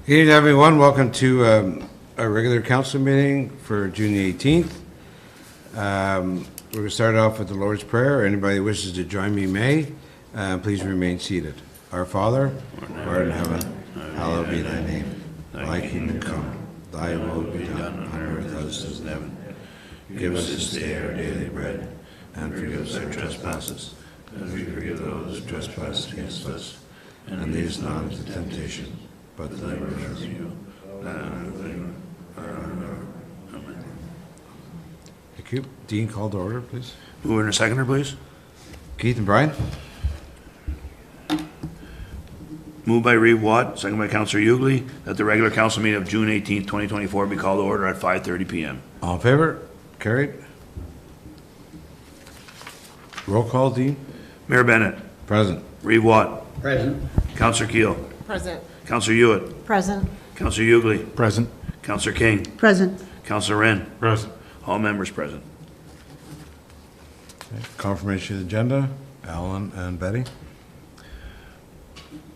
Good evening, everyone. Welcome to our regular council meeting for June the 18th. We're going to start off with the Lord's Prayer. Anybody who wishes to join me may. Please remain seated. Our Father, who art in heaven, hallowed be thy name. Thy kingdom come, thy will be done on earth as it is in heaven. Give us this day our daily bread, and forgive us our trespasses, as we forgive those who trespass against us. And lead us not into temptation, but deliver us from evil. Amen. Thank you. Dean, call to order, please. Mover and a seconder, please. Keith and Brian. Moved by Reeve Watt, second by Councillor Ugly, that the regular council meeting of June 18th, 2024 be called to order at 5:30 p.m. All in favor? Carried. Roll call, Dean. Mayor Bennett. Present. Reeve Watt. Present. Councillor Keel. Present. Councillor Hewitt. Present. Councillor Ugly. Present. Councillor King. Present. Councillor Wren. Present. All members present. Okay. Confirmation of the agenda. Alan and Betty.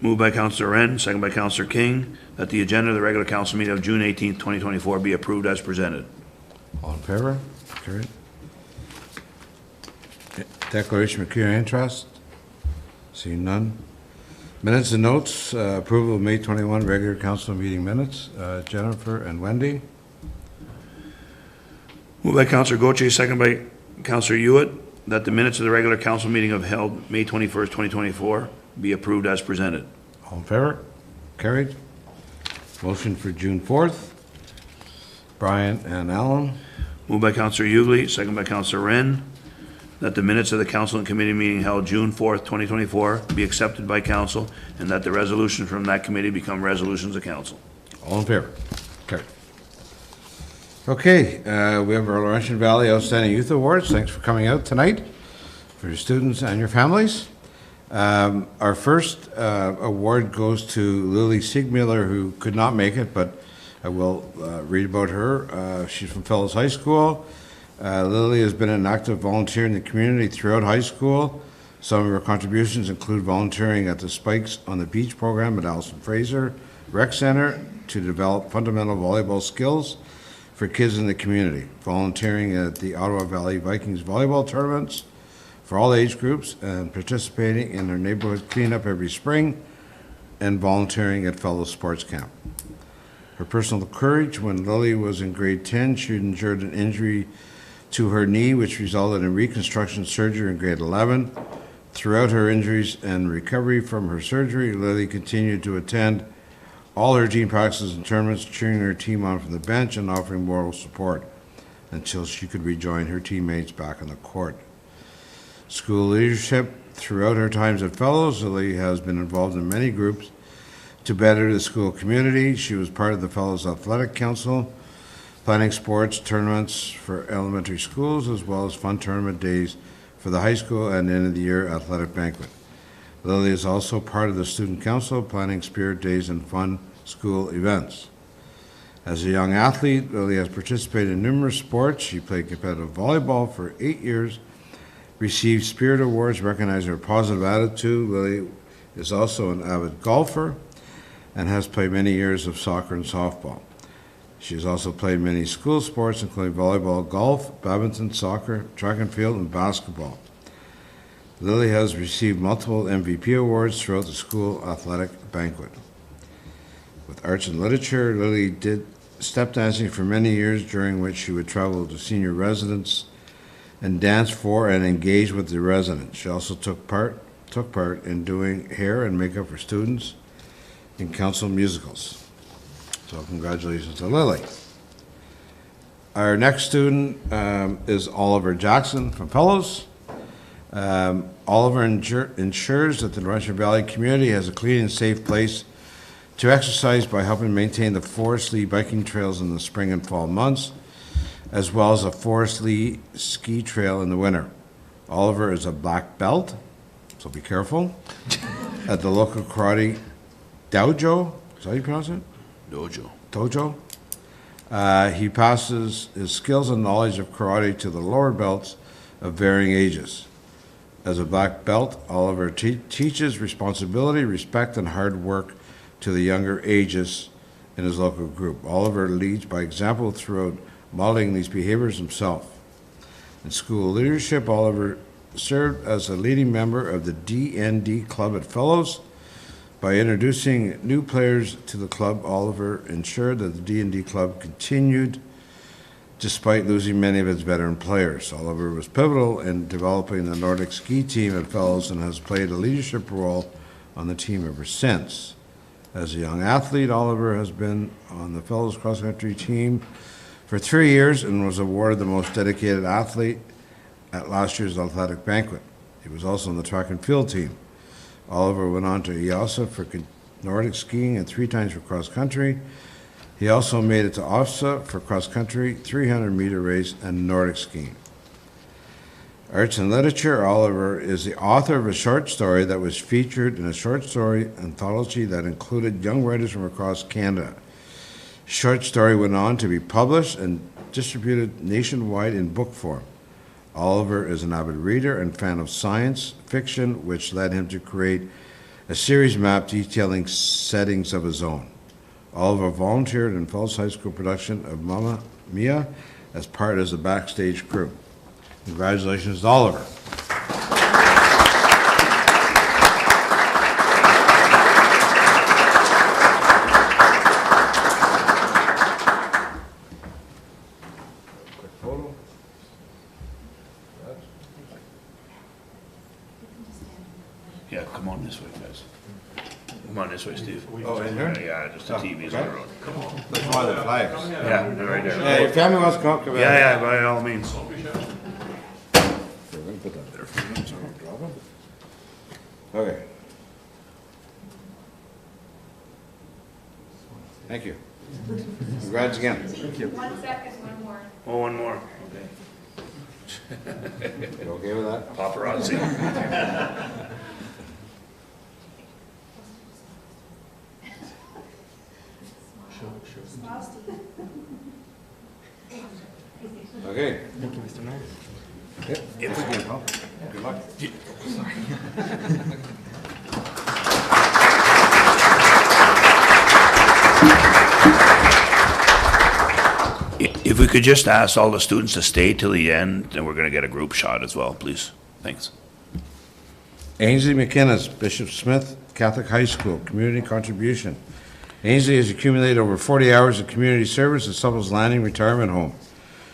Moved by Councillor Wren, second by Councillor King, that the agenda of the regular council meeting of June 18th, 2024 be approved as presented. All in favor? Carried. Declaration of Pecuniary Interest. Seeing none. Minutes and notes. Approval of May 21 regular council meeting minutes. Jennifer and Wendy. Moved by Councillor Gauthier, second by Councillor Hewitt, that the minutes of the regular council meeting of held May 21st, 2024 be approved as presented. All in favor? Carried. Motion for June 4th. Brian and Alan. Moved by Councillor Ugly, second by Councillor Wren, that the minutes of the council and committee meeting held June 4th, 2024 be accepted by council, and that the resolutions from that committee become resolutions of council. All in favor? Carried. Okay, we have our Laurentian Valley Outstanding Youth Awards. Thanks for coming out tonight for your students and your families. Our first award goes to Lily Siegmiller, who could not make it, but I will read about her. She's from Fellows High School. Lily has been an active volunteer in the community throughout high school. Some of her contributions include volunteering at the Spikes on the Beach program at Alison Fraser Rec Center to develop fundamental volleyball skills for kids in the community, volunteering at the Ottawa Valley Vikings volleyball tournaments for all age groups, and participating in their neighborhood cleanup every spring, and volunteering at Fellows Sports Camp. Her personal courage: when Lily was in grade 10, she endured an injury to her knee, which resulted in reconstruction surgery in grade 11. Throughout her injuries and recovery from her surgery, Lily continued to attend all her team practices and tournaments, cheering her team on from the bench and offering moral support until she could rejoin her teammates back on the court. School leadership: throughout her times at Fellows, Lily has been involved in many groups to better the school community. She was part of the Fellows Athletic Council, planning sports tournaments for elementary schools, as well as fun tournament days for the high school and end-of-the-year athletic banquet. Lily is also part of the Student Council, planning spirit days and fun school events. As a young athlete, Lily has participated in numerous sports. She played competitive volleyball for 8 years, received Spirit Awards recognizing her positive attitude. Lily is also an avid golfer and has played many years of soccer and softball. She has also played many school sports, including volleyball, golf, badminton, soccer, track and field, and basketball. Lily has received multiple MVP awards throughout the school athletic banquet. With arts and literature, Lily did step dancing for many years, during which she would travel to senior residents and dance for and engage with the residents. She also took part in doing hair and makeup for students in council musicals. So congratulations to Lily. Our next student is Oliver Jackson from Fellows. Oliver ensures that the Laurentian Valley community has a clean and safe place to exercise by helping maintain the Forest Lee biking trails in the spring and fall months, as well as a Forest Lee ski trail in the winter. Oliver is a black belt, so be careful, at the local karate dojo. Is that how you pronounce it? Dojo. He passes his skills and knowledge of karate to the lower belts of varying ages. As a black belt, Oliver teaches responsibility, respect, and hard work to the younger ages in his local group. Oliver leads by example throughout modeling these behaviors himself. In school leadership, Oliver served as a leading member of the D&D Club at Fellows. By introducing new players to the club, Oliver ensured that the D&D Club continued despite losing many of its veteran players. Oliver was pivotal in developing the Nordic ski team at Fellows and has played a leadership role on the team ever since. As a young athlete, Oliver has been on the Fellows cross-country team for 3 years and was awarded the most dedicated athlete at last year's athletic banquet. He was also on the track and field team. Oliver went on to IASA for Nordic skiing and 3 times for cross-country. He also made it to OFSA for cross-country, 300-meter race, and Nordic skiing. Arts and literature, Oliver is the author of a short story that was featured in a short story anthology that included young writers from across Canada. Short story went on to be published and distributed nationwide in book form. Oliver is an avid reader and fan of science fiction, which led him to create a series map detailing settings of his own. Oliver volunteered in Fellows High School production of Mamma Mia as part of the backstage crew. Congratulations, Oliver. Quick photo. Yeah, come on this way, guys. Come on this way, Steve. Oh, in here? Yeah, just the TV's on the road. Come on. That's one of the flags. Yeah, they're right there. Yeah, your family wants to come up. Come Yeah, yeah, by all means. We're gonna put that there for you, so don't drop them. Okay. Thank you. Congrats again. 1 second, one more. Oh, one more. You okay with that? Paparazzi. Okay. Thank you, Mr. Mayor. Yep. Yes, again, pal. Good luck. If we could just ask all the students to stay till the end, then we're going to get a group shot as well, please. Thanks. Ainsley McKinnis, Bishop Smith Catholic High School, community contribution. Ainsley has accumulated over 40 hours of community service at Supple's Landing Retirement Home.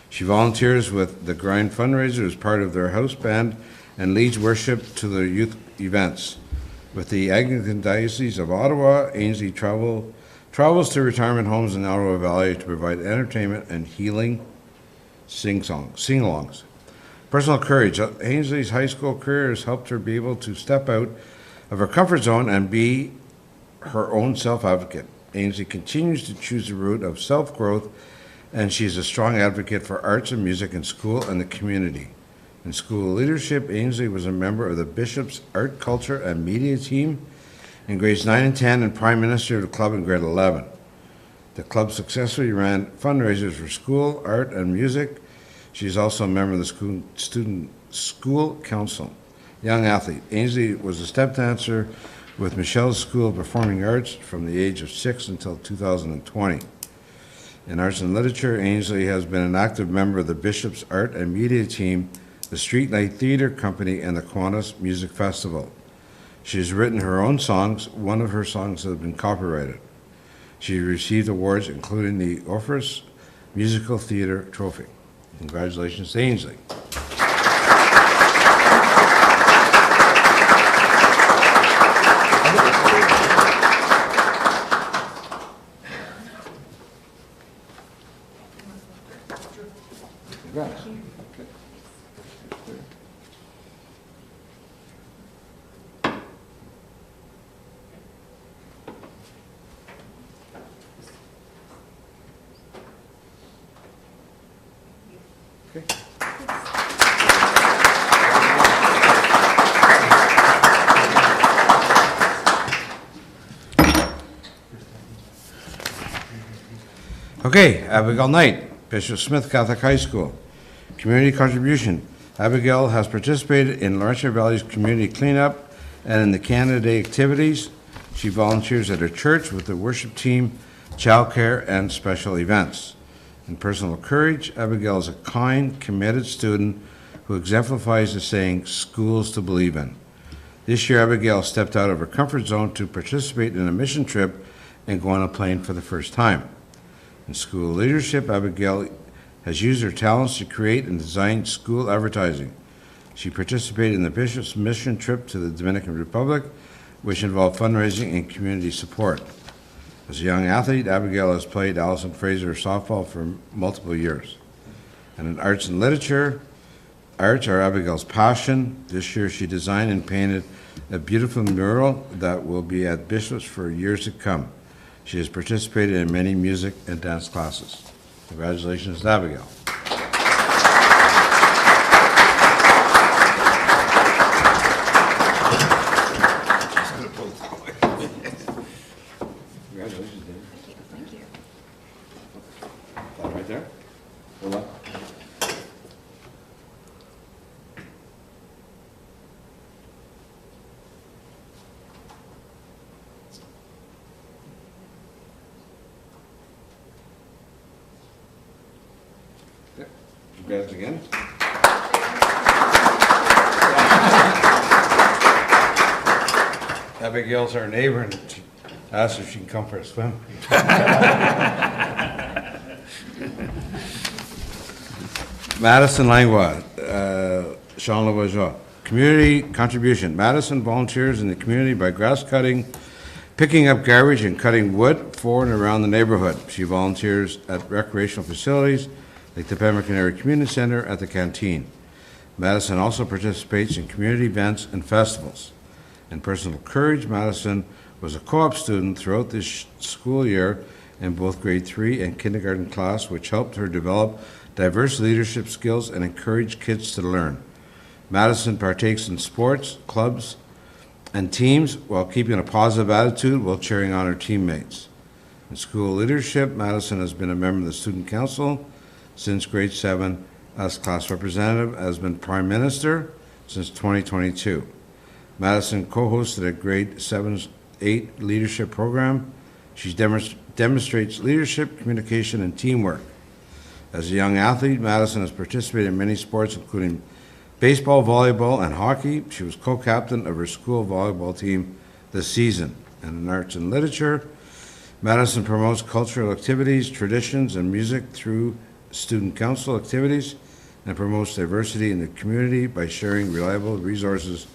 She volunteers with the Grind fundraiser as part of their house band and leads worship to the youth events. With the Anglican Diocese of Ottawa, Ainsley travels to retirement homes in Ottawa Valley to provide entertainment and healing sing-alongs. Personal courage. Ainsley's high school career has helped her be able to step out of her comfort zone and be her own self-advocate. Ainsley continues to choose the route of self-growth, and she is a strong advocate for arts and music in school and the community. In school leadership, Ainsley was a member of the Bishop's Art, Culture, and Media team in grades 9 and 10 and Prime Minister of the club in grade 11. The club successfully ran fundraisers for school, art, and music. She is also a member of the student school council. Young athlete, Ainsley was a step dancer with Michelle's School of Performing Arts from the age of 6 until 2020. In arts and literature, Ainsley has been an active member of the Bishop's Art and Media team, the Streetlight Theatre Company, and the Kiwanis Music Festival. She has written her own songs. One of her songs has been copyrighted. She received awards including the Orpheus Musical Theatre Trophy. Congratulations to Ainsley. Okay, Abigail Knight, Bishop Smith Catholic High School. Community contribution. Abigail has participated in Laurentian Valley's community cleanup and in the Canada Day activities. She volunteers at her church with the worship team, childcare, and special events. In personal courage, Abigail is a kind, committed student who exemplifies the saying, schools to believe in. This year, Abigail stepped out of her comfort zone to participate in a mission trip and go on a plane for the first time. In school leadership, Abigail has used her talents to create and design school advertising. She participated in the Bishop's mission trip to the Dominican Republic, which involved fundraising and community support. As a young athlete, Abigail has played Allison Fraser softball for multiple years. And in arts and literature, arts are Abigail's passion. This year she designed and painted a beautiful mural that will be at Bishop's for years to come. She has participated in many music and dance classes. Congratulations, Abigail. Congratulations, David. Thank you. That right there? Hold on. Okay. Congrats again. Abigail's our neighbor, and she asked if she can come for a swim. Madison Langlois, Jean Louvageau. Community contribution. Madison volunteers in the community by grass cutting, picking up garbage, and cutting wood for and around the neighborhood. She volunteers at recreational facilities like the Pemmican Area Community Center at the canteen. Madison also participates in community events and festivals. In personal courage, Madison was a co-op student throughout this school year in both grade 3 and kindergarten class, which helped her develop diverse leadership skills and encourage kids to learn. Madison partakes in sports, clubs, and teams while keeping a positive attitude while cheering on her teammates. In school leadership, Madison has been a member of the student council since grade 7 as class representative, has been prime minister since 2022. Madison co-hosted a grade 7-8 leadership program. She demonstrates leadership, communication, and teamwork. As a young athlete, Madison has participated in many sports, including baseball, volleyball, and hockey. She was co-captain of her school volleyball team this season. And in arts and literature, Madison promotes cultural activities, traditions, and music through student council activities and promotes diversity in the community by sharing reliable resources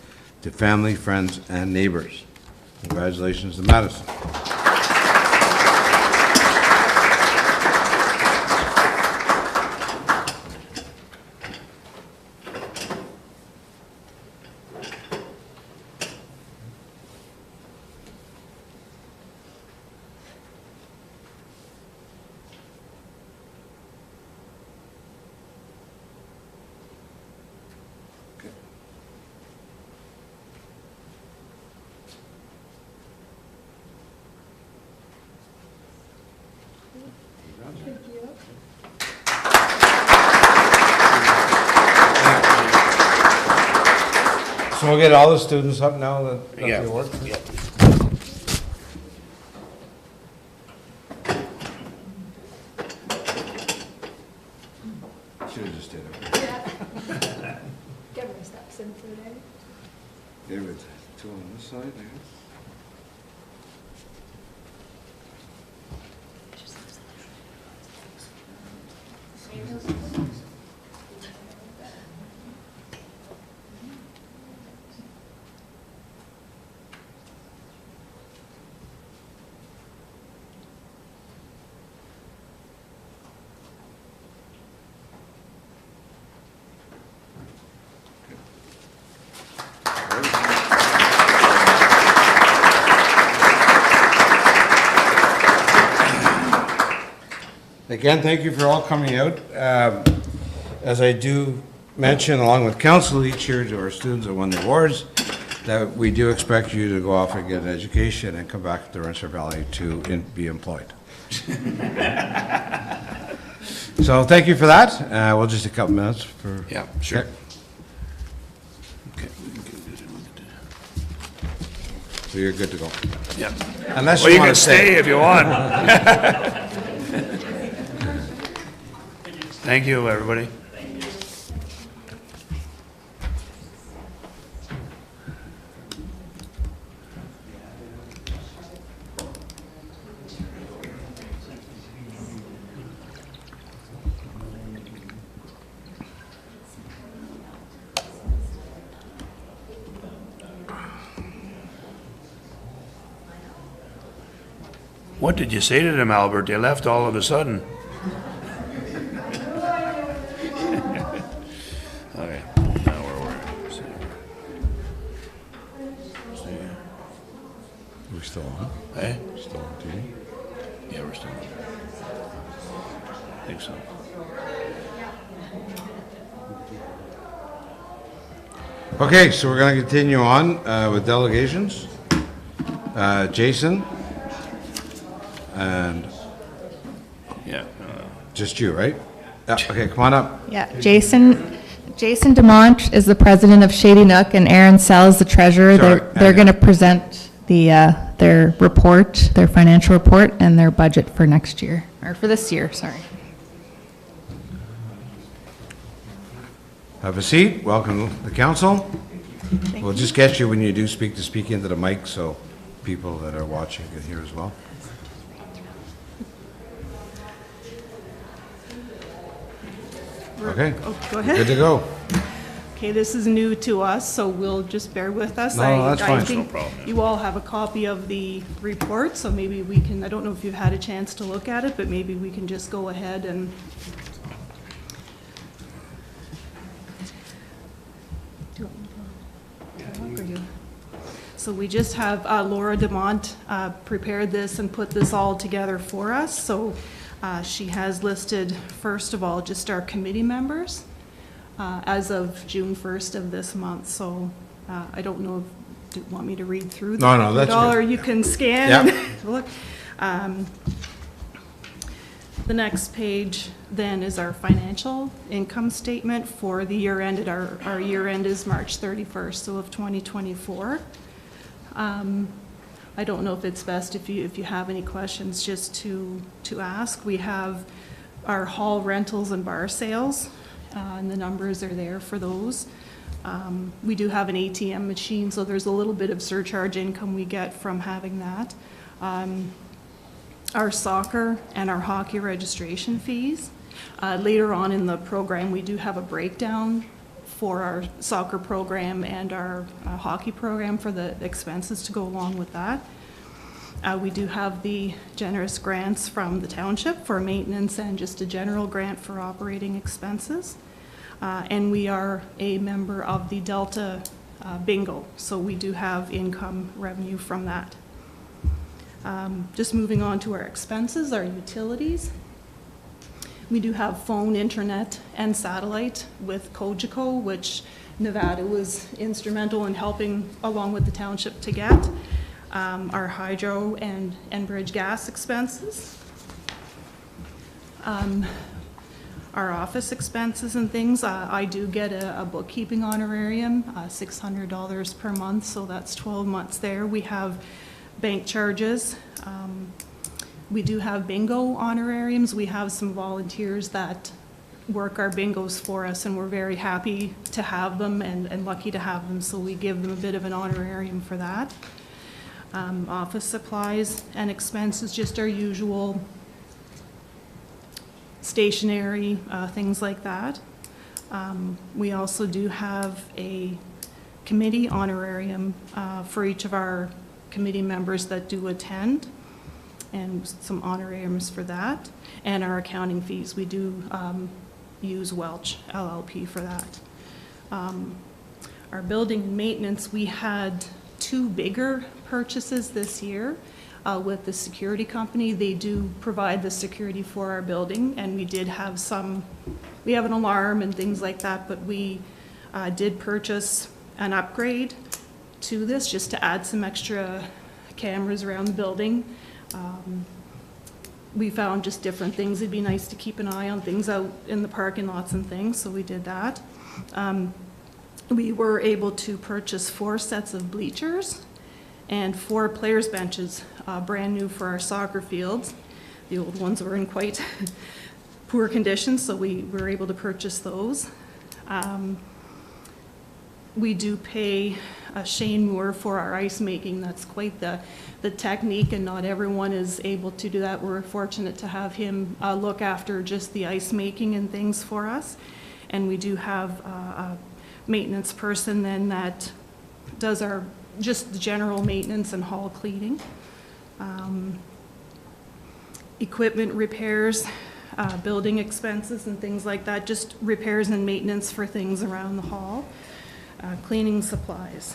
to family, friends, and neighbors. Congratulations to Madison. So we'll get all the students up now that got Yeah. the award? Yeah. Should have just did it. Give her steps in for today. Give it two on this side, I guess. Again, thank you for all coming out. As I do mention, along with council each year to our students that won the awards, that we do expect you to go off and get an education and come back to Rensselaer Valley to be employed. So thank you for that. We'll just a couple minutes for. Yeah, sure. Okay. Okay, we can get it, look at that. So you're good to go. Yeah. Unless Well, you you want can to stay stay. if you want. Thank you, everybody. What did you say to them, Albert? They left all of a sudden. Okay, now where were we? We're still on. Hey? Still on TV. Yeah, we're still on. I think so. Okay, so we're going to continue on with delegations. Jason? And Yeah. just you, right? Yeah, okay, come on up. Yeah, Jason DeMont is the president of Shady Nook, and Aaron Sells, the treasurer. Sorry, They're going to present their report, their financial report, and their budget for next year, or for this year, sorry. Have a seat. Welcome to the council. We'll just get you when you do speak to speak into the mic so people that are watching can hear as well. Okay. Oh, go Good ahead. to go. Okay, this is new to us, so we'll just bear with us. No, that's fine. I think No problem, yeah. you all have a copy of the report, so maybe we can, I don't know if you've had a chance to look at it, but maybe we can just go ahead and. Do you want me to talk or you? So we just have Laura DeMont prepared this and put this all together for us. So she has listed, first of all, just our committee members as of June 1st of this month. So I don't know if you want me to read through No, no, it that's all, good. or you can scan Yep. and look. The next page then is our financial income statement for the year ended. Our year end is March 31st, so of 2024. I don't know if it's best if you have any questions just to ask. We have our hall rentals and bar sales, and the numbers are there for those. We do have an ATM machine, so there's a little bit of surcharge income we get from having that. Our soccer and our hockey registration fees. Later on in the program, we do have a breakdown for our soccer program and our hockey program for the expenses to go along with that. We do have the generous grants from the township for maintenance and just a general grant for operating expenses. And we are a member of the Delta Bingo, so we do have income revenue from that. Just moving on to our expenses, our utilities. We do have phone, internet, and satellite with Cogeco, which Nevada was instrumental in helping along with the township to get. Our hydro and Enbridge gas expenses. Our office expenses and things. I do get a bookkeeping honorarium, $600 per month, so that's 12 months there. We have bank charges. We do have bingo honorariums. We have some volunteers that work our bingos for us, and we're very happy to have them and lucky to have them, so we give them a bit of an honorarium for that. Office supplies and expenses, just our usual stationery, things like that. We also do have a committee honorarium for each of our committee members that do attend, and some honorariums for that. And our accounting fees, we do use Welch LLP for that. Our building and maintenance, we had 2 bigger purchases this year with the security company. They do provide the security for our building, and we did have we have an alarm and things like that, but we did purchase an upgrade to this just to add some extra cameras around the building. We found just different things. It'd be nice to keep an eye on things out in the parking lots and things, so we did that. We were able to purchase 4 sets of bleachers and 4 players' benches, brand new for our soccer fields. The old ones were in quite poor condition, so we were able to purchase those. We do pay Shane Moore for our ice making. That's quite the technique, and not everyone is able to do that. We're fortunate to have him look after just the ice making and things for us. And we do have a maintenance person then that does our just the general maintenance and hall cleaning. Equipment repairs, building expenses and things like that, just repairs and maintenance for things around the hall. Cleaning supplies.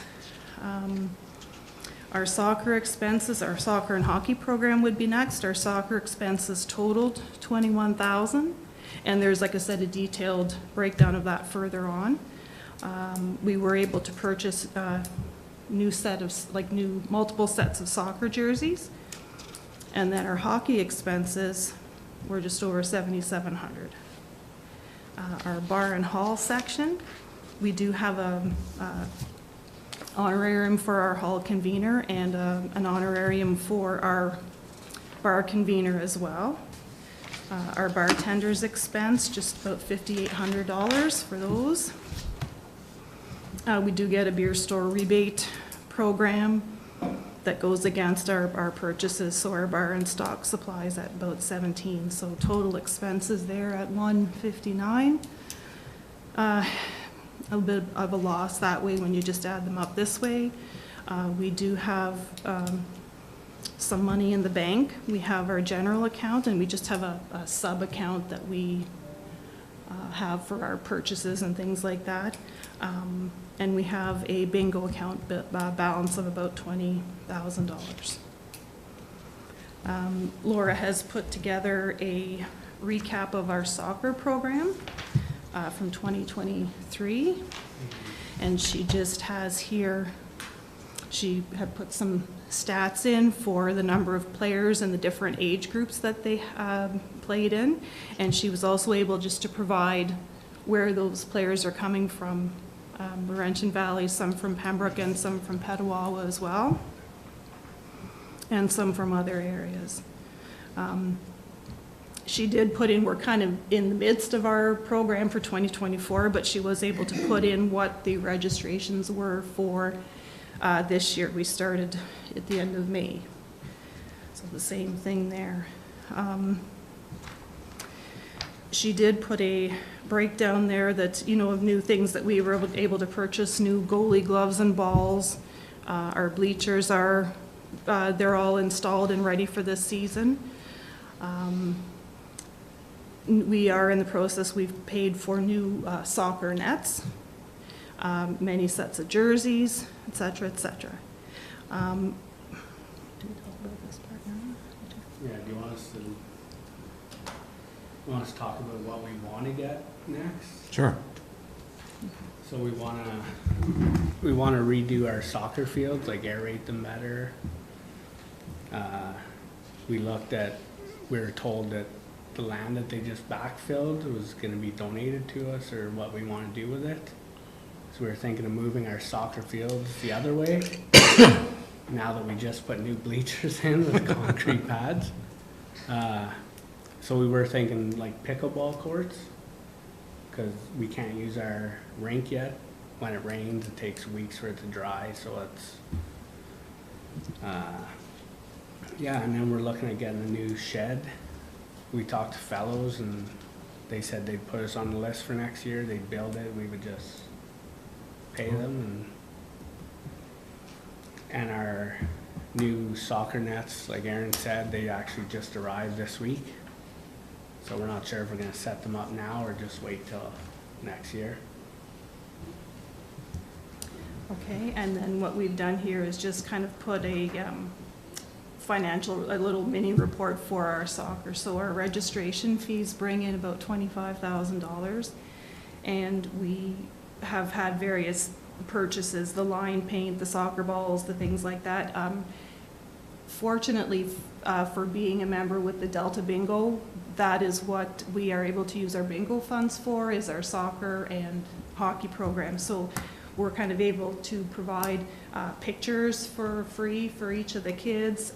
Our soccer expenses, our soccer and hockey program would be next. Our soccer expenses totaled $21,000, and there's, like I said, a detailed breakdown of that further on. We were able to purchase new multiple sets of soccer jerseys, and then our hockey expenses were just over $7,700. Our bar and hall section, we do have a honorarium for our hall convener and an honorarium for our bar convener as well. Our bartender's expense, just about $5,800 for those. We do get a beer store rebate program that goes against our purchases, so our bar and stock supplies at about 17. So total expenses there at $159. A bit of a loss that way when you just add them up this way. We do have some money in the bank. We have our general account, and we just have a sub-account that we have for our purchases and things like that. And we have a bingo account balance of about $20,000. Laura has put together a recap of our soccer program from 2023, and she just has here, she had put some stats in for the number of players and the different age groups that they played in, and she was also able just to provide where those players are coming from, Laurentian Valley, some from Pembroke and some from Petawawa as well, and some from other areas. She did put in, we're kind of in the midst of our program for 2024, but she was able to put in what the registrations were for this year. We started at the end of May. So the same thing there. She did put a breakdown there that, you know, of new things that we were able to purchase, new goalie gloves and balls. Our bleachers are, they're all installed and ready for this season. We are in the process, we've paid for new soccer nets, many sets of jerseys, et cetera, et cetera. Do we talk about this part now? Yeah, do you want us to talk about what we want to get next? Sure. So we want to redo our soccer fields, like aerate them better. We were told that the land that they just backfilled was going to be donated to us, or what we want to do with it. So we were thinking of moving our soccer fields the other way, now that we just put new bleachers in with concrete pads. So we were thinking like pickleball courts, because we can't use our rink yet. When it rains, it takes weeks for it to dry, so it's, yeah, and then we're looking at getting a new shed. We talked to Fellows, and they said they'd put us on the list for next year. They'd build it, we would just pay them. And our new soccer nets, like Aaron said, they actually just arrived this week. So we're not sure if we're gonna set them up now or just wait till next year. Okay, and then what we've done here is just kind of put a a little mini report for our soccer. So our registration fees bring in about $25,000, and we have had various purchases, the line paint, the soccer balls, the things like that. Fortunately, for being a member with the Delta Bingo, that is what we are able to use our bingo funds for, is our soccer and hockey program. So we're kind of able to provide pictures for free for each of the kids,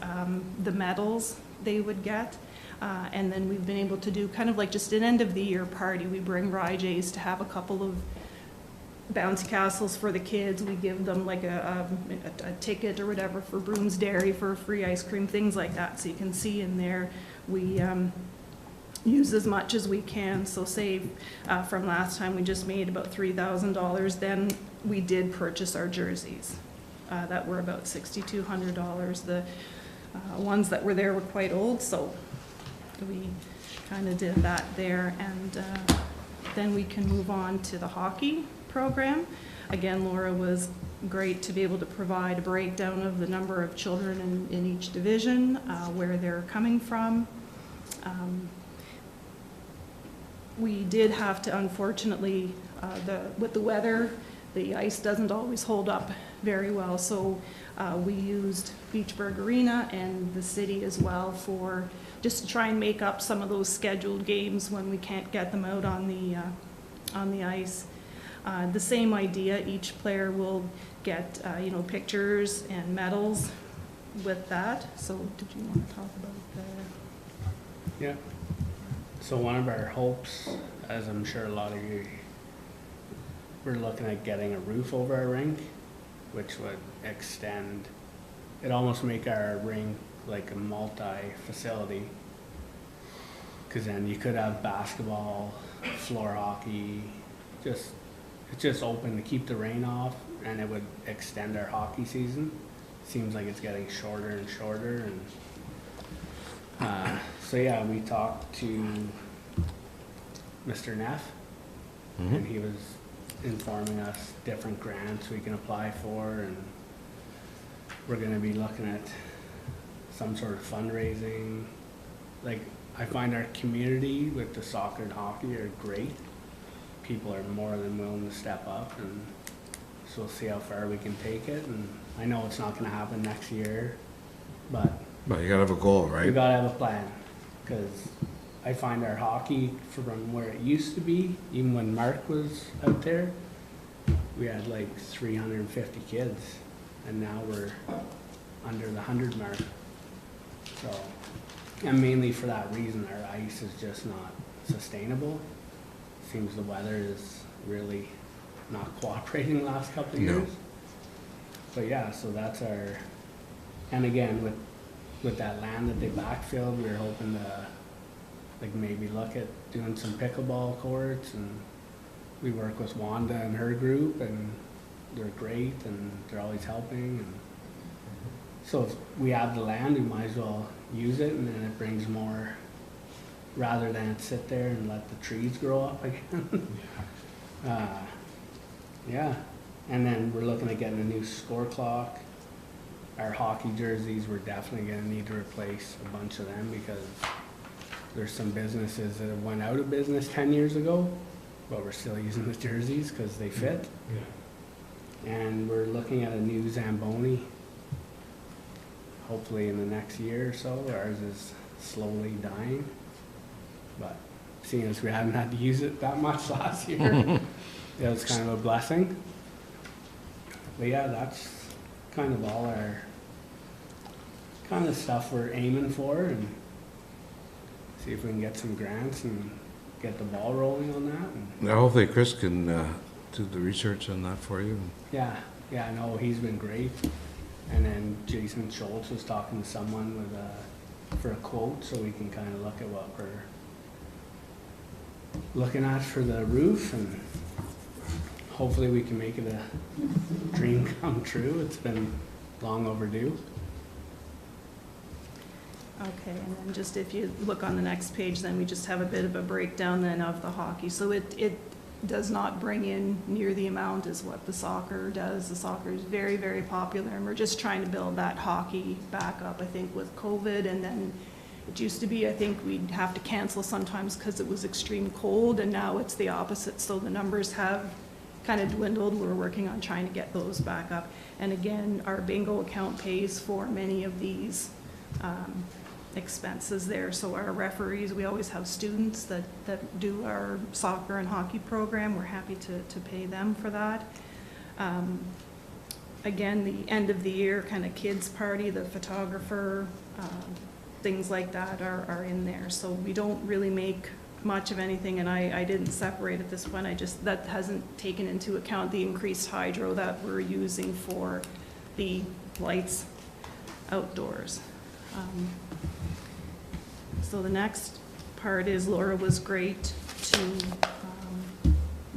the medals they would get. And then we've been able to do kind of like just an end of the year party. We bring RIJs to have a couple of bouncy castles for the kids. We give them like a ticket or whatever for Broom's Dairy for free ice cream, things like that. So you can see in there, we use as much as we can. So say from last time, we just made about $3,000. Then we did purchase our jerseys that were about $6,200. The ones that were there were quite old, so we kind of did that there. And then we can move on to the hockey program. Again, Laura was great to be able to provide a breakdown of the number of children in each division, where they're coming from. We did have to, unfortunately, with the weather, the ice doesn't always hold up very well, so we used Beachburg Arena and the city as well for just to try and make up some of those scheduled games when we can't get them out on the ice. The same idea, each player will get pictures and medals with that. So did you want to talk about that? Yeah. So one of our hopes, as I'm sure a lot of you, we're looking at getting a roof over our rink, which would extend, it almost make our rink like a multi-facility. Because then you could have basketball, floor hockey, it's just open to keep the rain off, and it would extend our hockey season. Seems like it's getting shorter and shorter, and so yeah, we talked to Mr. Neff, and he was informing us different grants we can apply for, and we're gonna be looking at some sort of fundraising. Like, I find our community with the soccer and hockey are great. People are more than willing to step up, and so we'll see how far we can take it. And I know it's not gonna happen next year, but But you gotta have a goal, we right? gotta have a plan, because I find our hockey from where it used to be, even when Mark was out there, we had like 350 kids, and now we're under the 100 mark. So, and mainly for that reason, our ice is just not sustainable. Seems the weather is really not cooperating the last couple of No. years. But yeah, so that's our, and again, with that land that they backfilled, we were hoping to like maybe look at doing some pickleball courts, and we work with Wanda and her group, and they're great, and they're always helping. And so if we have the land, we might as well use it, and then it brings more, rather than it sit there and let the trees grow up again. Yeah, and then we're looking at getting a new score clock. Our hockey jerseys, we're definitely gonna need to replace a bunch of them, because there's some businesses that have went out of business 10 years ago, but we're still using the jerseys because they fit. And we're looking at a new Zamboni, hopefully in the next year or so. Ours is slowly dying, but seeing as we haven't had to use it that much last year, it was kind of a blessing. But yeah, that's kind of all our kind of stuff we're aiming for, and see if we can get some grants and get the ball rolling on that. And Now, hopefully Chris can do the research on that for you. yeah, no, he's been great. And then Jason Schultz was talking to someone with for a quote, so we can kind of look at what we're looking at for the roof, and hopefully we can make it a dream come true. It's been long overdue. Okay, and then just if you look on the next page, then we just have a bit of a breakdown then of the hockey. So it does not bring in near the amount as what the soccer does. The soccer is very, very popular, and we're just trying to build that hockey back up, I think, with COVID. And then it used to be, I think we'd have to cancel sometimes because it was extreme cold, and now it's the opposite. So the numbers have kind of dwindled. We're working on trying to get those back up. And again, our bingo account pays for many of these expenses there. So our referees, we always have students that do our soccer and hockey program. We're happy to pay them for that. Again, the end of the year kind of kids party, the photographer, things like that are in there. So we don't really make much of anything, and I didn't separate at this point. That hasn't taken into account the increased hydro that we're using for the lights outdoors. So the next part is Laura was great to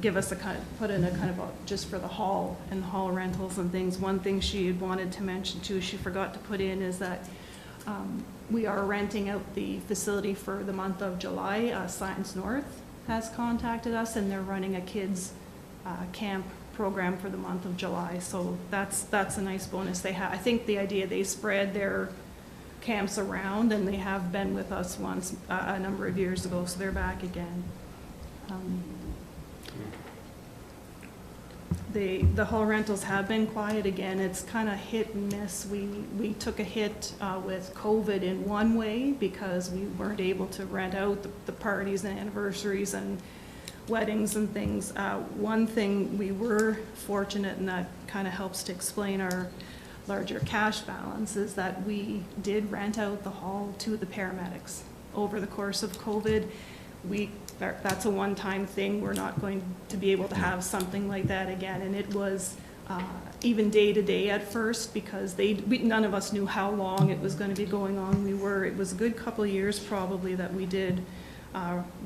give us put in a kind of just for the hall and hall rentals and things. One thing she had wanted to mention too, she forgot to put in, is that we are renting out the facility for the month of July. Science North has contacted us, and they're running a kids camp program for the month of July. So that's a nice bonus. I think the idea, they spread their camps around, and they have been with us once a number of years ago, so they're back again. The hall rentals have been quiet again. It's kind of hit and miss. We took a hit with COVID in one way, because we weren't able to rent out the parties and anniversaries and weddings and things. One thing we were fortunate, and that kind of helps to explain our larger cash balance, is that we did rent out the hall to the paramedics over the course of COVID. That's a one-time thing. We're not going to be able to have something like that again. And it was even day to day at first, because none of us knew how long it was going to be going on. It was a good couple of years probably that we did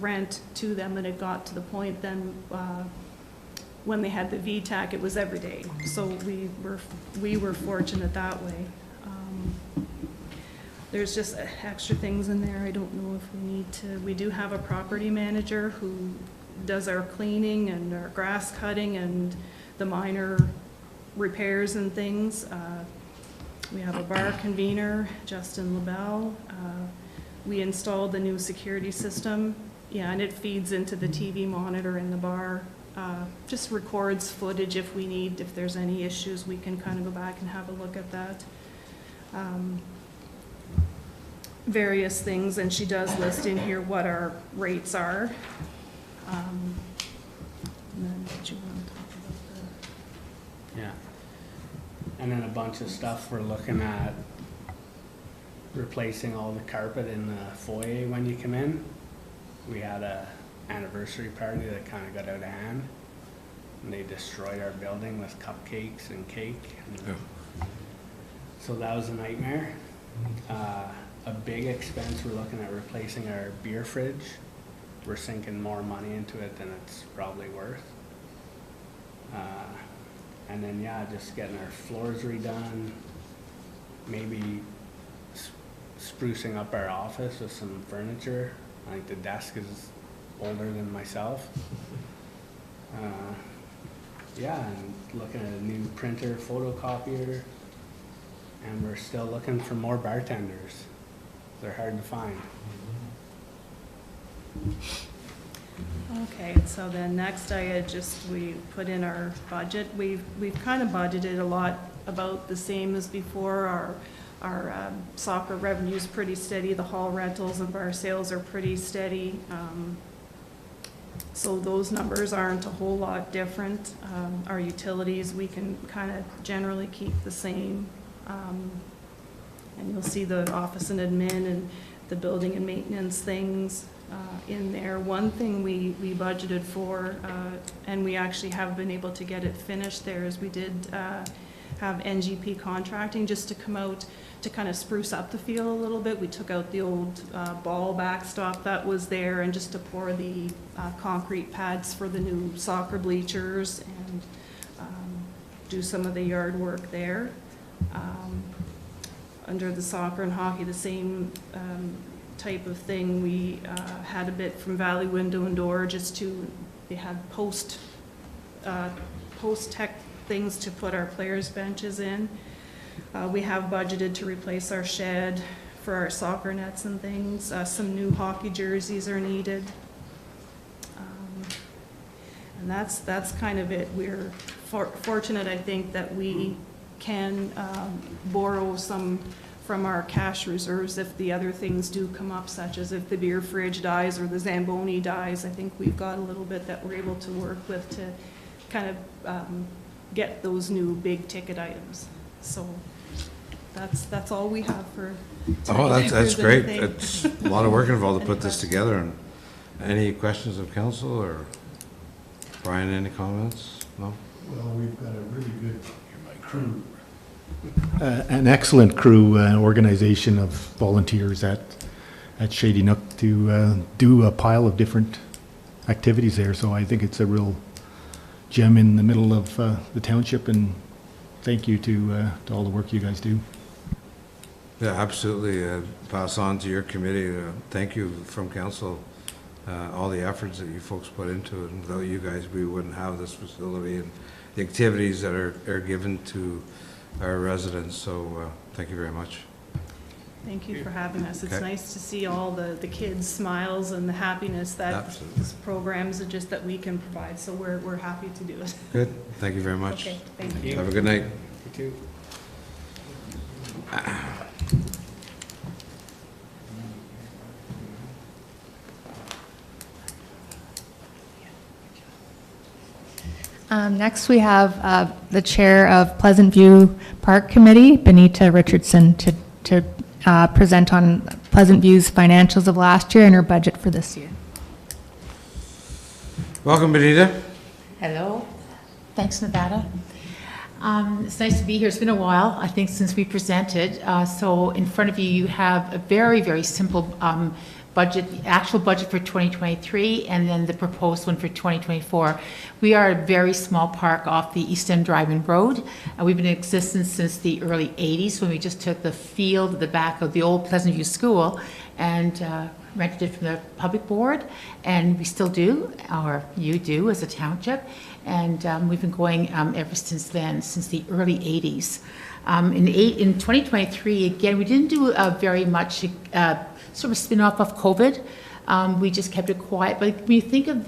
rent to them, and it got to the point then when they had the VTAC, it was every day. So we were fortunate that way. There's just extra things in there. I don't know if we need to. We do have a property manager who does our cleaning and our grass cutting and the minor repairs and things. We have a bar convener, Justin LaBelle. We installed the new security system. Yeah, and it feeds into the TV monitor in the bar. Just records footage if we need. If there's any issues, we can kind of go back and have a look at that. Various things, and she does list in here what our rates are. And then did you want to talk about Yeah. And then a bunch of stuff we're looking at replacing all the carpet in the foyer when you come in. We had a anniversary party that kind of got out of hand, and they destroyed our building with cupcakes and cake. And so that was a nightmare. A big expense, we're looking at replacing our beer fridge. We're sinking more money into it than it's probably worth. And then, yeah, just getting our floors redone, maybe sprucing up our office with some furniture. I think the desk is older than myself. Yeah, and looking at a new printer, photocopier, and we're still looking for more bartenders. They're hard to find. Okay, so then next we put in our budget. We've kind of budgeted a lot about the same as before. Our soccer revenue is pretty steady. The hall rentals and bar sales are pretty steady. So those numbers aren't a whole lot different. Our utilities, we can kind of generally keep the same. And you'll see the office and admin and the building and maintenance things in there. One thing we budgeted for, and we actually have been able to get it finished there, is we did have NGP contracting just to come out to kind of spruce up the field a little bit. We took out the old ball backstop that was there, and just to pour the concrete pads for the new soccer bleachers and do some of the yard work there. Under the soccer and hockey, the same type of thing. We had a bit from Valley Window and Door, they had post-tech things to put our players' benches in. We have budgeted to replace our shed for our soccer nets and things. Some new hockey jerseys are needed. And that's kind of it. We're fortunate, I think, that we can borrow some from our cash reserves if the other things do come up, such as if the beer fridge dies or the Zamboni dies. I think we've got a little bit that we're able to work with to kind of get those new big ticket items. So that's all we have for tonight. Oh, If that's there's great. anything. It's a lot of work involved to Any put this together. And any questions of council, or Brian, any comments? No? Well, we've got a really good crew. An excellent crew, organization of volunteers at Shady Nook to do a pile of different activities there. So I think it's a real gem in the middle of the township, and thank you to all the work you guys do. Yeah, absolutely. Pass on to your committee. Thank you from council, all the efforts that you folks put into it. And without you guys, we wouldn't have this facility and the activities that are given to our residents. So thank you very much. Thank you for having us. It's Okay. nice to see all the kids' smiles and the happiness that Absolutely. this programs are just that we can provide. So we're happy to do it. Good. Thank you very much. Okay, thank you. Have a good night. You too. Next, we have the Chair of Pleasant View Park Committee, Benita Richardson, to present on Pleasant View's financials of last year and her budget for this year. Welcome, Benita. Hello. Thanks, Nevada. It's nice to be here. It's been a while, I think, since we presented. So in front of you, you have a very, very simple budget, the actual budget for 2023, and then the proposed one for 2024. We are a very small park off the East End Drive-In Road. We've been in existence since the early 80s, when we just took the field at the back of the old Pleasant View School and rented it from the public board, and we still do, or you do as a township, and we've been going ever since then, since the early 80s. In 2023, again, we didn't do very much sort of spin-off of COVID. We just kept it quiet. But when you think of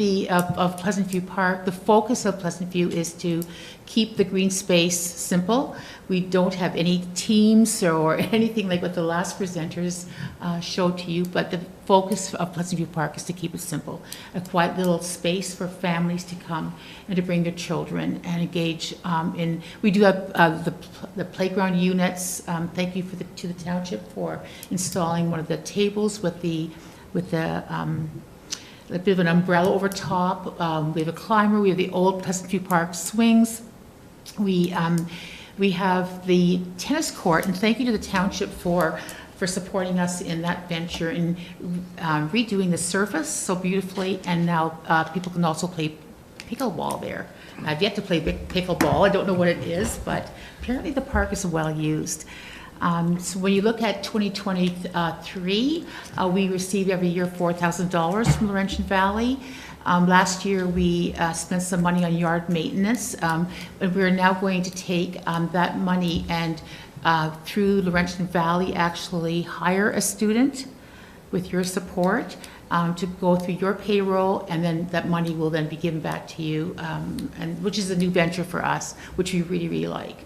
Pleasant View Park, the focus of Pleasant View is to keep the green space simple. We don't have any teams or anything like what the last presenters showed to you, but the focus of Pleasant View Park is to keep it simple. A quiet little space for families to come and to bring their children and engage in. We do have the playground units. Thank you to the township for installing one of the tables with a bit of an umbrella over top. We have a climber. We have the old Pleasant View Park swings. We have the tennis court, and thank you to the township for supporting us in that venture in redoing the surface so beautifully, and now people can also play pickleball there. I've yet to play pickleball. I don't know what it is, but apparently the park is well used. So when you look at 2023, we receive every year $4,000 from Laurentian Valley. Last year, we spent some money on yard maintenance, and we're now going to take that money and through Laurentian Valley actually hire a student with your support to go through your payroll, and then that money will then be given back to you, and which is a new venture for us, which we really, really like.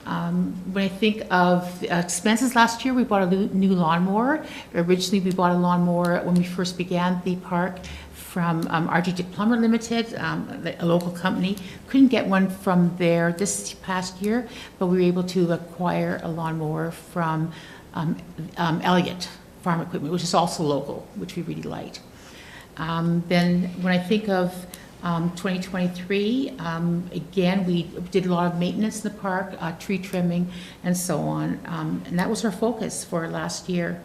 When I think of expenses last year, we bought a new lawnmower. Originally, we bought a lawnmower when we first began the park from RG Plumber Limited, a local company. Couldn't get one from there this past year, but we were able to acquire a lawnmower from Elliott Farm Equipment, which is also local, which we really liked. Then when I think of 2023, again, we did a lot of maintenance in the park, tree trimming and so on, and that was our focus for last year.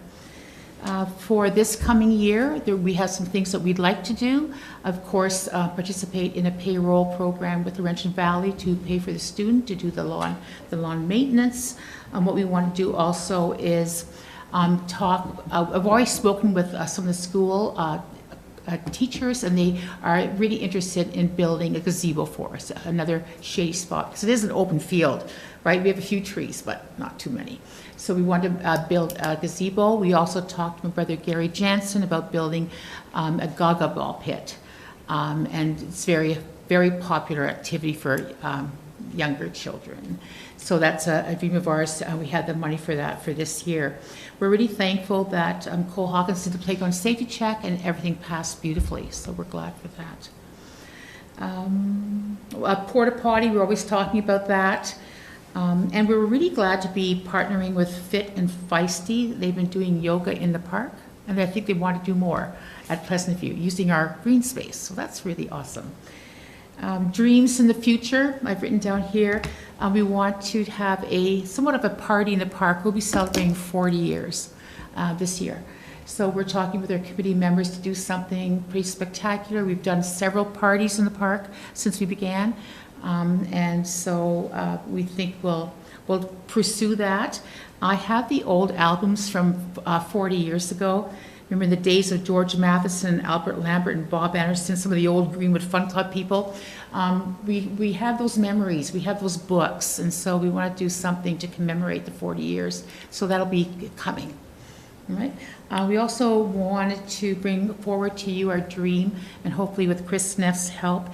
For this coming year, we have some things that we'd like to do. Of course, participate in a payroll program with Laurentian Valley to pay for the student to do the lawn maintenance. What we want to do also is talk. I've already spoken with some of the school teachers, and they are really interested in building a gazebo for us, another shady spot, because it is an open field, right? We have a few trees, but not too many. So we want to build a gazebo. We also talked to my brother Gary Jansen about building a gaga ball pit, and it's very, very popular activity for younger children. So that's a dream of ours. We had the money for that for this year. We're really thankful that Cole Hawkins did the playground safety check and everything passed beautifully. So we're glad for that. porta potty, we're always talking about that. And we're really glad to be partnering with Fit and Feisty. They've been doing yoga in the park, and I think they want to do more at Pleasant View, using our green space, so that's really awesome. Dreams in the future, I've written down here. We want to have somewhat of a party in the park. We'll be celebrating 40 years this year. So we're talking with our committee members to do something pretty spectacular. We've done several parties in the park since we began. And so we think we'll pursue that. I have the old albums from 40 years ago. Remember in the days of George Matheson, Albert Lambert, and Bob Anderson, some of the old Greenwood Fun Club people. We have those memories, we have those books, and so we want to do something to commemorate the 40 years. So that'll be coming. All right. We also wanted to bring forward to you our dream, and hopefully with Chris Neff's help,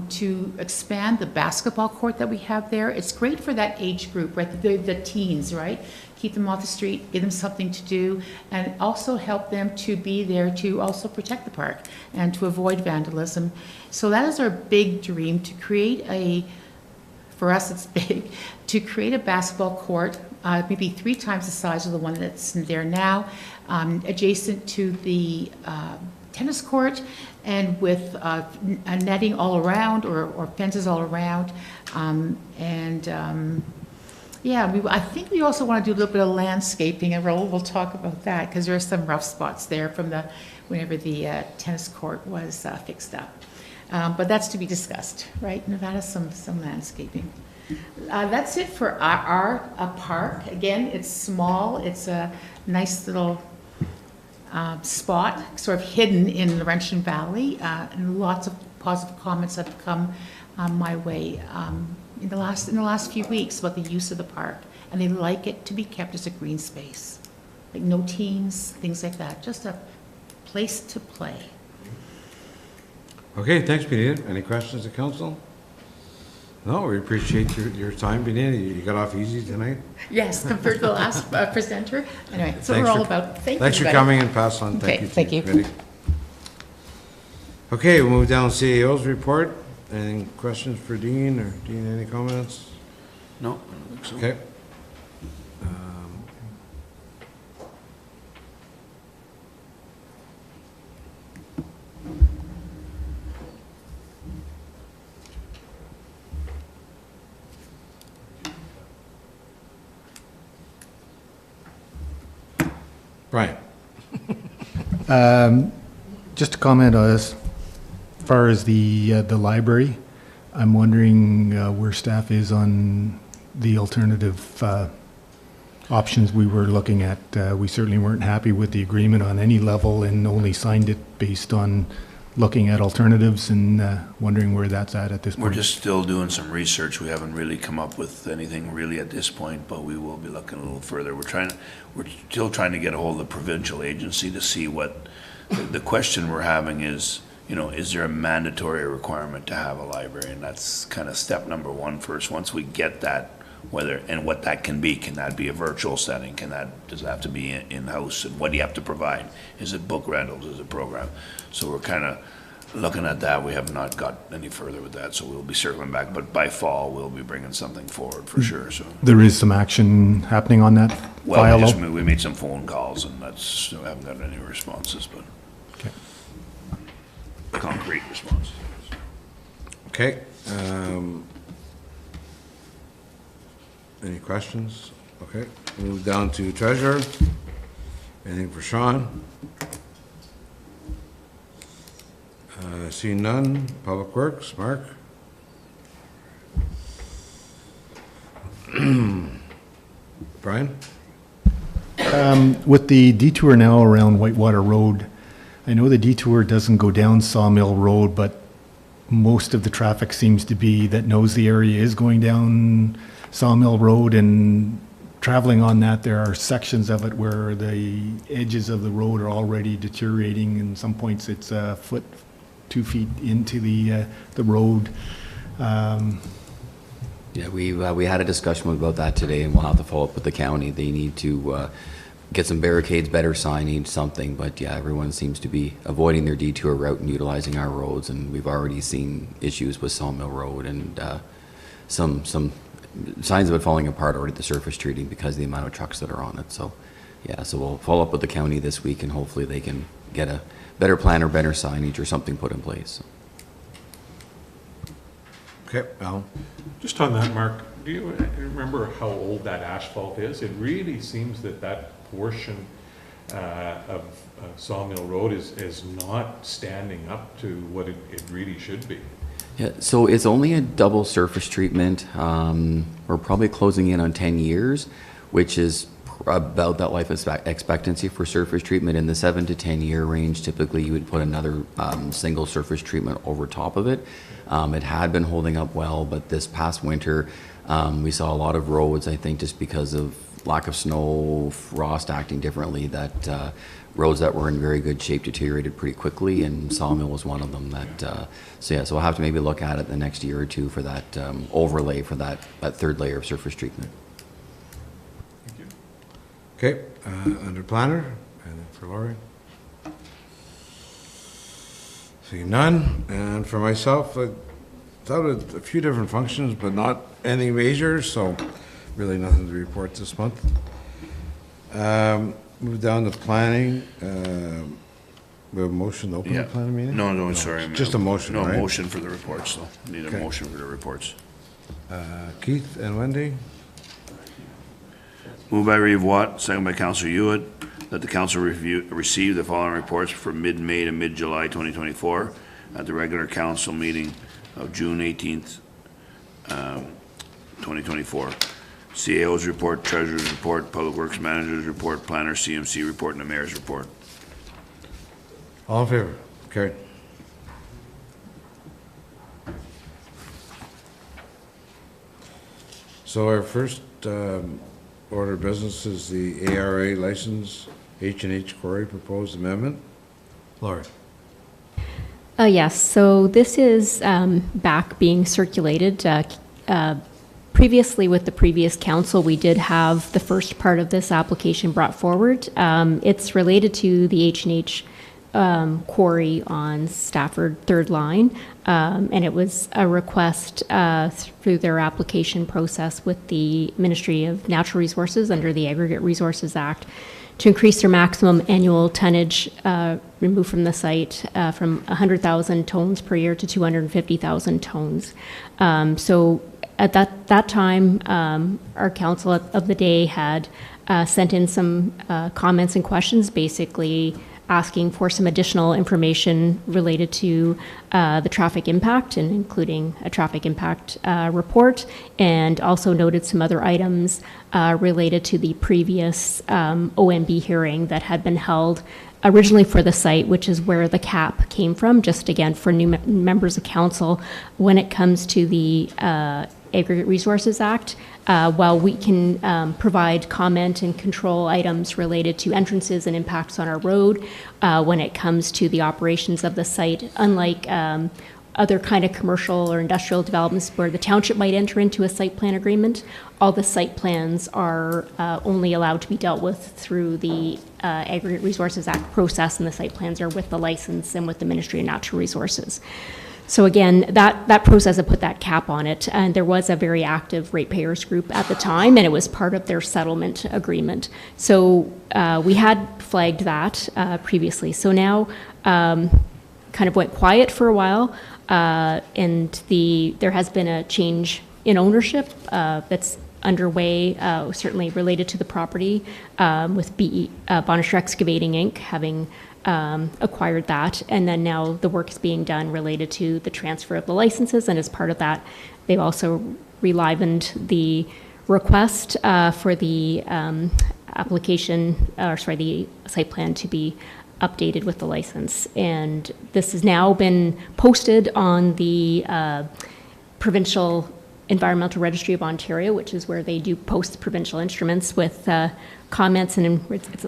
to expand the basketball court that we have there. It's great for that age group, right? The teens, right? Keep them off the street, give them something to do, and also help them to be there to also protect the park and to avoid vandalism. So that is our big dream, to create for us it's big, to create a basketball court, maybe 3 times the size of the one that's there now, adjacent to the tennis court, and with a netting all around, or fences all around. Yeah, I think we also want to do a little bit of landscaping, and we'll talk about that, because there are some rough spots there from whenever the tennis court was fixed up. But that's to be discussed, right? Nevada, some landscaping. That's it for our park. Again, it's small. It's a nice little spot, sort of hidden in Laurentian Valley, and lots of positive comments have come my way in the last few weeks about the use of the park, and they like it to be kept as a green space, like no teens, things like that, just a place to play. Okay, thanks, Benita. Any questions of council? No, we appreciate your time, Benita. You got off easy tonight. Yes, compared to the last presenter. Anyway, that's what Thanks we're all for- about. Thank you, Thanks for everybody. coming, and pass on. Okay, Thank you. to thank the you. committee. Okay, we'll move down to CAO's report. Any questions for Dean, or Dean, any comments? No, I don't think so. Okay. Brian? Just to comment as far as the library, I'm wondering where staff is on the alternative options we were looking at. We certainly weren't happy with the agreement on any level and only signed it based on looking at alternatives, and wondering where that's at this point. We're just still doing some research. We haven't really come up with anything really at this point, but we will be looking a little further. We're still trying to get a hold of the provincial agency to see what, the question we're having is, is there a mandatory requirement to have a library? And that's kind of step number 1 first. Once we get that, whether, and what that can be that be a virtual setting? Does it have to be in-house? And what do you have to provide? Is it book rentals? Is it program? So we're kind of looking at that. We have not got any further with that, so we'll be circling back. But by fall, we'll be bringing something forward for sure. So There is some action happening on that file, though? we made some phone calls, and we haven't gotten any responses, but Okay. concrete responses. Okay. Any questions? Okay, move down to treasurer. Anything for Sean? Seeing none. Public Works, Mark? Brian? With the detour now around Whitewater Road, I know the detour doesn't go down Sawmill Road, but most of the traffic seems to be, that knows the area, is going down Sawmill Road, and traveling on that, there are sections of it where the edges of the road are already deteriorating, and some points it's a foot, 2 feet into the road. Yeah, we had a discussion about that today, and we'll have to follow up with the county. They need to get some barricades, better signage, something. But yeah, everyone seems to be avoiding their detour route and utilizing our roads. And we've already seen issues with Sawmill Road and some signs of it falling apart already at the surface treating because of the amount of trucks that are on it. So yeah, so we'll follow up with the county this week and hopefully they can get a better plan or better signage or something put in place. Okay, Alan? Just on that, Mark, do you remember how old that asphalt is? It really seems that that portion of Sawmill Road is not standing up to what it really should be. Yeah, so it's only a double surface treatment. We're probably closing in on 10 years, which is about that life expectancy for surface treatment. In the 7 to 10 year range, typically you would put another single surface treatment over top of it. It had been holding up well, but this past winter, we saw a lot of roads, I think just because of lack of snow, frost acting differently, that roads that were in very good shape deteriorated pretty quickly, and Sawmill was one of them. That so yeah, so we'll have to maybe look at it the next year or two for that overlay for that third layer of surface treatment. Okay, under planner, and then for Lori. Seeing none, and for myself, I thought of a few different functions, but not any major, so really nothing to report this month. Move down to planning. We have a motion to open the planning meeting? No, sorry. Just a motion, No, right? motion for the reports, though. Need a Okay. motion for the reports. Keith and Wendy? Moved by Reeve Watt, second by Councillor Hewitt, that the council receive the following reports for mid-May to mid-July 2024 at the regular council meeting of June 18th, 2024. CAO's report, Treasurer's report, Public Works Manager's report, Planner CMC report, and the Mayor's report. All in favor? Carried. So our first order of business is the ARA license, H&H Quarry proposed amendment. Laura? Yes, so this is back being circulated. Previously, with the previous council, we did have the first part of this application brought forward. It's related to the H&H quarry on Stafford Third Line, and it was a request through their application process with the Ministry of Natural Resources under the Aggregate Resources Act to increase their maximum annual tonnage removed from the site from 100,000 tons per year to 250,000 tons. So at that time, our council of the day had sent in some comments and questions, basically asking for some additional information related to the traffic impact, and including a traffic impact report, and also noted some other items related to the previous OMB hearing that had been held originally for the site, which is where the cap came from. Just again, for new members of council, when it comes to the Aggregate Resources Act, while we can provide comment and control items related to entrances and impacts on our road, when it comes to the operations of the site, unlike other kind of commercial or industrial developments where the township might enter into a site plan agreement, all the site plans are only allowed to be dealt with through the Aggregate Resources Act process, and the site plans are with the license and with the Ministry of Natural Resources. So again, that process had put that cap on it, and there was a very active ratepayers group at the time, and it was part of their settlement agreement. So we had flagged that previously. So now kind of went quiet for a while, and there has been a change in ownership that's underway, certainly related to the property, with Bonisher Excavating Inc. having acquired that, and then now the work is being done related to the transfer of the licenses, and as part of that, they've also relivened the request for the the site plan to be updated with the license. And this has now been posted on the Provincial Environmental Registry of Ontario, which is where they do post provincial instruments with comments, and it's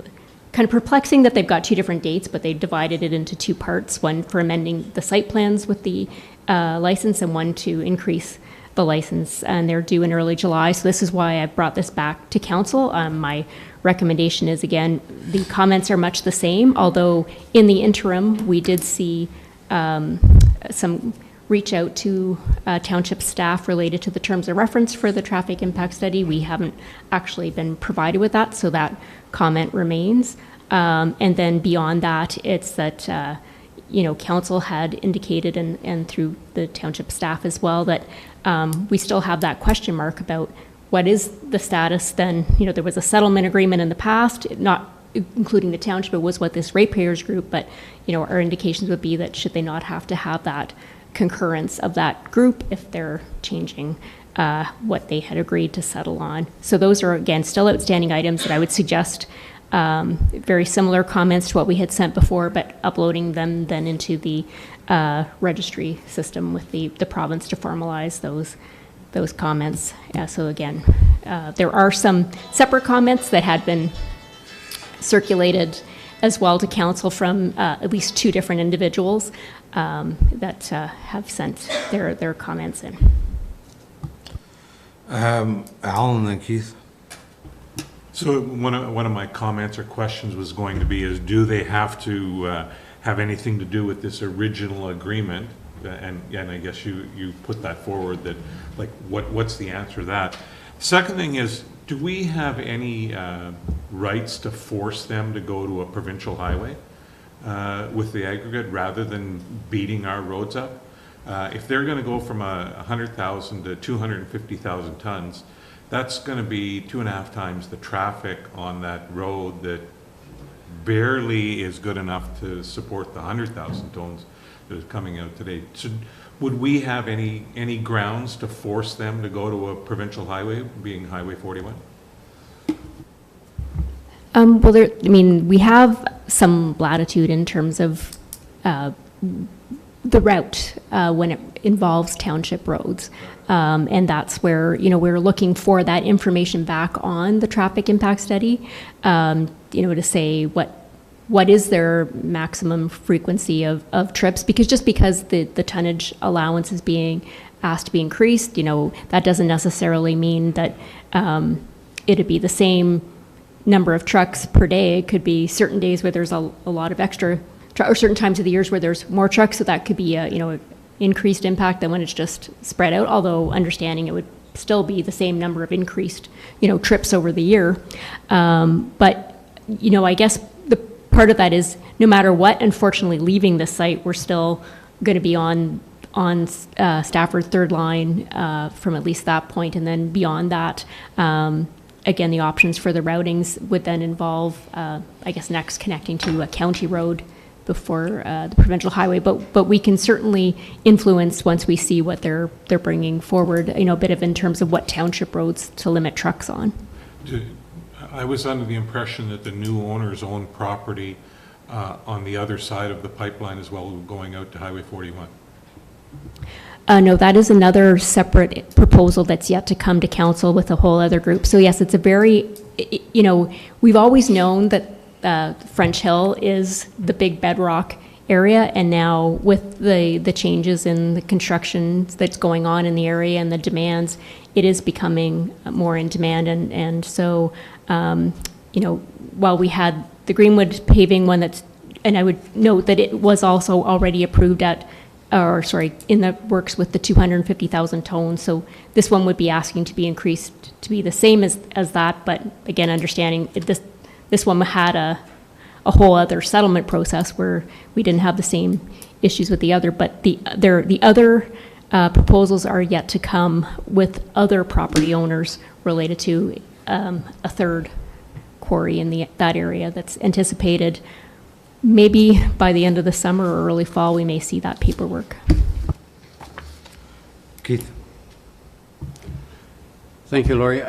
kind of perplexing that they've got two different dates, but they divided it into two parts, one for amending the site plans with the license and one to increase the license, and they're due in early July. So this is why I brought this back to council. My recommendation is, again, the comments are much the same, although in the interim, we did see some reach out to township staff related to the terms of reference for the traffic impact study. We haven't actually been provided with that, so that comment remains. And then beyond that, it's that, council had indicated, and through the township staff as well, that we still have that question mark about what is the status then. There was a settlement agreement in the past, not including the township, it was what this ratepayers group, but, our indications would be that should they not have to have that concurrence of that group if they're changing what they had agreed to settle on. So those are, again, still outstanding items that I would suggest very similar comments to what we had sent before, but uploading them then into the registry system with the province to formalize those comments. So again, there are some separate comments that had been circulated as well to council from at least 2 different individuals that have sent their comments in. Alan and then Keith. So one of my comments or questions was going to be is, do they have to have anything to do with this original agreement? And I guess you put that forward, that like what's the answer to that? Second thing is, do we have any rights to force them to go to a provincial highway with the aggregate rather than beating our roads up? If they're going to go from 100,000 to 250,000 tons, that's going to be 2.5 times the traffic on that road that barely is good enough to support the 100,000 tons that is coming out today. So would we have any grounds to force them to go to a provincial highway, being Highway 41? Well, we have some latitude in terms of the route when it involves township roads. And that's where, we're looking for that information back on the traffic impact study, to say what is their maximum frequency of trips, because the tonnage allowance is being asked to be increased, that doesn't necessarily mean that it'd be the same number of trucks per day. It could be certain days where there's a lot of extra, or certain times of the years where there's more trucks, so that could be a, increased impact than when it's just spread out, although understanding it would still be the same number of increased, trips over the year. But, I guess the part of that is, no matter what, unfortunately, leaving the site, we're still going to be on Stafford third line from at least that point, and then beyond that, again, the options for the routings would then involve, next connecting to a county road before the provincial highway, but we can certainly influence once we see what they're bringing forward, a bit of in terms of what township roads to limit trucks on. I was under the impression that the new owners own property on the other side of the pipeline as well, going out to Highway 41. No, that is another separate proposal that's yet to come to council with a whole other group. So yes, it's a very, we've always known that French Hill is the big bedrock area, and now with the changes in the construction that's going on in the area and the demands, it is becoming more in demand. And so, while we had the Greenwood paving one and I would note that it was also already approved in the works with the 250,000 tons. So this one would be asking to be increased to be the same as that, but again, understanding this one had a whole other settlement process where we didn't have the same issues with the other, but the other proposals are yet to come with other property owners related to a third quarry in that area that's anticipated. Maybe by the end of the summer or early fall, we may see that paperwork. Keith. Thank you, Laurie.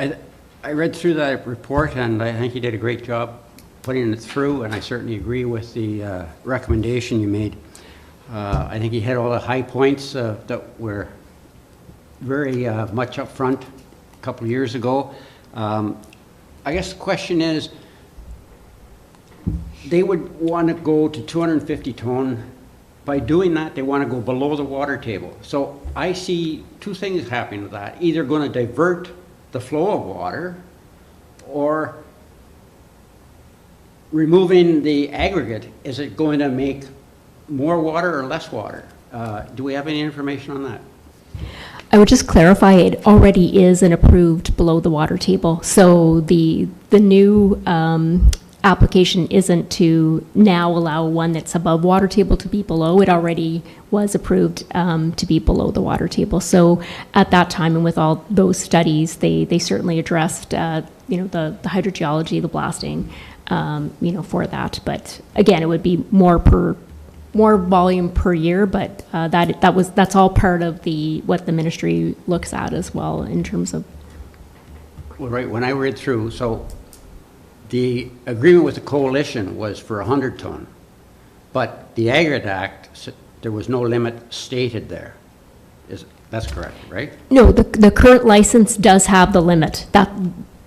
I read through that report, and I think you did a great job putting it through, and I certainly agree with the recommendation you made. I think you hit all the high points that were very much up front a couple of years ago. I guess the question is, they would want to go to 250 ton. By doing that, they want to go below the water table. So I see 2 things happening with that. Either going to divert the flow of water, or removing the aggregate, is it going to make more water or less water? Do we have any information on that? I would just clarify, it already is an approved below the water table. So the new application isn't to now allow one that's above water table to be below. It already was approved to be below the water table. So at that time, and with all those studies, they certainly addressed the hydrogeology, the blasting, for that. But again, it would be more volume per year, but that's all part of what the ministry looks at as well in terms of. Well, right, when I read through, so the agreement with the coalition was for 100 ton, but the Aggregate Act, there was no limit stated there. That's correct, right? No, the current license does have the limit.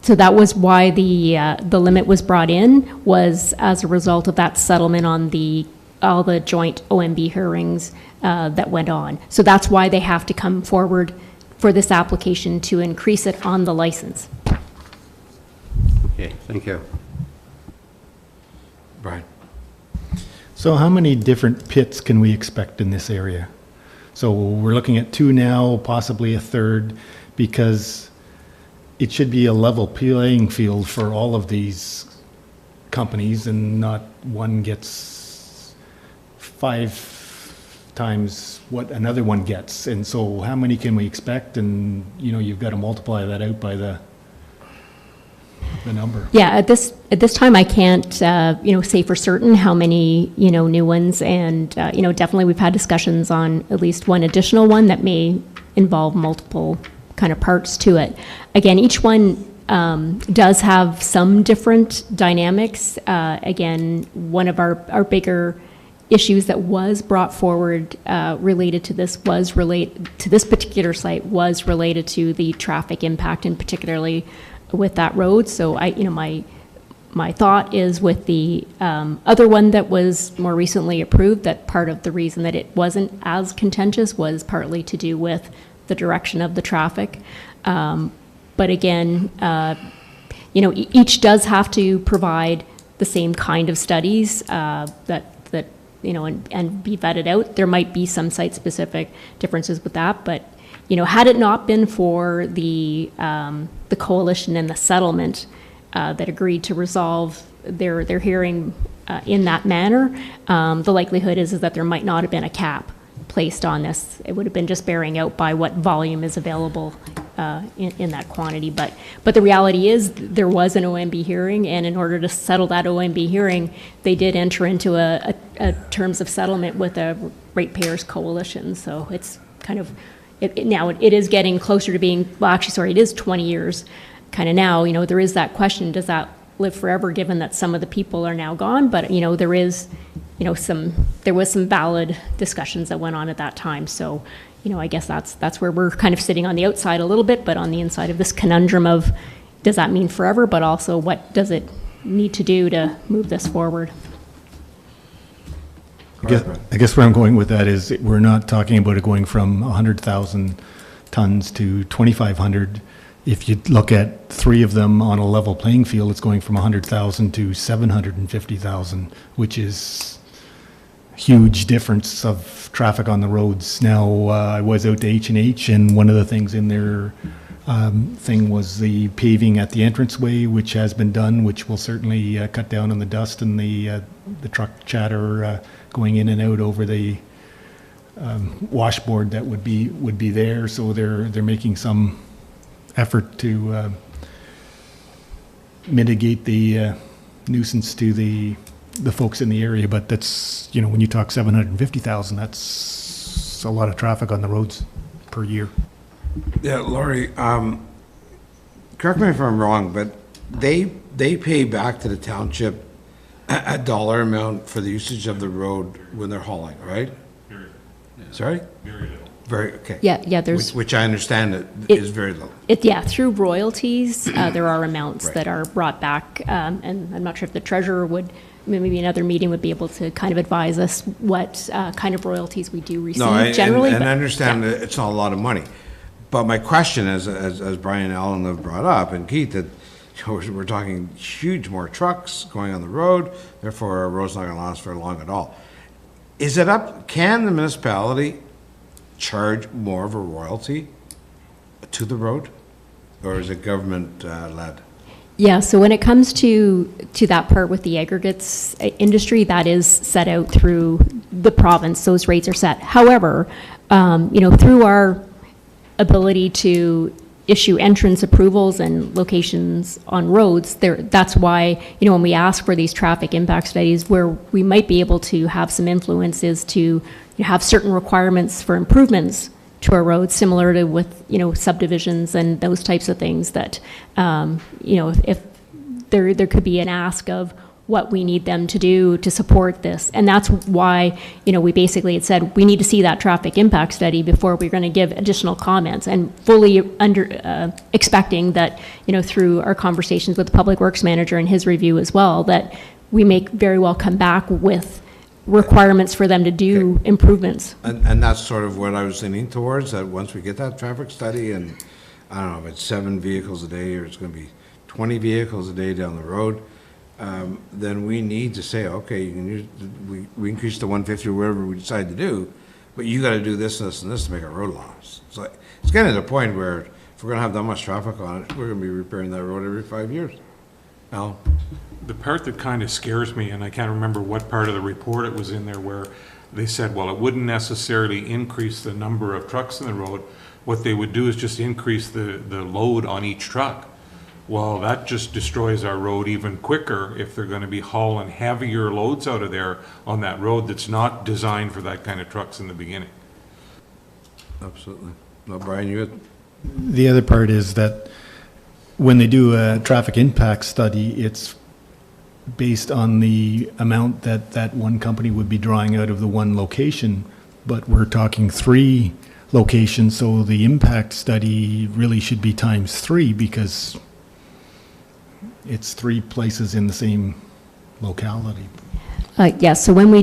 So that was why the limit was brought in, was as a result of that settlement on all the joint OMB hearings that went on. So that's why they have to come forward for this application to increase it on the license. Okay, thank you. Brian? So how many different pits can we expect in this area? So we're looking at 2 now, possibly a third, because it should be a level playing field for all of these companies, and not one gets 5 times what another one gets. And so how many can we expect? And, you've got to multiply that out by the number. Yeah, at this time, I can't, say for certain how many, new ones. And, definitely we've had discussions on at least one additional one that may involve multiple kind of parts to it. Again, each one does have some different dynamics. Again, one of our bigger issues that was brought forward related to this particular site was related to the traffic impact, and particularly with that road. So my thought is with the other one that was more recently approved, that part of the reason that it wasn't as contentious was partly to do with the direction of the traffic. But again, each does have to provide the same kind of studies that and be vetted out. There might be some site-specific differences with that, but had it not been for the coalition and the settlement that agreed to resolve their hearing in that manner, the likelihood is that there might not have been a cap placed on this. It would have been just bearing out by what volume is available in that quantity. But the reality is there was an OMB hearing, and in order to settle that OMB hearing, they did enter into a terms of settlement with a ratepayers coalition. So it's kind of, now it is getting closer to being, it is 20 years kind of now. There is that question, does that live forever, given that some of the people are now gone? But, there is, there was some valid discussions that went on at that time. So, I guess that's where we're kind of sitting on the outside a little bit, but on the inside of this conundrum of, does that mean forever? But also, what does it need to do to move this forward? I guess where I'm going with that is we're not talking about it going from 100,000 tons to 2,500. If you look at 3 of them on a level playing field, it's going from 100,000 to 750,000, which is a huge difference of traffic on the roads. Now, I was out to H&H, and one of the things in their thing was the paving at the entranceway, which has been done, which will certainly cut down on the dust and the truck chatter going in and out over the washboard that would be there. So they're making some effort to mitigate the nuisance to the folks in the area. But that's, when you talk 750,000, that's a lot of traffic on the roads per year. Yeah, Laurie, correct me if I'm wrong, but they pay back to the township a dollar amount for the usage of the road when they're hauling, right? Sorry? Very, okay. Yeah, there's. Which I understand is very little. Through royalties, there are amounts that are brought back, and I'm not sure if the treasurer would, maybe another meeting would be able to kind of advise us what kind of royalties we do receive generally. And I understand that it's not a lot of money. But my question is, as Brian and Alan have brought up, and Keith, that we're talking huge more trucks going on the road, therefore our road's not going to last very long at all. Is it up, can the municipality charge more of a royalty to the road, or is it government led? Yeah, so when it comes to that part with the aggregates industry, that is set out through the province. Those rates are set. However, through our ability to issue entrance approvals and locations on roads, that's why, when we ask for these traffic impact studies, where we might be able to have some influences to have certain requirements for improvements to our roads, similar to with, subdivisions and those types of things that, if there could be an ask of what we need them to do to support this. And that's why, we basically had said, we need to see that traffic impact study before we're going to give additional comments, and fully expecting that, through our conversations with the Public Works Manager and his review as well, that we may very well come back with requirements for them to do improvements. And that's sort of what I was leaning towards, that once we get that traffic study, and I don't know if it's 7 vehicles a day or it's going to be 20 vehicles a day down the road, then we need to say, okay, you can use, we increase to 150 or whatever we decide to do, but you got to do this, this, and this to make our road last. So it's getting to the point where if we're going to have that much traffic on it, we're going to be repairing that road every 5 years. Al? The part that kind of scares me, and I can't remember what part of the report it was in there, where they said, well, it wouldn't necessarily increase the number of trucks in the road. What they would do is just increase the load on each truck. Well, that just destroys our road even quicker if they're going to be hauling heavier loads out of there on that road that's not designed for that kind of trucks in the beginning. Absolutely. Well, Brian, you had... The other part is that when they do a traffic impact study, it's based on the amount that that one company would be drawing out of the one location, but we're talking 3 locations, so the impact study really should be times 3, because it's 3 places in the same locality. Yes, so when we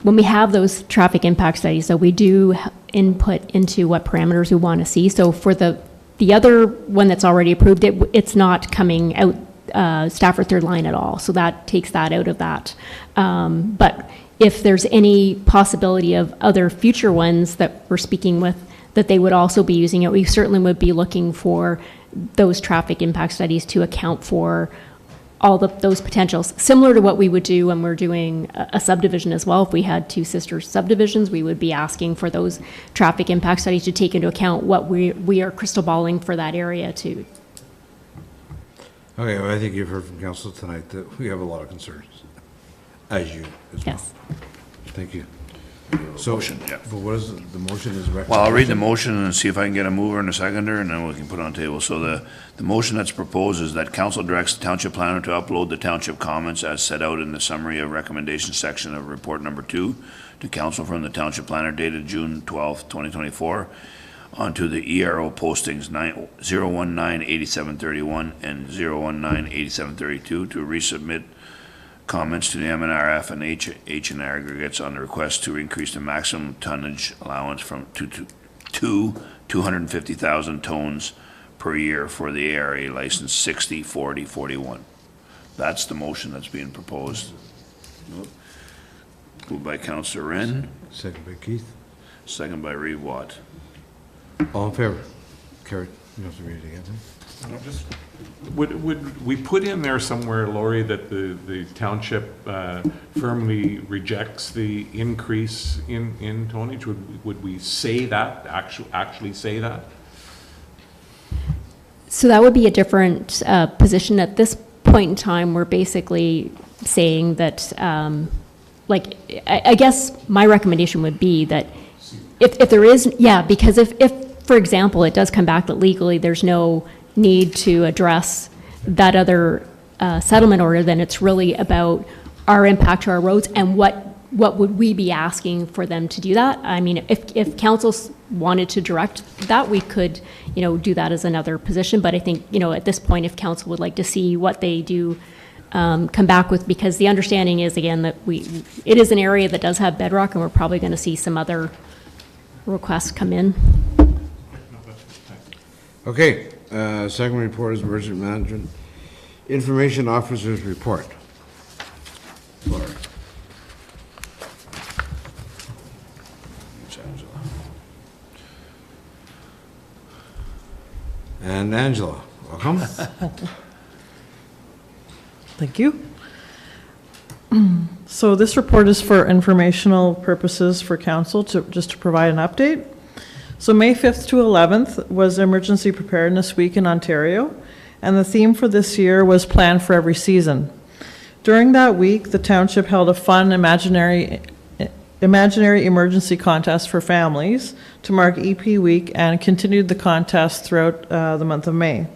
when we have those traffic impact studies, so we do input into what parameters we want to see. So for the other one that's already approved, it's not coming out Stafford third line at all. So that takes that out of that. But if there's any possibility of other future ones that we're speaking with, that they would also be using it, we certainly would be looking for those traffic impact studies to account for all those potentials, similar to what we would do when we're doing a subdivision as well. If we had 2 sister subdivisions, we would be asking for those traffic impact studies to take into account what we are crystal balling for that area too. Okay, well, I think you've heard from council tonight that we have a lot of concerns, as you as well. Yes. Thank you. So, Motion, yeah. but what is the motion is recommendation? Well, I'll read the motion and see if I can get a mover and a seconder, and then we can put it on the table. So the motion that's proposed is that council directs the township planner to upload the township comments as set out in the summary of recommendations section of report number 2 to council from the township planner dated June 12th, 2024, onto the ERO postings 019-8731 and 019-8732 to resubmit comments to the MNRF and H and aggregates on the request to increase the maximum tonnage allowance from to 250,000 tons per year for the ARA license 60, 40, 41. That's the motion that's being proposed. Moved by Councillor Wren, Second by Keith. second by Reeve Watt. All in favor? Carried. You don't have to read it again, huh? Would we put in there somewhere, Laurie, that the township firmly rejects the increase in tonnage? Would we say that, actually say that? So that would be a different position. At this point in time, we're basically saying that, I guess my recommendation would be that if there is, because if, for example, it does come back that legally there's no need to address that other settlement order, then it's really about our impact to our roads and what would we be asking for them to do that. I mean, if council wanted to direct that, we could, do that as another position. But I think, at this point, if council would like to see what they do come back with, because the understanding is, again, that it is an area that does have bedrock, and we're probably going to see some other requests come in. Okay, second report is emergency management information officer's report. Laura. Thanks, Angela. And Angela, welcome. Thank you. So this report is for informational purposes for council, just to provide an update. So May 5th to 11th was Emergency Preparedness Week in Ontario, and the theme for this year was Plan for Every Season. During that week, the township held a fun imaginary emergency contest for families to mark EP Week and continued the contest throughout the month of May.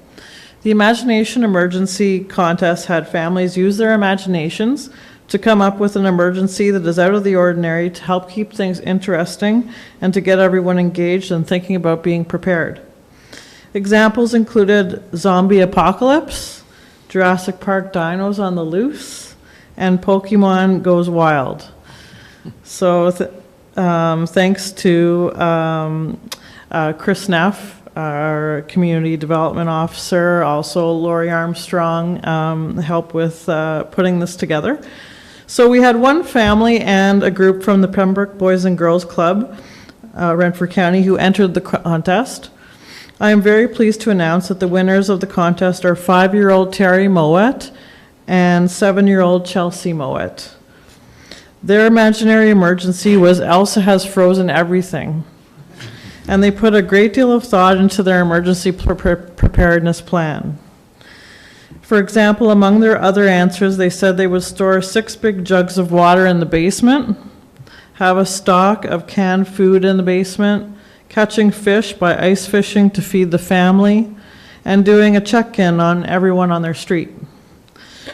The Imagination Emergency Contest had families use their imaginations to come up with an emergency that is out of the ordinary to help keep things interesting and to get everyone engaged and thinking about being prepared. Examples included zombie apocalypse, Jurassic Park dinos on the loose, and Pokemon Goes Wild. So thanks to Chris Neff, our community development officer, also Lori Armstrong, helped with putting this together. So we had one family and a group from the Pembroke Boys and Girls Club, Renfrew County, who entered the contest. I am very pleased to announce that the winners of the contest are 5-year-old Terry Moet and 7-year-old Chelsea Moet. Their imaginary emergency was Elsa has frozen everything. And they put a great deal of thought into their emergency preparedness plan. For example, among their other answers, they said they would store 6 big jugs of water in the basement, have a stock of canned food in the basement, catching fish by ice fishing to feed the family, and doing a check-in on everyone on their street.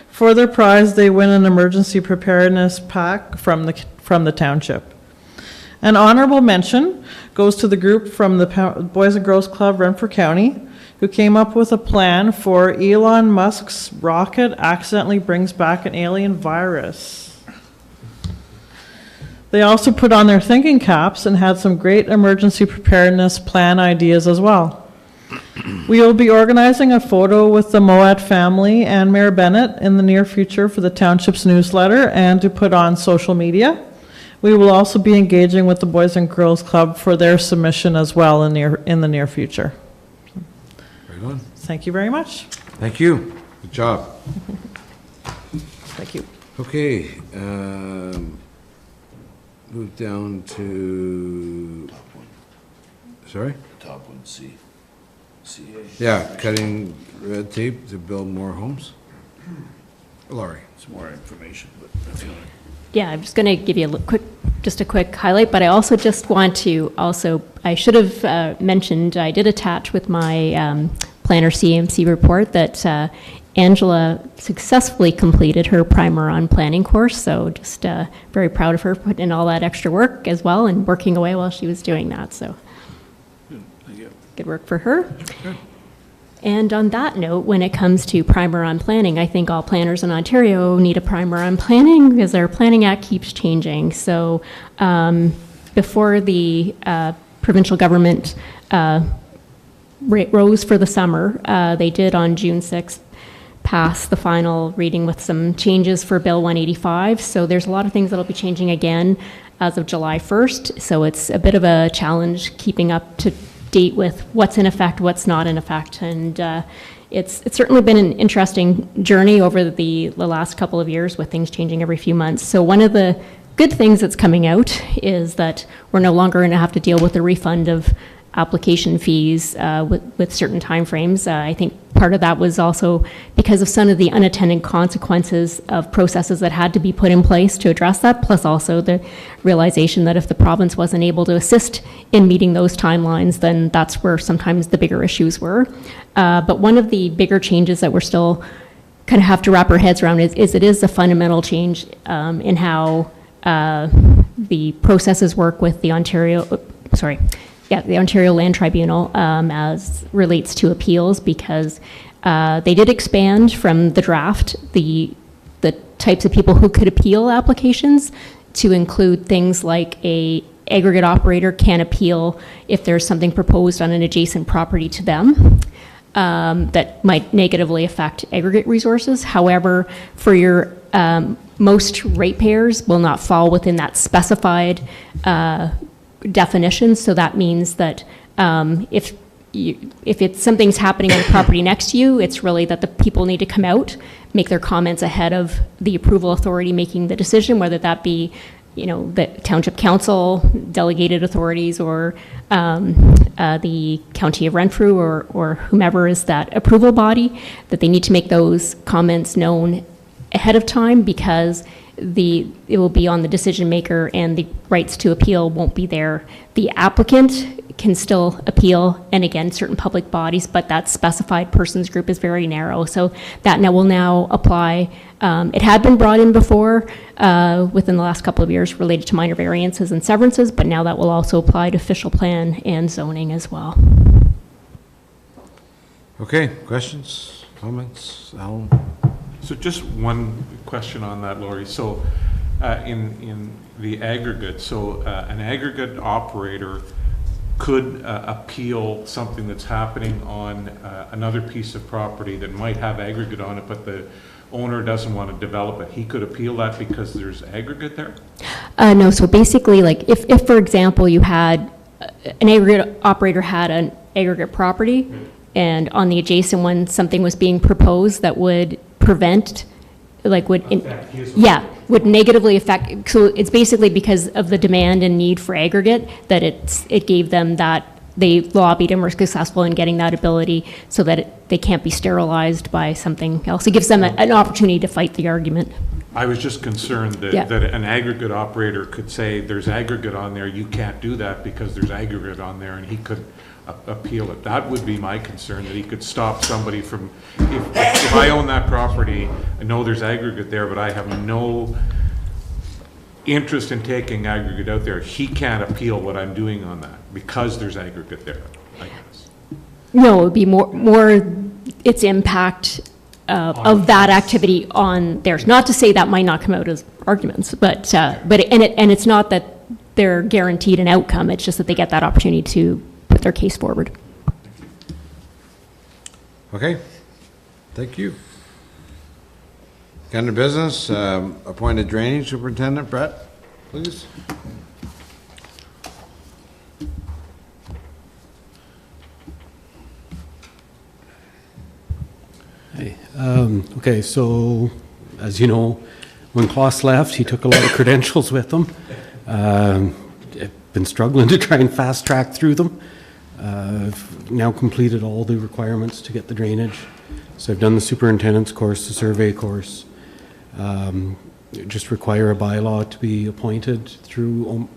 For their prize, they win an emergency preparedness pack from the township. An honorable mention goes to the group from the Boys and Girls Club, Renfrew County, who came up with a plan for Elon Musk's rocket accidentally brings back an alien virus. They also put on their thinking caps and had some great emergency preparedness plan ideas as well. We will be organizing a photo with the Moet family and Mayor Bennett in the near future for the township's newsletter and to put on social media. We will also be engaging with the Boys and Girls Club for their submission as well in the near future. Very good. Thank you very much. Thank you. Good job. Thank you. Okay, move down to, sorry? Top one, C. CA. Yeah, cutting red tape to build more homes. Laurie. It's more information, but if you want to. Yeah, I'm just going to give you just a quick highlight, but I also just want to I should have mentioned, I did attach with my planner CMC report that Angela successfully completed her primer on planning course, so just very proud of her putting in all that extra work as well and working away while she was doing that, so good work for her. Good. And on that note, when it comes to primer on planning, I think all planners in Ontario need a primer on planning because our Planning Act keeps changing. So before the provincial government rose for the summer, they did on June 6th pass the final reading with some changes for Bill 185. So there's a lot of things that'll be changing again as of July 1st. So it's a bit of a challenge keeping up to date with what's in effect, what's not in effect, and it's certainly been an interesting journey over the last couple of years with things changing every few months. So one of the good things that's coming out is that we're no longer going to have to deal with the refund of application fees with certain timeframes. I think part of that was also because of some of the unintended consequences of processes that had to be put in place to address that, plus also the realization that if the province wasn't able to assist in meeting those timelines, then that's where sometimes the bigger issues were. But one of the bigger changes that we're still kind of have to wrap our heads around is it is a fundamental change in how the processes work with the the Ontario Land Tribunal as relates to appeals, because they did expand from the draft the types of people who could appeal applications to include things like a aggregate operator can appeal if there's something proposed on an adjacent property to them. that might negatively affect aggregate resources. However, for your most ratepayers will not fall within that specified definition. So that means that if it's something's happening on the property next to you, it's really that the people need to come out, make their comments ahead of the approval authority making the decision, whether that be, the township council, delegated authorities, or the county of Renfrew, or whomever is that approval body, that they need to make those comments known ahead of time, because it will be on the decision maker and the rights to appeal won't be there. The applicant can still appeal, and again, certain public bodies, but that specified persons group is very narrow. So that will now apply. It had been brought in before within the last couple of years related to minor variances and severances, but now that will also apply to official plan and zoning as well. Okay, questions, comments, Alan? So just one question on that, Lori. So in the aggregate, so an aggregate operator could appeal something that's happening on another piece of property that might have aggregate on it, but the owner doesn't want to develop it. He could appeal that because there's aggregate there? No, so basically, like if for example, you had an aggregate operator had an aggregate property, and on the adjacent one, something was being proposed that would prevent, would negatively affect, so it's basically because of the demand and need for aggregate that it gave them that, they lobbied and were successful in getting that ability so that they can't be sterilized by something else. It gives them an opportunity to fight the argument. I was just concerned that an aggregate operator could say, there's aggregate on there, you can't do that because there's aggregate on there, and he could appeal it. That would be my concern, that he could stop somebody from, if I own that property, I know there's aggregate there, but I have no interest in taking aggregate out there, he can't appeal what I'm doing on that because there's aggregate there, I guess. No, it would be more its impact of that activity on theirs. Not to say that might not come out as arguments, but it's not that they're guaranteed an outcome. It's just that they get that opportunity to put their case forward. Okay, thank you. Under business, appointed drainage superintendent, Brett, please. Hey, okay, so as you know, when Klaus left, he took a lot of credentials with him. I've been struggling to try and fast track through them. I've now completed all the requirements to get the drainage. So I've done the superintendent's course, the survey course. Just require a bylaw to be appointed through,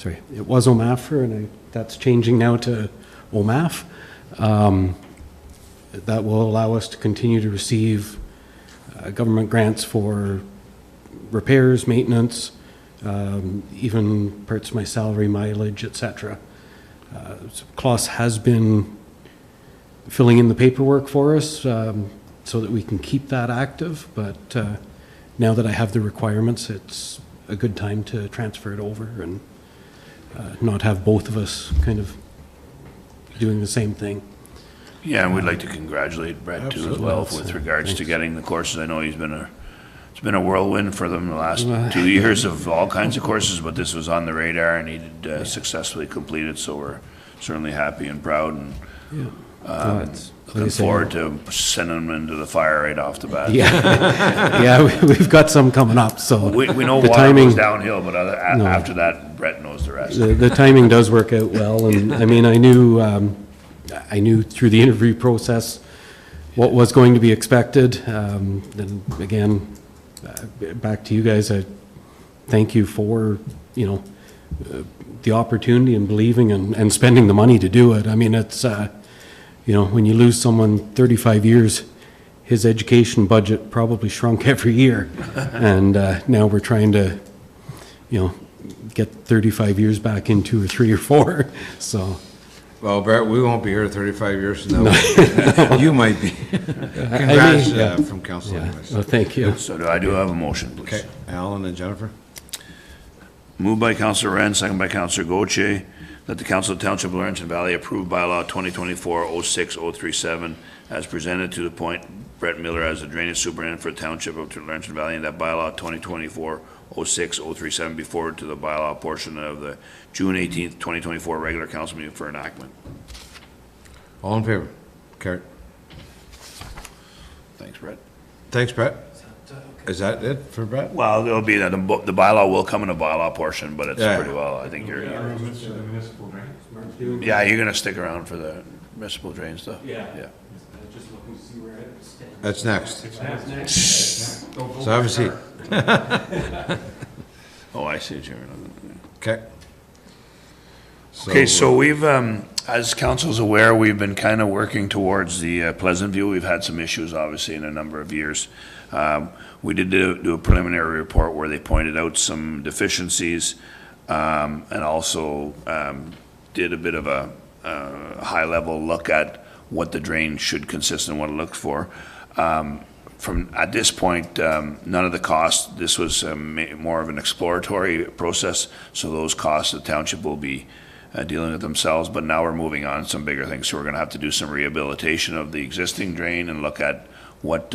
it was OMAFR, and that's changing now to OMAF. That will allow us to continue to receive government grants for repairs, maintenance, even parts of my salary, mileage, etc. So Klaus has been filling in the paperwork for us so that we can keep that active, but now that I have the requirements, it's a good time to transfer it over and not have both of us kind of doing the same thing. Yeah, and we'd like to congratulate Brett too as well with regards to getting the courses. I know it's been a whirlwind for them the last 2 years of all kinds of courses, but this was on the radar and he did successfully complete it, so we're certainly happy and proud, and looking forward to sending them into the fire right off the bat. Yeah, we've got some coming up, so we know the water timing goes downhill, but after that, Brett knows the rest. The timing does work out well, and I mean, I knew through the interview process what was going to be expected. And again, back to you guys, I thank you for, the opportunity and believing and spending the money to do it. I mean, it's, when you lose someone 35 years, his education budget probably shrunk every year. And now we're trying to, get 35 years back in 2 or 3 or 4. So. Well, Brett, we won't be here 35 years from now. You might be. Congrats from council anyways. Well, thank you. So I do have a motion, please. Okay, Alan and Jennifer. Moved by Councillor Wren, second by Councillor Gauthier, that the Council of Township of Laurentian Valley approve bylaw 2024-06037 as presented to appoint Brett Miller as the drainage superintendent for the Township of Laurentian Valley, and that bylaw 2024-06037 be forwarded to the bylaw portion of the June 18th, 2024 regular council meeting for enactment. All in favor? Carried. Thanks, Brett. Thanks, Brett. Is that it for Brett? Well, it'll be that the bylaw will come in a bylaw portion, but it's Yeah. pretty well, I think you're, Municipal drain. yeah, you're gonna stick around for the municipal drain stuff? Yeah. Yeah. Just looking to see where it stands. That's next. Don't go So have a too seat. far. Oh, I see what you're doing. Okay. Okay, so we've, as council's aware, we've been kind of working towards the Pleasant View. We've had some issues, obviously, in a number of years. We did do a preliminary report where they pointed out some deficiencies, and also did a bit of a high-level look at what the drain should consist and what it looks for. From, at this point, none of the costs, this was more of an exploratory process, so those costs the township will be dealing with themselves, but now we're moving on to some bigger things. So we're gonna have to do some rehabilitation of the existing drain and look at what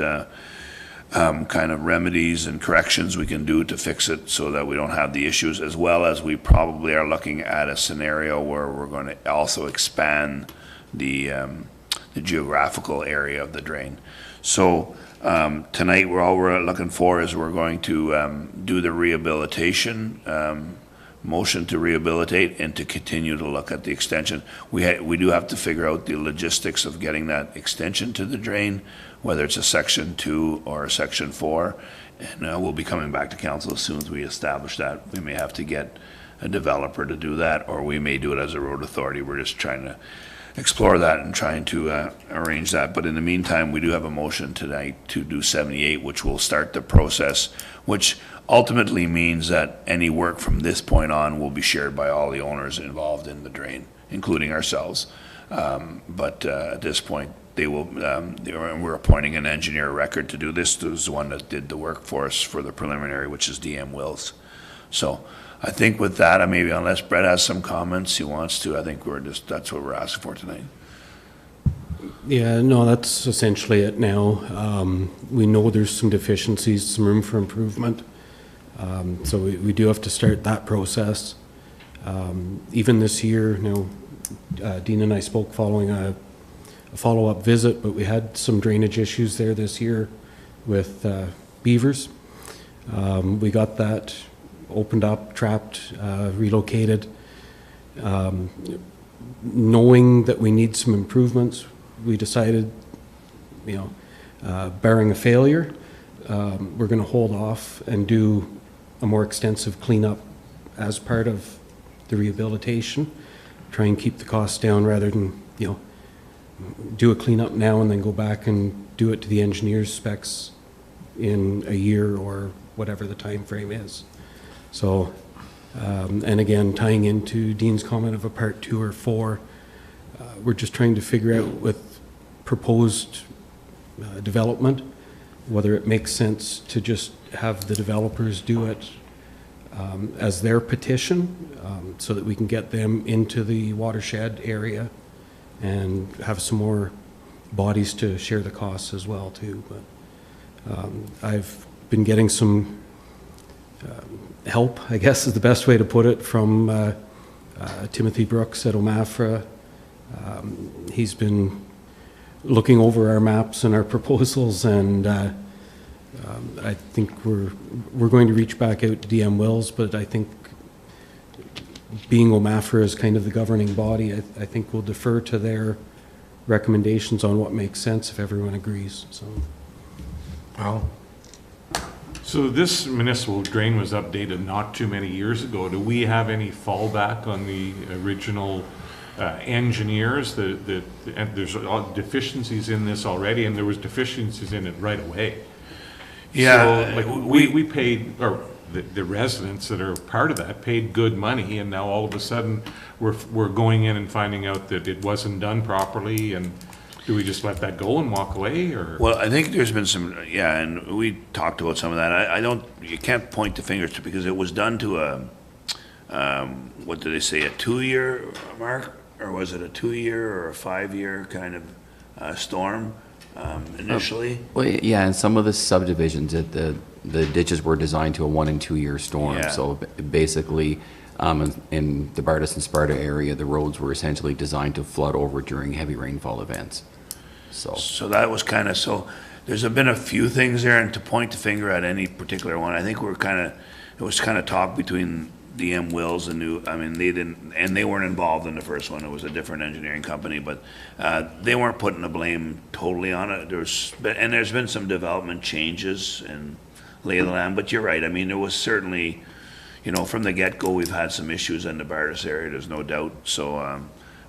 kind of remedies and corrections we can do to fix it so that we don't have the issues, as well as we probably are looking at a scenario where we're going to also expand the geographical area of the drain. So tonight, all we're looking for is we're going to do the rehabilitation, motion to rehabilitate and to continue to look at the extension. We do have to figure out the logistics of getting that extension to the drain, whether it's a section 2 or a section 4. And we'll be coming back to council as soon as we establish that. We may have to get a developer to do that, or we may do it as a road authority. We're just trying to explore that and trying to arrange that. But in the meantime, we do have a motion tonight to do 78, which will start the process, which ultimately means that any work from this point on will be shared by all the owners involved in the drain, including ourselves. But at this point, they will, we're appointing an engineer of record to do this. This is the one that did the work for us for the preliminary, which is DM Wills. So I think with that, maybe unless Brett has some comments he wants to, I think that's what we're asking for tonight. Yeah, no, that's essentially it now. We know there's some deficiencies, some room for improvement. So we do have to start that process. Even this year, Dean and I spoke following a follow-up visit, but we had some drainage issues there this year with beavers. We got that opened up, trapped, relocated. Knowing that we need some improvements, we decided, barring a failure, we're going to hold off and do a more extensive cleanup as part of the rehabilitation. Try and keep the costs down rather than, do a cleanup now and then go back and do it to the engineer's specs in a year or whatever the time frame is. So, and again, tying into Dean's comment of a part 2 or 4, we're just trying to figure out with proposed development, whether it makes sense to just have the developers do it as their petition, so that we can get them into the watershed area and have some more bodies to share the costs as well too. But I've been getting some help, I guess is the best way to put it, from Timothy Brooks at OMAFRA. He's been looking over our maps and our proposals, and I think we're going to reach back out to DM Wills, but I think being OMAFRA is kind of the governing body, I think we'll defer to their recommendations on what makes sense if everyone agrees. So, Well, So this municipal drain was updated not too many years ago. Do we have any fallback on the original engineers? There's deficiencies in this already, and there was deficiencies in it right away. Yeah, So, we paid, or the residents that are part of that paid good money, and now all of a sudden, we're going in and finding out that it wasn't done properly, and do we just let that go and walk away, or? Well, I think there's been some, and we talked about some of that. You can't point the fingers to, because it was done to a what did they say, a 2-year, Mark? Or was it a 2-year or a 5-year kind of storm initially? Well, yeah, and some of the subdivisions, the ditches were designed to a 1 and 2 year storm. Yeah. So basically, in the Bardas and Sparta area, the roads were essentially designed to flood over during heavy rainfall events. So that was kind of, so there's been a few things there, and to point the finger at any particular one, I think it was kind of talk between DM Wills and they weren't involved in the first one. It was a different engineering company, but they weren't putting the blame totally on it. There's been some development changes and lay of the land, but you're right. I mean, there was certainly, from the get-go, we've had some issues in the Bardas area, there's no doubt. So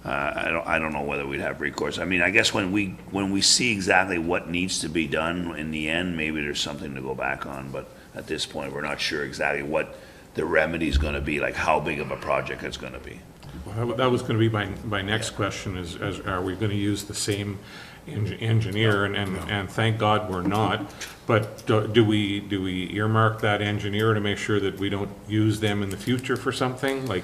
I don't know whether we'd have recourse. I mean, I guess when we see exactly what needs to be done in the end, maybe there's something to go back on, but at this point, we're not sure exactly what the remedy's gonna be, like how big of a project it's gonna be. Well, that was going to be my next question is are we going to use the same engineer? And thank God we're not. But do we earmark that engineer to make sure that we don't use them in the future for something? Like,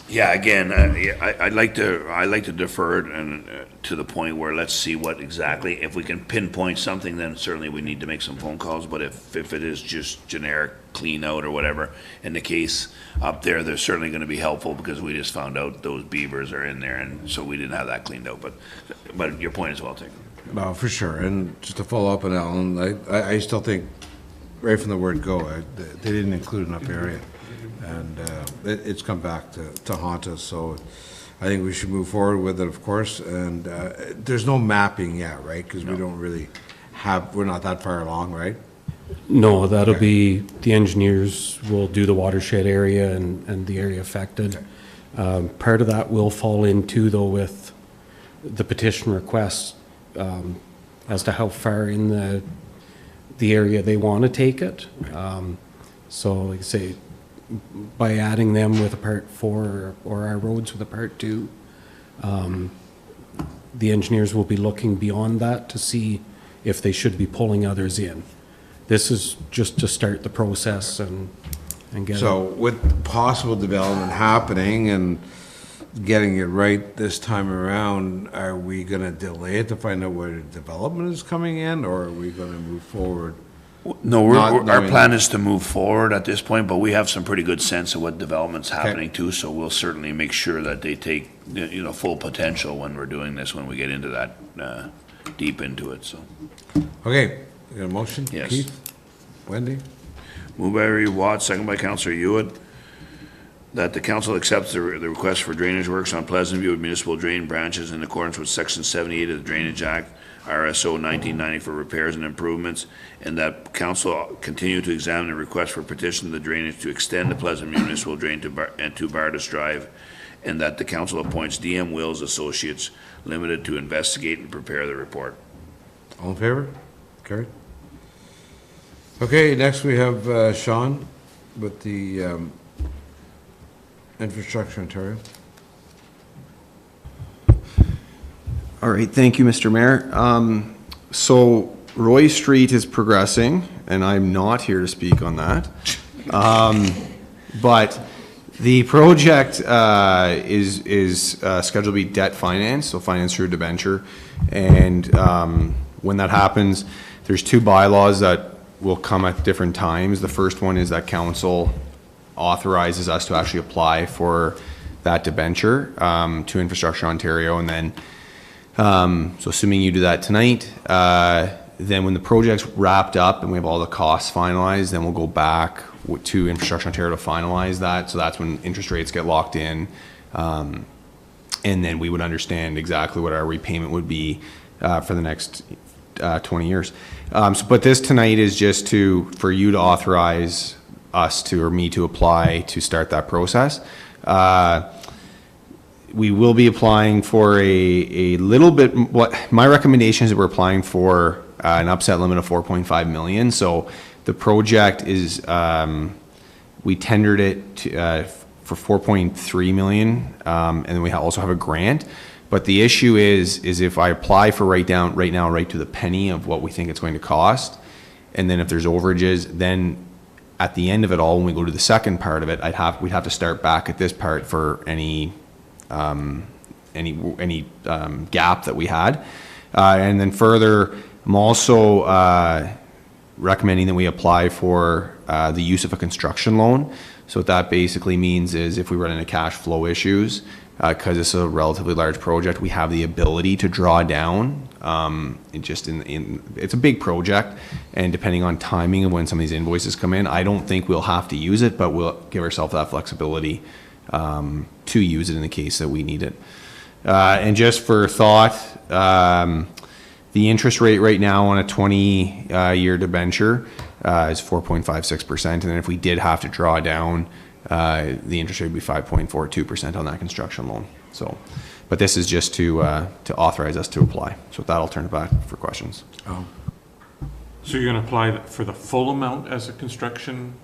Yeah, again, I'd like to defer it and to the point where let's see what exactly, if we can pinpoint something, then certainly we need to make some phone calls, but if it is just generic clean out or whatever, in the case up there, they're certainly gonna be helpful because we just found out those beavers are in there, and so we didn't have that cleaned out, but your point is well taken. No, for sure. And just to follow up on Alan, I still think right from the word go, they didn't include enough area. And it's come back to haunt us, so I think we should move forward with it, of course. And there's no mapping yet, right? Because we don't really we're not that far along, right? No, that'll be, the engineers will do the watershed area and the area affected. Part of that will fall into, though, with the petition request as to how far in the area they want to take it. So, like I say, by adding them with a part 4 or our roads with a part 2, the engineers will be looking beyond that to see if they should be pulling others in. This is just to start the process and get So with possible development happening and getting it right this time around, are we gonna delay it to find out where the development is coming in, or are we gonna move forward? No, Not our knowing- plan is to move forward at this point, but we have some pretty good sense of what development's happening too, so we'll certainly make sure that they take, full potential when we're doing this, when we get into that, deep into it, so. Okay, you got a motion? Yes. Keith? Wendy? Moved by Reeve Watts, second by Councillor Hewitt, that the council accepts the request for drainage works on Pleasant View municipal drain branches in accordance with Section 78 of the Drainage Act, RSO 1990 for repairs and improvements, and that council continue to examine the request for petition of the drainage to extend the Pleasant municipal drain to Bardas Drive, and that the council appoints DM Wills Associates Limited to investigate and prepare the report. All in favor? Carried. Okay, next we have Sean with the Infrastructure Ontario. All right, thank you, Mr. Mayor. So Roy Street is progressing, and I'm not here to speak on that. But the project is scheduled to be debt financed, so financed through debenture. And when that happens, there's 2 bylaws that will come at different times. The first one is that council authorizes us to actually apply for that debenture to Infrastructure Ontario, and then so assuming you do that tonight, then when the project's wrapped up and we have all the costs finalized, then we'll go back to Infrastructure Ontario to finalize that. So that's when interest rates get locked in. And then we would understand exactly what our repayment would be for the next 20 years. But this tonight is just for you to authorize us to, or me to apply to start that process. We will be applying for a little bit, my recommendation is that we're applying for an upset limit of 4.5 million. So the project is, we tendered it for 4.3 million, and then we also have a grant. But the issue is if I apply for right now, right to the penny of what we think it's going to cost, and then if there's overages, then at the end of it all, when we go to the second part of it, we'd have to start back at this part for any gap that we had. And then further, I'm also recommending that we apply for the use of a construction loan. So what that basically means is if we run into cash flow issues, because it's a relatively large project, we have the ability to draw down. It's a big project, and depending on timing of when some of these invoices come in, I don't think we'll have to use it, but we'll give ourselves that flexibility to use it in the case that we need it. And just for thought, the interest rate right now on a 20-year debenture is 4.56%, and then if we did have to draw down, the interest rate would be 5.42% on that construction loan. So, but this is just to authorize us to apply. So with that, I'll turn it back for questions. So you're going to apply for the full amount as a construction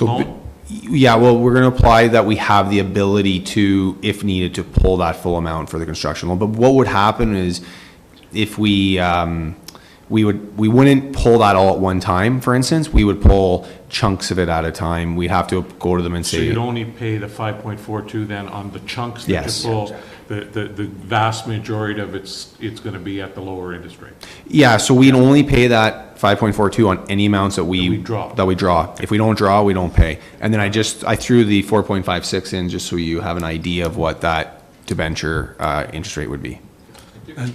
loan? Yeah, well, we're going to apply that we have the ability to, if needed, to pull that full amount for the construction loan. But what would happen is if we wouldn't pull that all at one time, for instance. We would pull chunks of it at a time. We'd have to go to them and say. So you'd only pay the 5.42 then on the chunks that Yes. you pull. The vast majority of it's going to be at the lower interest rate. Yeah, so we'd only pay that 5.42 on any amounts that we draw. If we don't draw, we don't pay. And then I threw the 4.56 in just so you have an idea of what that debenture interest rate would be.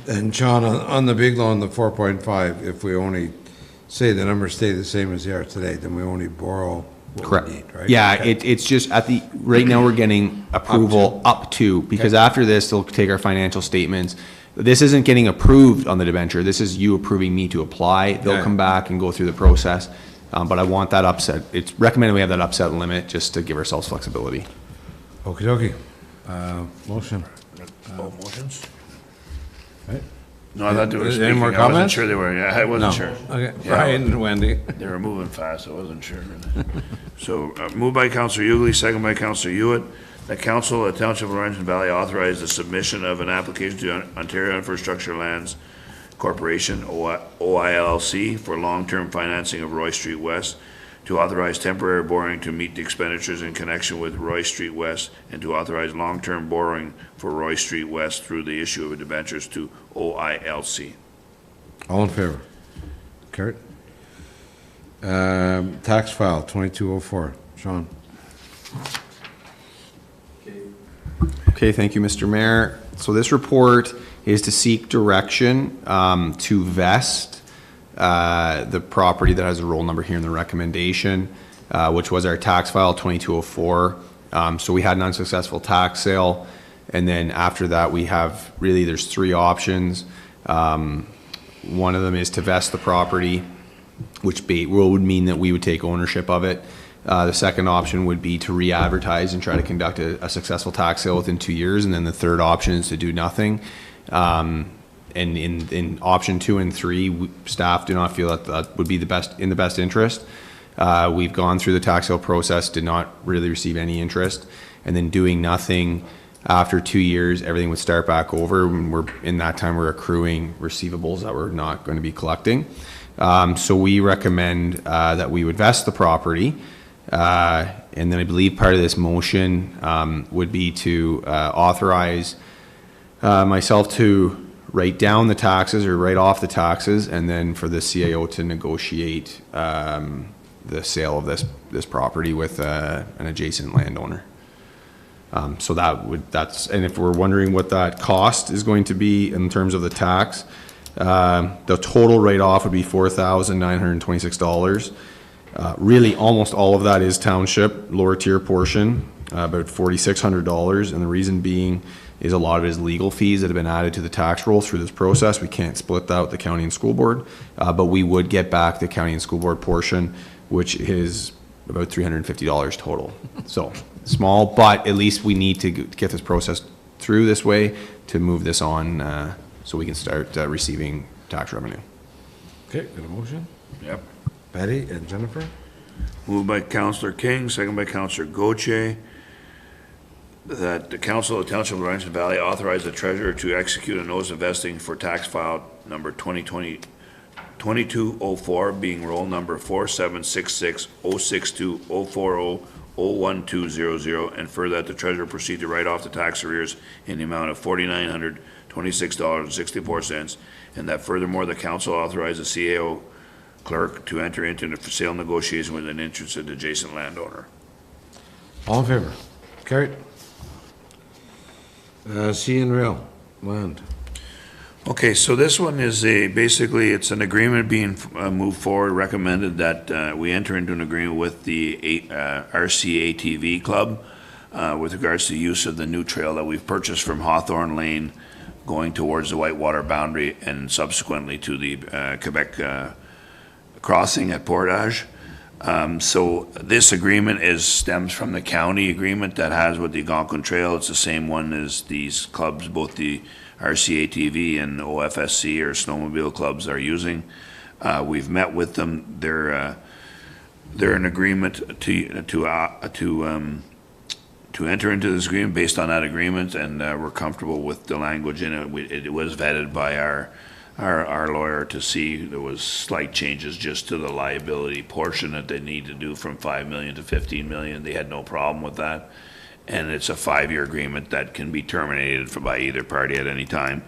And John, on the big loan, the 4.5, if we only say the numbers stay the same as they are today, then we only borrow what we need, right? Yeah, Okay. it's just right now we're getting approval up to, because after this, they'll take our financial statements. This isn't getting approved on the debenture. This is you approving me to apply. They'll come back and go through the process. But I want that upset. It's recommended we have that upset limit just to give ourselves flexibility. Okey dokey. Motion. Both motions? Right. No, I thought they were Any speaking. more I wasn't comments? sure they were, I wasn't No. sure. Okay, Yeah. Brian and Wendy. They were moving fast, I wasn't sure. So, moved by Councillor Ugly, second by Councillor Hewitt, that council of the Township of Laurentian Valley authorize the submission of an application to Ontario Infrastructure Lands Corporation, OILC, for long-term financing of Roy Street West, to authorize temporary borrowing to meet the expenditures in connection with Roy Street West, and to authorize long-term borrowing for Roy Street West through the issue of debentures to OILC. All in favor? Carried. Tax file 2204. Sean. Okay, thank you, Mr. Mayor. So this report is to seek direction to vest the property that has a roll number here in the recommendation, which was our tax file 2204. So we had an unsuccessful tax sale, and then after that we have, really there's three options. One of them is to vest the property, which would mean that we would take ownership of it. The second option would be to re-advertise and try to conduct a successful tax sale within 2 years. And then the third option is to do nothing. And in option 2 and 3, staff do not feel that would be in the best interest. We've gone through the tax sale process, did not really receive any interest. And then doing nothing after 2 years, everything would start back over. And in that time, we're accruing receivables that we're not going to be collecting. So we recommend that we would vest the property. And then I believe part of this motion would be to authorize myself to write down the taxes or write off the taxes, and then for the CAO to negotiate the sale of this property with an adjacent landowner. So and if we're wondering what that cost is going to be in terms of the tax, the total write-off would be $4,926. Really, almost all of that is township, lower tier portion, about $4,600. And the reason being is a lot of it is legal fees that have been added to the tax roll through this process. We can't split that with the county and school board, but we would get back the county and school board portion, which is about $350 total. So small, but at least we need to get this process through this way to move this on so we can start receiving tax revenue. Okay, got a motion? Yep. Betty and Jennifer? Moved by Councillor King, second by Councillor Gauthier, that the council of the Township of Laurentian Valley authorize the treasurer to execute a notice of vesting for tax file number 2020 2204, being roll number 4766-062-040-01200, and further that the treasurer proceed to write off the tax arrears in the amount of $4,926.64, and that furthermore, the council authorizes the CAO clerk to enter into a sale negotiation with an interested adjacent landowner. All in favor? Carried. Sea and Rail, land. Okay, so this one is basically, it's an agreement being moved forward, recommended that we enter into an agreement with the RCATV Club with regards to use of the new trail that we've purchased from Hawthorne Lane going towards the Whitewater boundary and subsequently to the Quebec crossing at Portage. So this agreement stems from the county agreement that has with the Algonquin Trail. It's the same one as these clubs, both the RCATV and OFSC or snowmobile clubs are using. We've met with them. They're in agreement to enter into this agreement based on that agreement, and we're comfortable with the language in it. It was vetted by our lawyer to see there was slight changes just to the liability portion that they need to do from 5 million to 15 million. They had no problem with that. And it's a 5-year agreement that can be terminated by either party at any time.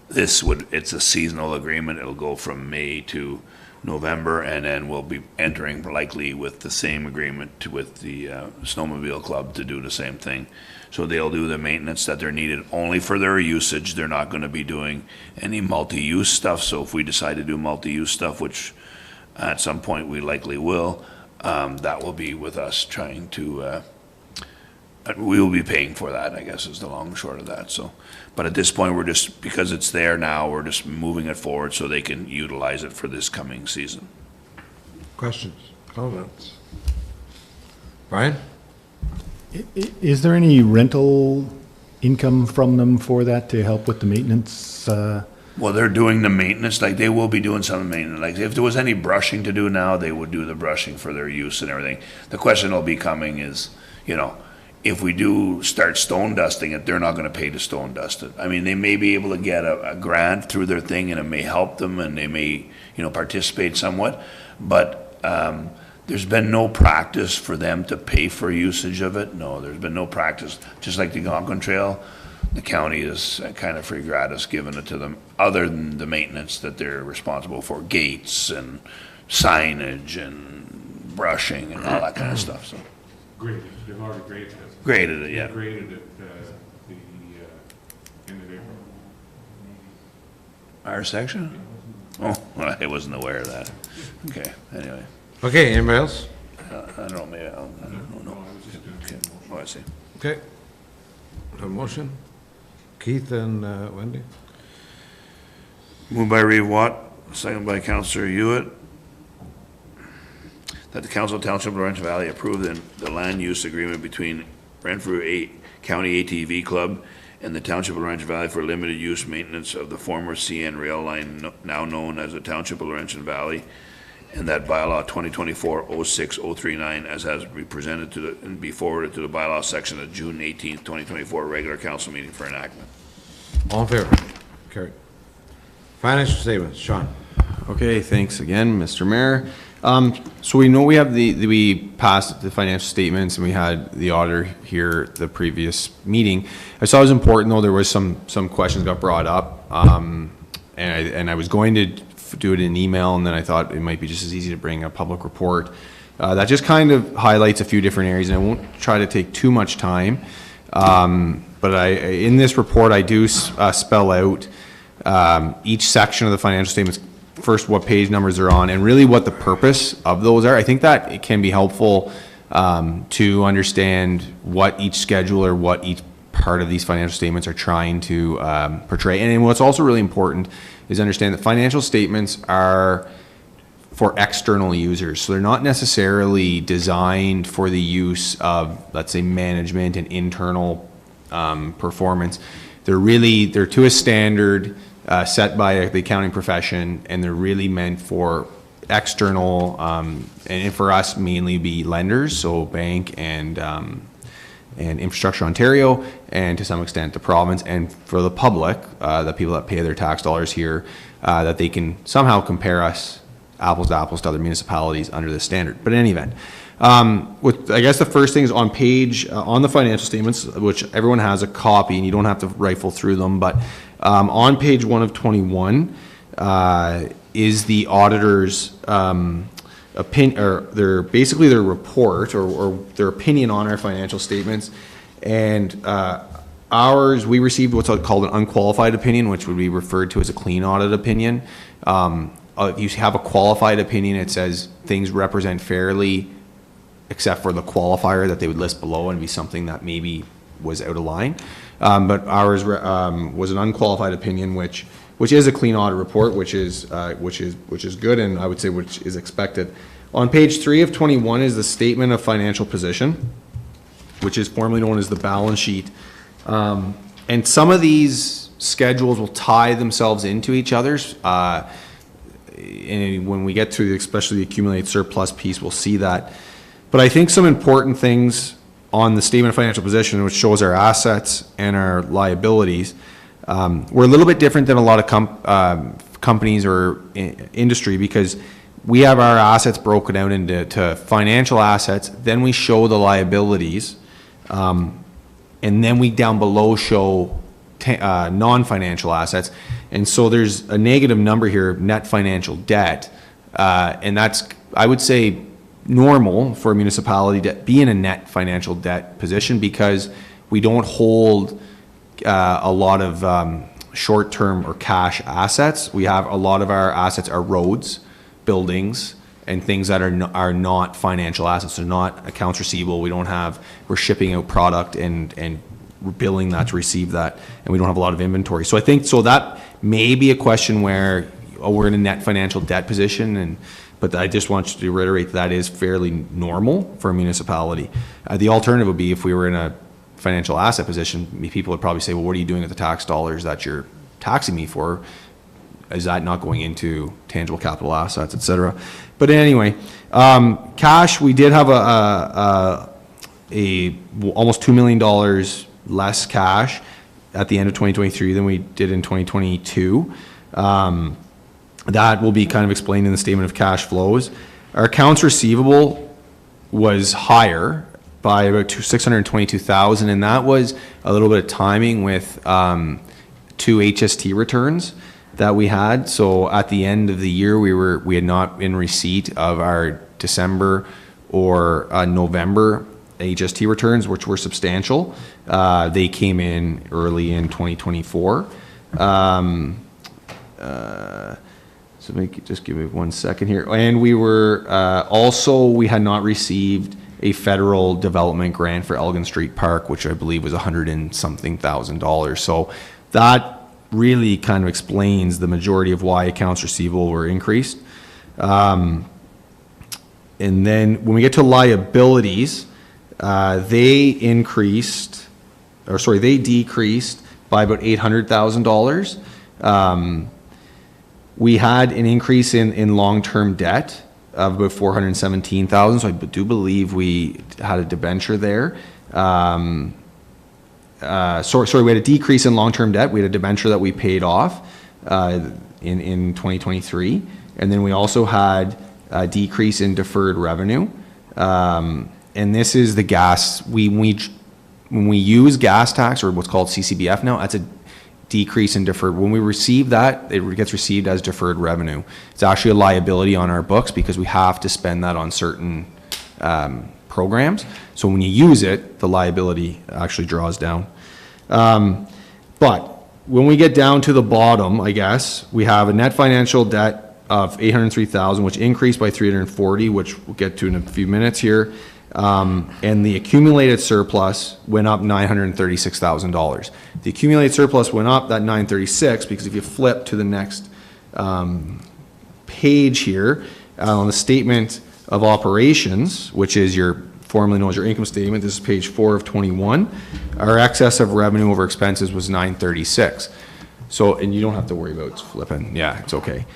It's a seasonal agreement. It'll go from May to November, and then we'll be entering likely with the same agreement with the snowmobile club to do the same thing. So they'll do the maintenance that they're needed only for their usage. They're not going to be doing any multi-use stuff. So if we decide to do multi-use stuff, which at some point we likely will, that will be with us trying to, we will be paying for that, I guess, is the long and short of that. So, but at this point, because it's there now, we're just moving it forward so they can utilize it for this coming season. Questions, comments? Brian? Is there any rental income from them for that to help with the maintenance? Well, they're doing the maintenance, like they will be doing some maintenance. Like if there was any brushing to do now, they would do the brushing for their use and everything. The question will be coming is, if we do start stone dusting it, they're not going to pay to stone dust it. I mean, they may be able to get a grant through their thing and it may help them and they may, participate somewhat. But there's been no practice for them to pay for usage of it. No, there's been no practice. Just like the Algonquin Trail, the county is kind of free gratis giving it to them, other than the maintenance that they're responsible for, gates and signage and brushing and all that kind of stuff. So Graded, they've already graded it. Graded it, yeah. They graded it the end of April. Our section? Oh, well, I wasn't aware of that. Okay, anyway. Okay, anybody else? I don't know, maybe I don't know. Okay. Oh, I see. Okay. A motion? Keith and Wendy? Moved by Reeve Watt, second by Councillor Hewitt, that the Council of Township of Laurentian Valley approve the land use agreement between Renfrew County ATV Club and the Township of Laurentian Valley for limited use maintenance of the former CN rail line, now known as the Township of Laurentian Valley, and that bylaw 2024-06039 as has been presented and be forwarded to the bylaw section of June 18th, 2024 regular council meeting for enactment. All in favor? Carried. Financial statements, Sean. Okay, thanks again, Mr. Mayor. So we know we passed the financial statements and we had the auditor here the previous meeting. I saw it was important, though there was some questions got brought up, and I was going to do it in email, and then I thought it might be just as easy to bring a public report. That just kind of highlights a few different areas, and I won't try to take too much time. But in this report, I do spell out each section of the financial statements, first what page numbers are on, and really what the purpose of those are. I think that it can be helpful to understand what each schedule or what each part of these financial statements are trying to portray. And what's also really important is understand that financial statements are for external users. So they're not necessarily designed for the use of, let's say, management and internal performance. They're to a standard set by the accounting profession, and they're really meant for external, and for us mainly be lenders, so bank and and Infrastructure Ontario, and to some extent the province, and for the public, the people that pay their tax dollars here, that they can somehow compare us apples to other municipalities under this standard. But in any event, I guess the first thing is on page, on the financial statements, which everyone has a copy and you don't have to rifle through them, but on page 1 of 21 is the auditor's opinion, or their report or their opinion on our financial statements. And we received what's called an unqualified opinion, which would be referred to as a clean audit opinion. If you have a qualified opinion, it says things represent fairly, except for the qualifier that they would list below and be something that maybe was out of line. But ours was an unqualified opinion, which is a clean audit report, which is good, and I would say which is expected. On page 3 of 21 is the statement of financial position, which is formerly known as the balance sheet. And some of these schedules will tie themselves into each other's. And when we get to especially the accumulated surplus piece, we'll see that. But I think some important things on the statement of financial position, which shows our assets and our liabilities, we're a little bit different than a lot of companies or industry, because we have our assets broken out into financial assets, then we show the liabilities, and then we down below show non-financial assets. And so there's a negative number here, net financial debt, and that's, I would say, normal for a municipality to be in a net financial debt position, because we don't hold a lot of short-term or cash assets. We have a lot of our assets are roads, buildings, and things that are not financial assets. They're not accounts receivable. We're shipping out product and we're billing that to receive that, and we don't have a lot of inventory. So I think, that may be a question where, we're in a net financial debt position, but I just want you to reiterate that is fairly normal for a municipality. The alternative would be if we were in a financial asset position, people would probably say, well, what are you doing with the tax dollars that you're taxing me for? Is that not going into tangible capital assets, et cetera? But anyway, cash, we did have almost $2 million less cash at the end of 2023 than we did in 2022. That will be kind of explained in the statement of cash flows. Our accounts receivable was higher by about $622,000, and that was a little bit of timing with 2 HST returns that we had. So at the end of the year, we had not been in receipt of our December or November HST returns, which were substantial. They came in early in 2024. So just give me 1 second here. And we were we had not received a federal development grant for Elgin Street Park, which I believe was $100 and something thousand. So that really kind of explains the majority of why accounts receivable were increased. And then when we get to liabilities, they decreased by about $800,000. We had an increase in long-term debt of about $417,000, so I do believe we had a debenture there. We had a decrease in long-term debt. We had a debenture that we paid off in 2023, and then we also had a decrease in deferred revenue. And this is the gas. When we use gas tax, or what's called CCBF now, that's a decrease in deferred. When we receive that, it gets received as deferred revenue. It's actually a liability on our books because we have to spend that on certain programs. So when you use it, the liability actually draws down. But when we get down to the bottom, I guess, we have a net financial debt of $803,000, which increased by $340,000, which we'll get to in a few minutes here. And the accumulated surplus went up $936,000. The accumulated surplus went up that $936,000 because if you flip to the next page here on the statement of operations, which is formerly known as your income statement, this is page 4 of 21. Our excess of revenue over expenses was $936,000. So, and you don't have to worry about flipping. Yeah, it's okay.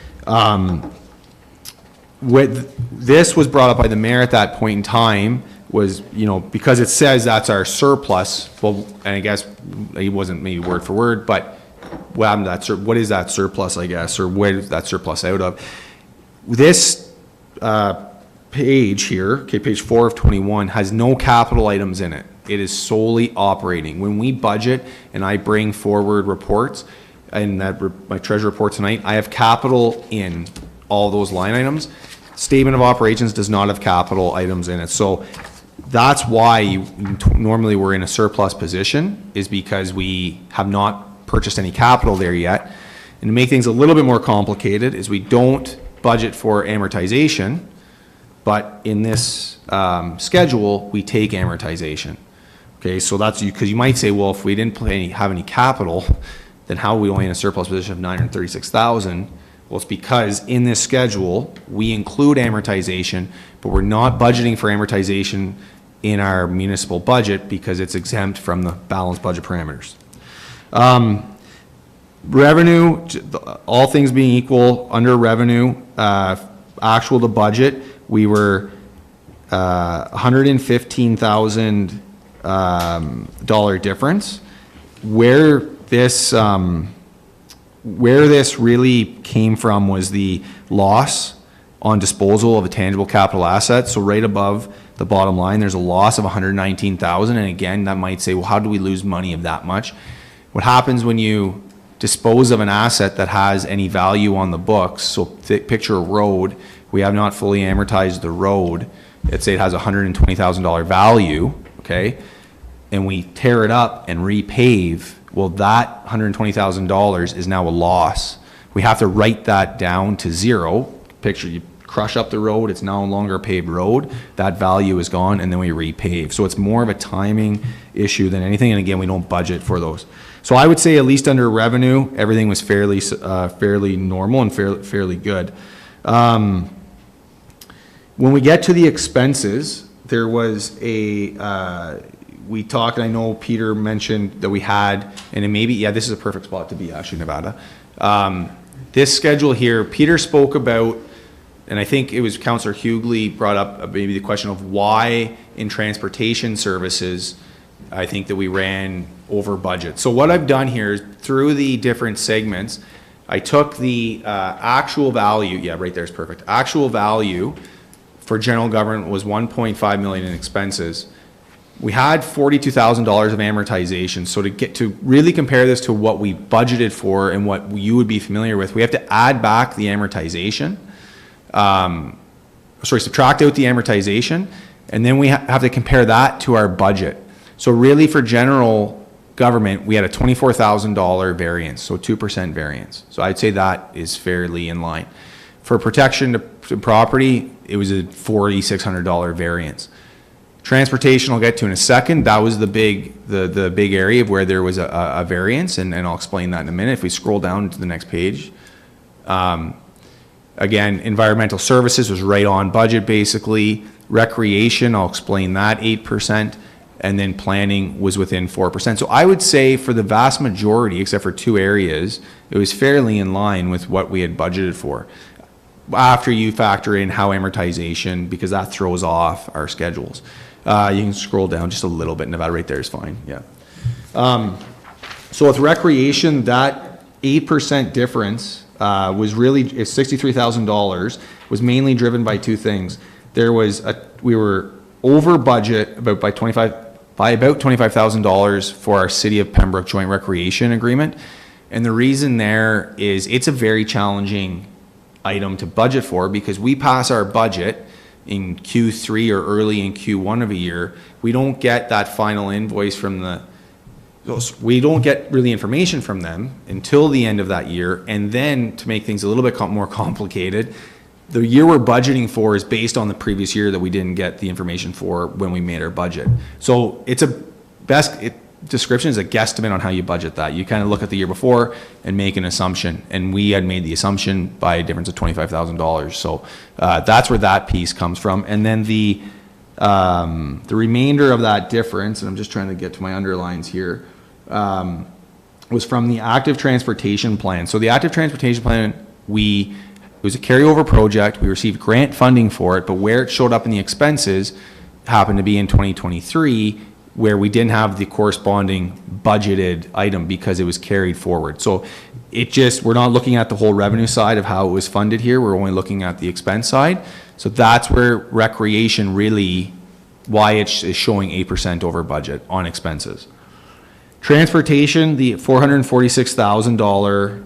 This was brought up by the mayor at that point in time was, you know, because it says that's our surplus, well, and I guess it wasn't maybe word for word, but what happened to that, what is that surplus, I guess, or where is that surplus out of? This page here, okay, page 4 of 21, has no capital items in it. It is solely operating. When we budget and I bring forward reports, and that my treasury report tonight, I have capital in all those line items. Statement of operations does not have capital items in it. So that's why normally we're in a surplus position, is because we have not purchased any capital there yet. And to make things a little bit more complicated is we don't budget for amortization, but in this schedule, we take amortization. Okay, so that's, because you might say, well, if we didn't have any capital, then how are we only in a surplus position of $936,000? Well, it's because in this schedule, we include amortization, but we're not budgeting for amortization in our municipal budget because it's exempt from the balanced budget parameters. Revenue, all things being equal, under revenue, actual to budget, we were $115,000 difference. Where this really came from was the loss on disposal of a tangible capital asset. So right above the bottom line, there's a loss of $119,000. And again, that might say, well, how do we lose money of that much? What happens when you dispose of an asset that has any value on the books? So picture a road. We have not fully amortized the road. Let's say it has $120,000 value, okay? And we tear it up and repave. Well, that $120,000 is now a loss. We have to write that down to zero. Picture, you crush up the road, it's no longer a paved road, that value is gone, and then we repave. So it's more of a timing issue than anything, and again, we don't budget for those. So I would say at least under revenue, everything was fairly normal and fairly good. When we get to the expenses, there was we talked, and I know Peter mentioned that we had, and it maybe, yeah, this is a perfect spot to be actually, Nevada. This schedule here, Peter spoke about, and I think it was Councillor Hughley brought up maybe the question of why in transportation services, I think that we ran over budget. So what I've done here is through the different segments, I took the actual value, yeah, right there is perfect. Actual value for general government was $1.5 million in expenses. We had $42,000 of amortization. So to really compare this to what we budgeted for and what you would be familiar with, we have to add back the amortization. Subtract out the amortization, and then we have to compare that to our budget. So really for general government, we had a $24,000 variance, so 2% variance. So I'd say that is fairly in line. For protection to property, it was a $4,600 variance. Transportation I'll get to in a second. That was the big area of where there was a variance, and I'll explain that in a minute. If we scroll down to the next page. Again, environmental services was right on budget basically. Recreation, I'll explain that, 8%. And then planning was within 4%. So I would say for the vast majority, except for two areas, it was fairly in line with what we had budgeted for. After you factor in how amortization, because that throws off our schedules. You can scroll down just a little bit. Nevada right there is fine, yeah. So with recreation, that 8% difference was really, $63,000, was mainly driven by two things. We were over budget by about $25,000 for our City of Pembroke Joint Recreation Agreement. And the reason there is it's a very challenging item to budget for, because we pass our budget in Q3 or early in Q1 of a year. We don't get that final invoice from we don't get really information from them until the end of that year. And then to make things a little bit more complicated, the year we're budgeting for is based on the previous year that we didn't get the information for when we made our budget. So it's description is a guesstimate on how you budget that. You kind of look at the year before and make an assumption. And we had made the assumption by a difference of $25,000. So that's where that piece comes from. And then the remainder of that difference, and I'm just trying to get to my underlines here, was from the active transportation plan. So the active transportation plan, it was a carryover project. We received grant funding for it, but where it showed up in the expenses happened to be in 2023, where we didn't have the corresponding budgeted item because it was carried forward. So we're not looking at the whole revenue side of how it was funded here. We're only looking at the expense side. So that's where recreation really, why it's showing 8% over budget on expenses. Transportation, the $446,000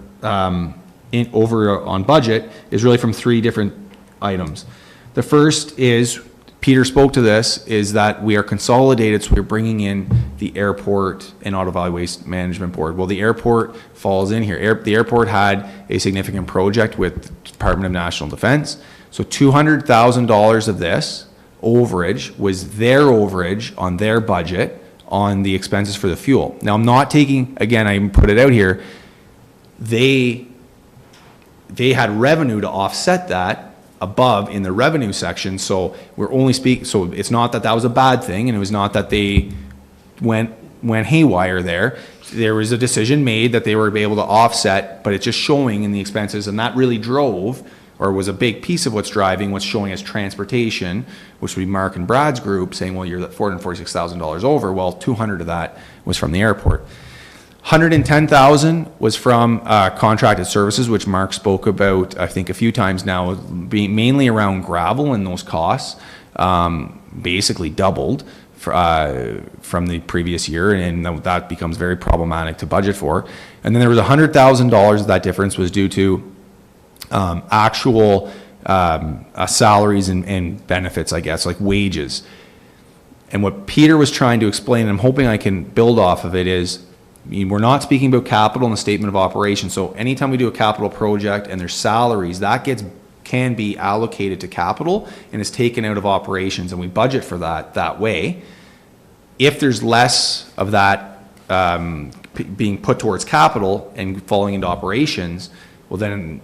over on budget is really from three different items. The first is, Peter spoke to this, is that we are consolidated, so we're bringing in the airport and Ottawa Valley Waste Management Board. Well, the airport falls in here. The airport had a significant project with the Department of National Defense. So $200,000 of this overage was their overage on their budget on the expenses for the fuel. Now, I'm not taking, again, I put it out here, they had revenue to offset that above in the revenue section, so we're only so it's not that that was a bad thing, and it was not that they went haywire there. There was a decision made that they were able to offset, but it's just showing in the expenses, and that really drove, or was a big piece of what's driving what's showing as transportation, which would be Mark and Brad's group, saying, well, you're $446,000 over. Well, 200 of that was from the airport. 110,000 was from contracted services, which Mark spoke about, I think, a few times now, being mainly around gravel, and those costs basically doubled from the previous year, and that becomes very problematic to budget for. And then there was $100,000 of that difference was due to actual salaries and benefits, I guess, like wages. And what Peter was trying to explain, and I'm hoping I can build off of it, is, I mean, we're not speaking about capital in the statement of operations. So anytime we do a capital project and there's salaries, that can be allocated to capital and is taken out of operations, and we budget for that way. If there's less of that being put towards capital and falling into operations, well, then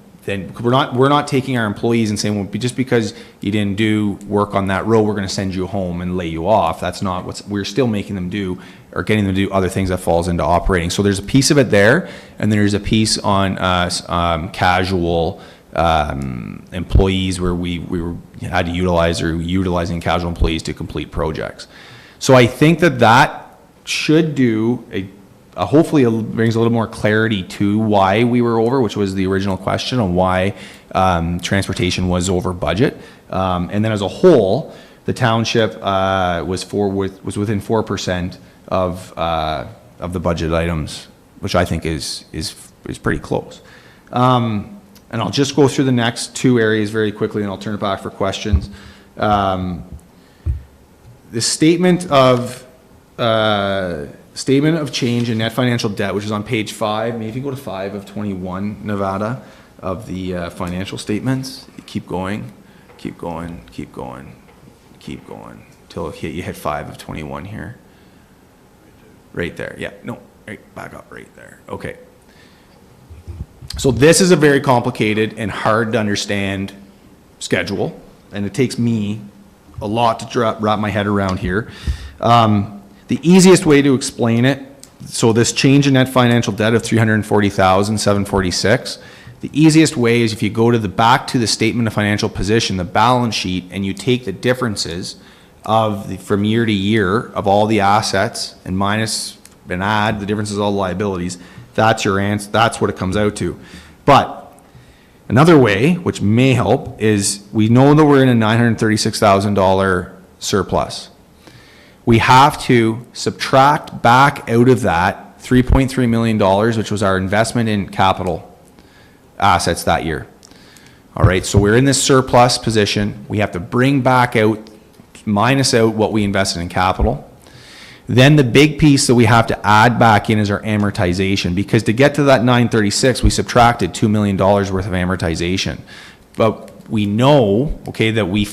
we're not taking our employees and saying, well, just because you didn't do work on that road, we're going to send you home and lay you off. That's not we're still making them do, or getting them to do other things that falls into operating. So there's a piece of it there, and then there's a piece on casual employees where we had to utilizing casual employees to complete projects. So I think that should do hopefully it brings a little more clarity to why we were over, which was the original question on why transportation was over budget. And then as a whole, the township was within 4% of the budget items, which I think is pretty close. And I'll just go through the next two areas very quickly, and I'll turn it back for questions. The statement of change in net financial debt, which is on page 5. Maybe if you go to 5 of 21, Nevada, of the financial statements. Keep going, keep going, keep going, keep going, till you hit 5 of 21 here. Right there, yeah, no, right, back up right there, okay. So this is a very complicated and hard to understand schedule, and it takes me a lot to wrap my head around here. The easiest way to explain it, so this change in net financial debt of $340,746, the easiest way is if you go to back to the statement of financial position, the balance sheet, and you take the differences from year to year of all the assets and minus and add the differences of all the liabilities. That's your answer. That's what it comes out to. But another way, which may help, is we know that we're in a $936,000 surplus. We have to subtract back out of that $3.3 million, which was our investment in capital assets that year. All right, so we're in this surplus position. We have to bring back out, minus out what we invested in capital. Then the big piece that we have to add back in is our amortization, because to get to that 936, we subtracted $2 million worth of amortization. But we know, okay, that we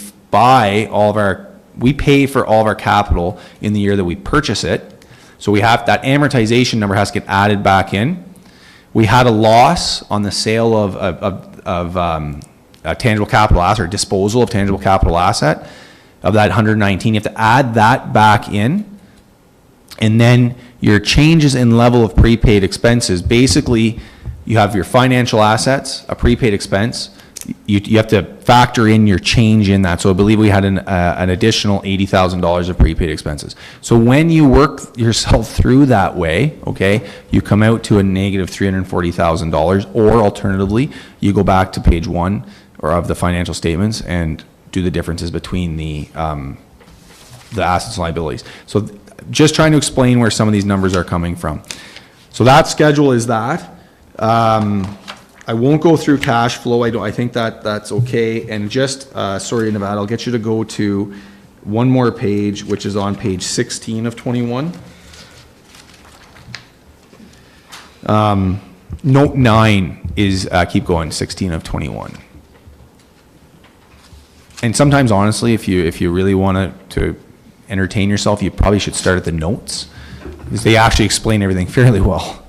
pay for all of our capital in the year that we purchase it. So we have that amortization number has to get added back in. We had a loss on the sale of a tangible capital asset, or disposal of tangible capital asset, of that 119. You have to add that back in. And then your changes in level of prepaid expenses, basically you have your financial assets, a prepaid expense, you have to factor in your change in that. So I believe we had an additional $80,000 of prepaid expenses. So when you work yourself through that way, okay, you come out to a negative $340,000, or alternatively, you go back to page 1 or of the financial statements and do the differences between the assets and liabilities. So just trying to explain where some of these numbers are coming from. So that schedule is that. I won't go through cash flow. I think that's okay. And just, sorry, Nevada, I'll get you to go to one more page, which is on page 16 of 21. Note 9 is, keep going, 16 of 21. And sometimes, honestly, if you really want to entertain yourself, you probably should start at the notes, because they actually explain everything fairly well.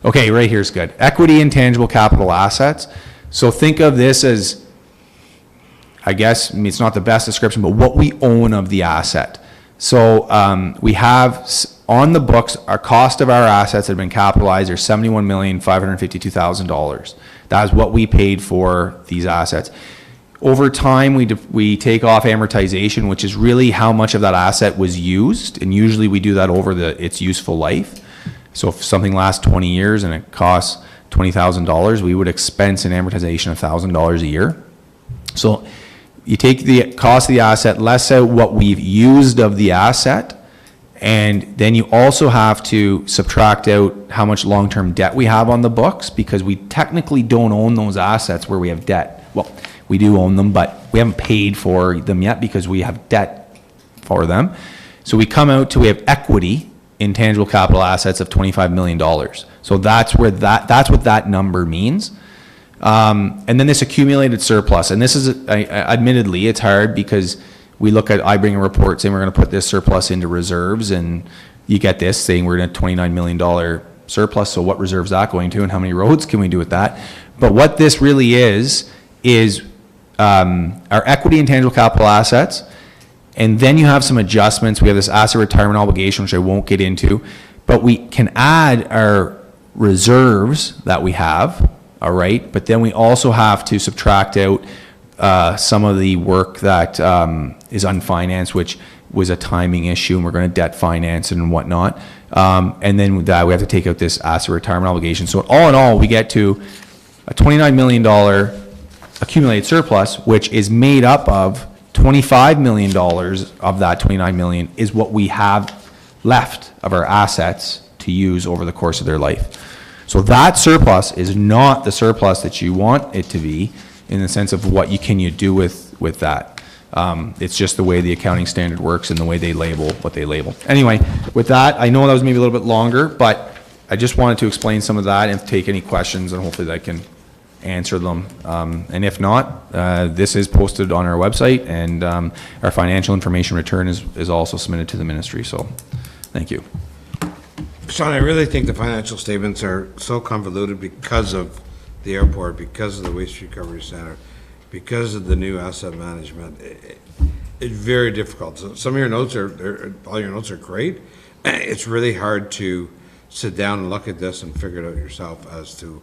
Okay, right here's good. Equity and tangible capital assets. So think of this as, I guess, it's not the best description, but what we own of the asset. So we have on the books, our cost of our assets that have been capitalized are $71,552,000. That is what we paid for these assets. Over time, we take off amortization, which is really how much of that asset was used, and usually we do that over its useful life. So if something lasts 20 years and it costs $20,000, we would expense an amortization of $1,000 a year. So you take the cost of the asset, less out what we've used of the asset, and then you also have to subtract out how much long-term debt we have on the books, because we technically don't own those assets where we have debt. Well, we do own them, but we haven't paid for them yet because we have debt for them. So we come out to, we have equity in tangible capital assets of $25 million. So that's what that number means. And then this accumulated surplus, and this is, admittedly, it's hard because we look at, I bring a report saying we're going to put this surplus into reserves, and you get this saying we're in a $29 million surplus. So what reserves that going to, and how many roads can we do with that? But what this really is our equity and tangible capital assets. And then you have some adjustments. We have this asset retirement obligation, which I won't get into, but we can add our reserves that we have, all right? But then we also have to subtract out some of the work that is unfinanced, which was a timing issue, and we're going to debt finance and whatnot. And then with that, we have to take out this asset retirement obligation. So all in all, we get to a $29 million accumulated surplus, which is made up of $25 million of that $29 million is what we have left of our assets to use over the course of their life. So that surplus is not the surplus that you want it to be, in the sense of what can you do with that. It's just the way the accounting standard works and the way they label what they label. Anyway, with that, I know that was maybe a little bit longer, but I just wanted to explain some of that and take any questions, and hopefully I can answer them. And if not, this is posted on our website, and our financial information return is also submitted to the ministry. So thank you. Sean, I really think the financial statements are so convoluted because of the airport, because of the waste recovery center, because of the new asset management. It's very difficult. So some of your notes all your notes are great. It's really hard to sit down and look at this and figure it out yourself as to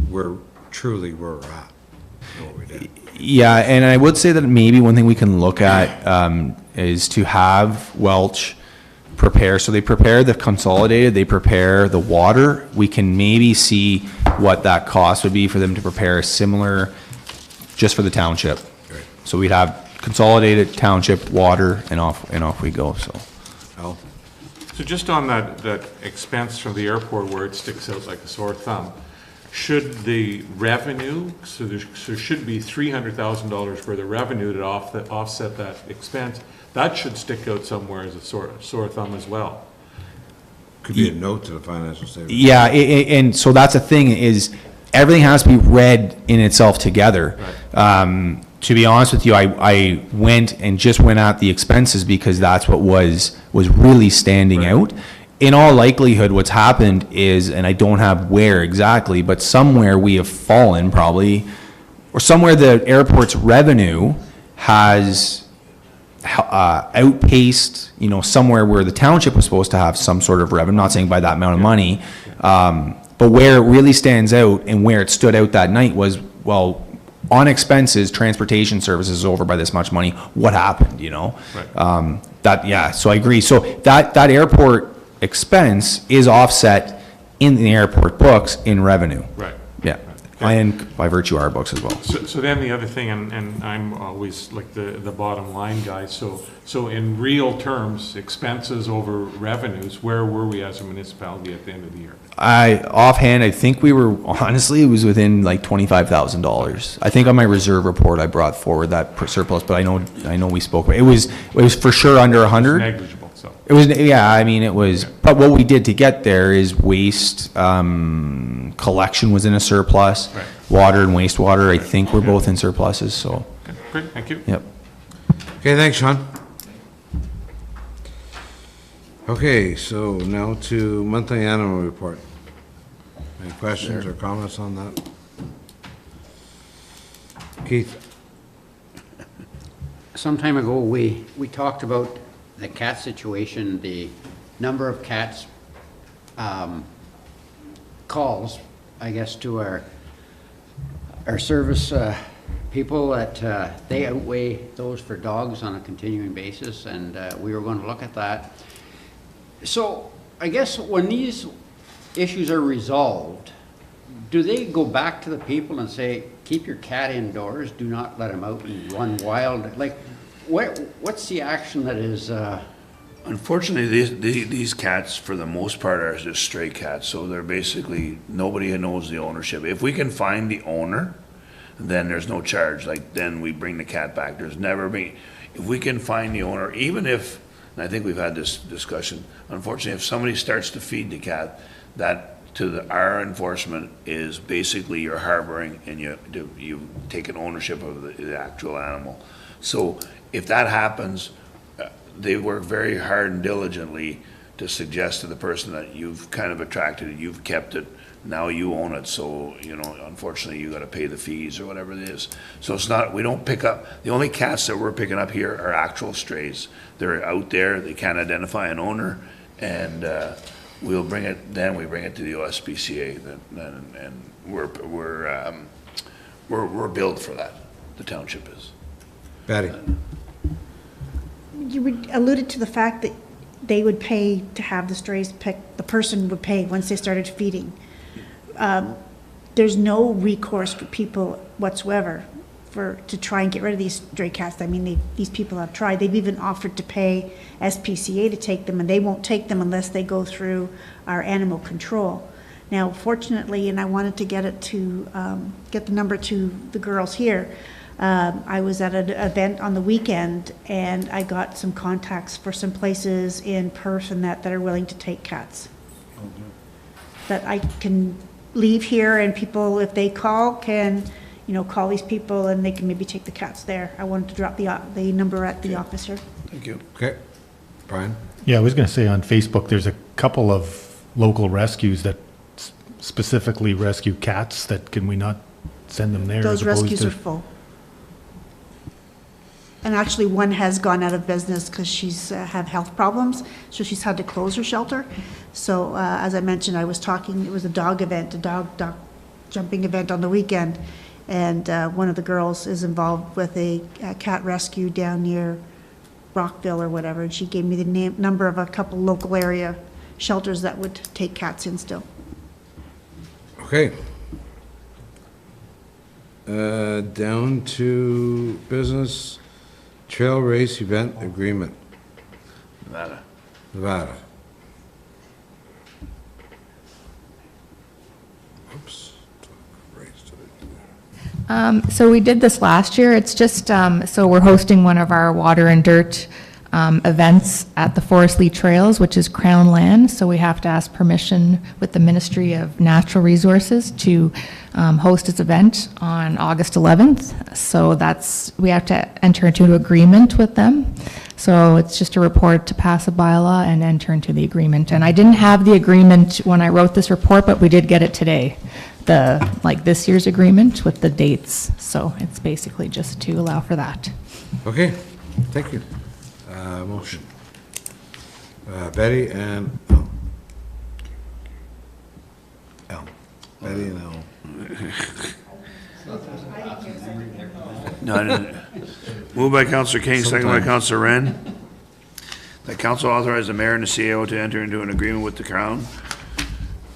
where we're at. What we did. Yeah, and I would say that maybe one thing we can look at is to have Welch prepare. So they prepare the consolidated, they prepare the water. We can maybe see what that cost would be for them to prepare a similar, just for the township. Right. So we'd have consolidated township water, and off we go. So. Al? So just on that expense from the airport where it sticks out like a sore thumb, should the revenue, so there should be $300,000 for the revenue to offset that expense, that should stick out somewhere as a sore thumb as well. Could be a note to the financial statement. Yeah, and so that's the thing, is everything has to be read in itself together. Right. To be honest with you, I went at the expenses because that's what was really standing out. In all likelihood, what's happened is, and I don't have where exactly, but somewhere we have fallen probably, or somewhere the airport's revenue has outpaced, somewhere where the township was supposed to have some sort of revenue. I'm not saying by that amount of money, but where it really stands out and where it stood out that night was, well, on expenses, transportation services is over by this much money. What happened, you know? Right. So I agree. So that airport expense is offset in the airport books in revenue. Right. Yeah. And by virtue of our books as well. So then the other thing, and I'm always like the bottom line guy, so in real terms, expenses over revenues, where were we as a municipality at the end of the year? Offhand, I think we were, honestly, it was within like $25,000. I think on my reserve report, I brought forward that surplus, but I know we spoke, it was for sure under 100. Negligible, so. It was, yeah, I mean, it was, but what we did to get there is waste, collection was in a surplus. Right. Water and wastewater, I think we're both in surpluses, so. Okay, great, thank you. Yep. Okay, thanks, Sean. Okay, so now to monthly animal report. Any questions or comments on that? Keith? Some time ago, we talked about the cat situation, the number of cats, calls, I guess, to our service people that they outweigh those for dogs on a continuing basis, and we were going to look at that. So I guess when these issues are resolved, do they go back to the people and say, keep your cat indoors, do not let him out and run wild? Like, what's the action that is... Unfortunately, these cats, for the most part, are just stray cats, so they're basically, nobody knows the ownership. If we can find the owner, then there's no charge, like, then we bring the cat back. There's never been, if we can find the owner, even if, and I think we've had this discussion, unfortunately, if somebody starts to feed the cat, that to our enforcement is basically you're harboring and you take an ownership of the actual animal. So if that happens, they work very hard and diligently to suggest to the person that you've kind of attracted it, you've kept it, now you own it, so, you know, unfortunately, you gotta pay the fees or whatever it is. So it's not, we don't pick up, the only cats that we're picking up here are actual strays. They're out there, they can't identify an owner, and we'll bring it, then we bring it to the OSPCA, and we're billed for that, the township is. Betty? You alluded to the fact that they would pay to have the strays picked, the person would pay once they started feeding. There's no recourse for people whatsoever to try and get rid of these stray cats. I mean, these people have tried. They've even offered to pay SPCA to take them, and they won't take them unless they go through our animal control. Now, fortunately, and I wanted to get the number to the girls here, I was at an event on the weekend, and I got some contacts for some places in Perth and that are willing to take cats. That I can leave here, and people, if they call, can, you know, call these people, and they can maybe take the cats there. I wanted to drop the number at the office here. Thank you. Okay. Brian? Yeah, I was going to say on Facebook, there's a couple of local rescues that specifically rescue cats. That can we not send them there? Those as opposed rescues to- are full. And actually, one has gone out of business because she's had health problems, so she's had to close her shelter. So as I mentioned, I was talking, it was a dog event, a dog jumping event on the weekend, and one of the girls is involved with a cat rescue down near Rockville or whatever, and she gave me the number of a couple local area shelters that would take cats in still. Okay. Down to business, trail race event agreement, Nevada. Oops. So we did this last year. It's just, so we're hosting one of our water and dirt events at the Forest Lee Trails, which is Crown Land. So we have to ask permission with the Ministry of Natural Resources to host this event on August 11th. So we have to enter into an agreement with them. So it's just a report to pass a bylaw and enter into the agreement. And I didn't have the agreement when I wrote this report, but we did get it today. This year's agreement with the dates. So it's basically just to allow for that. Okay, thank you. Motion. Betty and Al. Betty and Al. Moved by Counselor King, second by Counselor Wren. That council authorize the mayor and the CAO to enter into an agreement with the Crown,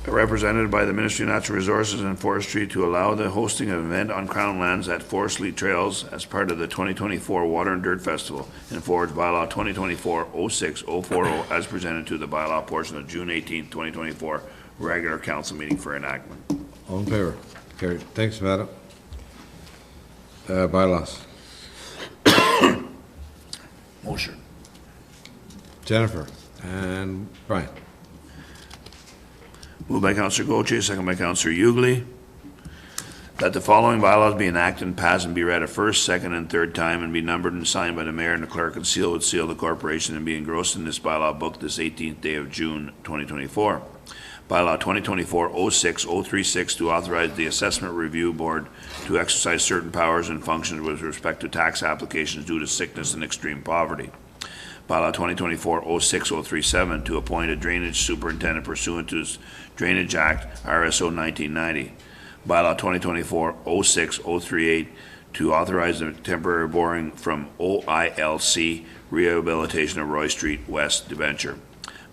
represented by the Ministry of Natural Resources and Forestry, to allow the hosting of an event on Crown lands at Forest Lea Trails as part of the 2024 Water and Dirt Festival, and forwards bylaw 2024-06040 as presented to the bylaw portion of June 18, 2024 regular council meeting for enactment. All in favor? Carried. Thanks, madam. Bylaws. Motion. Jennifer and Brian. Moved by Counselor Gauthier, second by Counselor Ugly, that the following bylaws be enacted and passed and be read a first, second, and third time and be numbered and signed by the mayor and the clerk and sealed with seal of the corporation and be engrossed in this bylaw book this 18th day of June 2024. Bylaw 2024-06036 to authorize the Assessment Review Board to exercise certain powers and functions with respect to tax applications due to sickness and extreme poverty. Bylaw 2024-06037 to appoint a drainage superintendent pursuant to Drainage Act, RSO 1990. Bylaw 2024-06038 to authorize the temporary boring from OILC rehabilitation of Roy Street West debenture.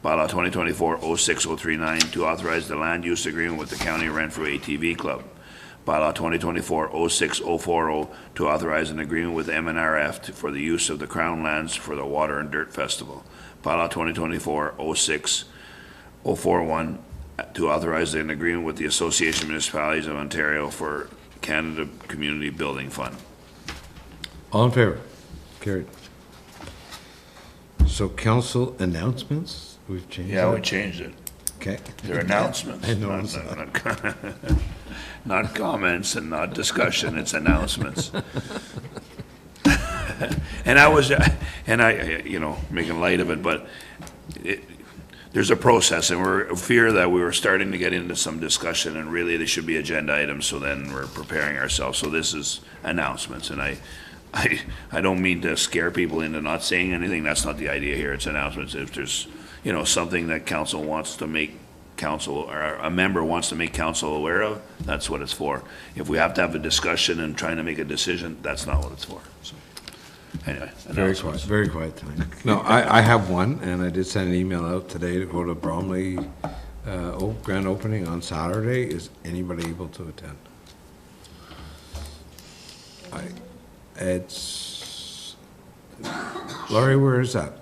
Bylaw 2024-06039 to authorize the land use agreement with the County Renfrew ATV Club. Bylaw 2024-06040 to authorize an agreement with MNRF for the use of the Crown lands for the Water and Dirt Festival. Bylaw 2024-06041 to authorize an agreement with the Association of Municipalities of Ontario for Canada Community Building Fund. All in favor? Carried. So council announcements, we've changed Yeah, that? we changed it. Okay. They're announcements. I know. Not comments and not discussion, it's announcements. And I, making light of it, but there's a process, and we're fear that we were starting to get into some discussion, and really they should be agenda items, so then we're preparing ourselves. So this is announcements, and I don't mean to scare people into not saying anything. That's not the idea here. It's announcements. If there's, something that council wants to make council, or a member wants to make council aware of, that's what it's for. If we have to have a discussion and trying to make a decision, that's not what it's for. So, anyway. Very quiet time. No, I have one, and I did send an email out today to go to Bromley grand opening on Saturday. Is anybody able to attend? It's, Laurie, where is that?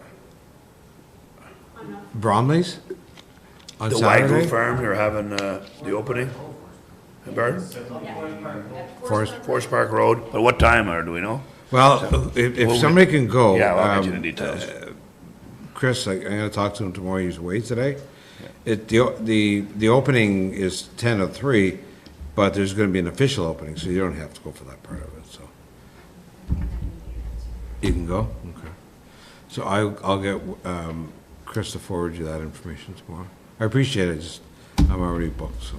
Bromley's? On The Saturday? Wagyu Farm, you're having the opening? Barton? Forest Park Road. But what time, or do we know? Well, if somebody can go. Yeah, I'll get you the details. Chris, I'm gonna talk to him tomorrow, he's away today. The opening is 10:03, but there's gonna be an official opening, so you don't have to go for that part of it, so. You can go? Okay. So I'll get Chris to forward you that information tomorrow. I appreciate it, I'm already booked, so.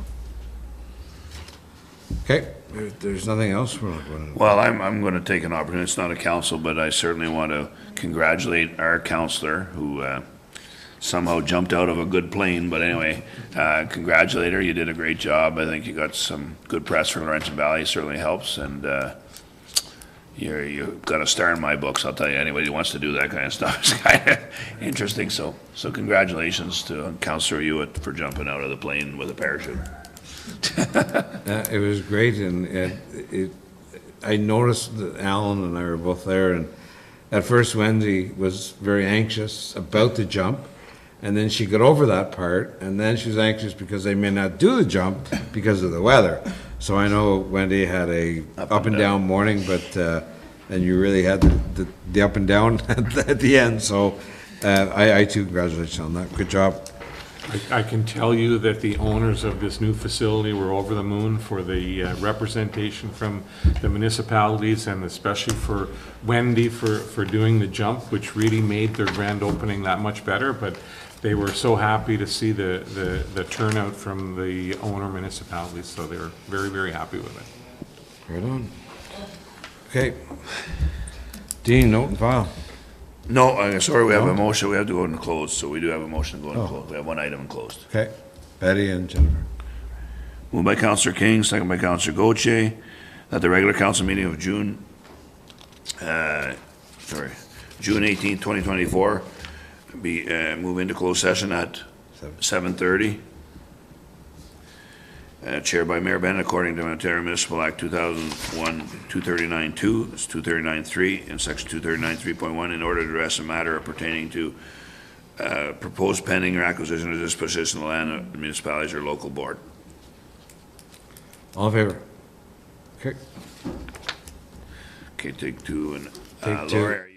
Okay, if there's nothing else, we're not going to. Well, I'm going to take an opportunity. It's not a council, but I certainly want to congratulate our councillor who somehow jumped out of a good plane. But anyway, congratulate her. You did a great job. I think you got some good press for Laurentian Valley. It certainly helps. And you got a star in my books. I'll tell you, anybody who wants to do that kind of stuff is kind of interesting. So congratulations to Councillor Hewitt for jumping out of the plane with a parachute. It was great, and I noticed that Alan and I were both there, and at first Wendy was very anxious about the jump, and then she got over that part, and then she was anxious because they may not do the jump because of the weather. So I know Wendy had a up and down morning, but and you really had the up and down at the end. So I too congratulations on that. Good job. I can tell you that the owners of this new facility were over the moon for the representation from the municipalities, and especially for Wendy for doing the jump, which really made their grand opening that much better. But they were so happy to see the turnout from the owner municipalities, so they were very, very happy with it. Right on. Okay. Dean, note and file. No, sorry, we have a motion. We have to go into closed, so we do have a motion to go into closed. We have one item in closed. Okay. Betty and Jennifer. Moved by Councillor King, second by Councillor Gauthier, that the regular council meeting of June June 18th, 2024, move into closed session at 7:30. Chaired by Mayor Bennett, according to Ontario Municipal Act 2001, 239-2, it's 239-3, and Section 239-3.1, in order to address a matter pertaining to proposed pending or acquisition or disposition of the land of municipalities or local board. All in favor? Okay. Okay, take two, and Take two. Laura, are you-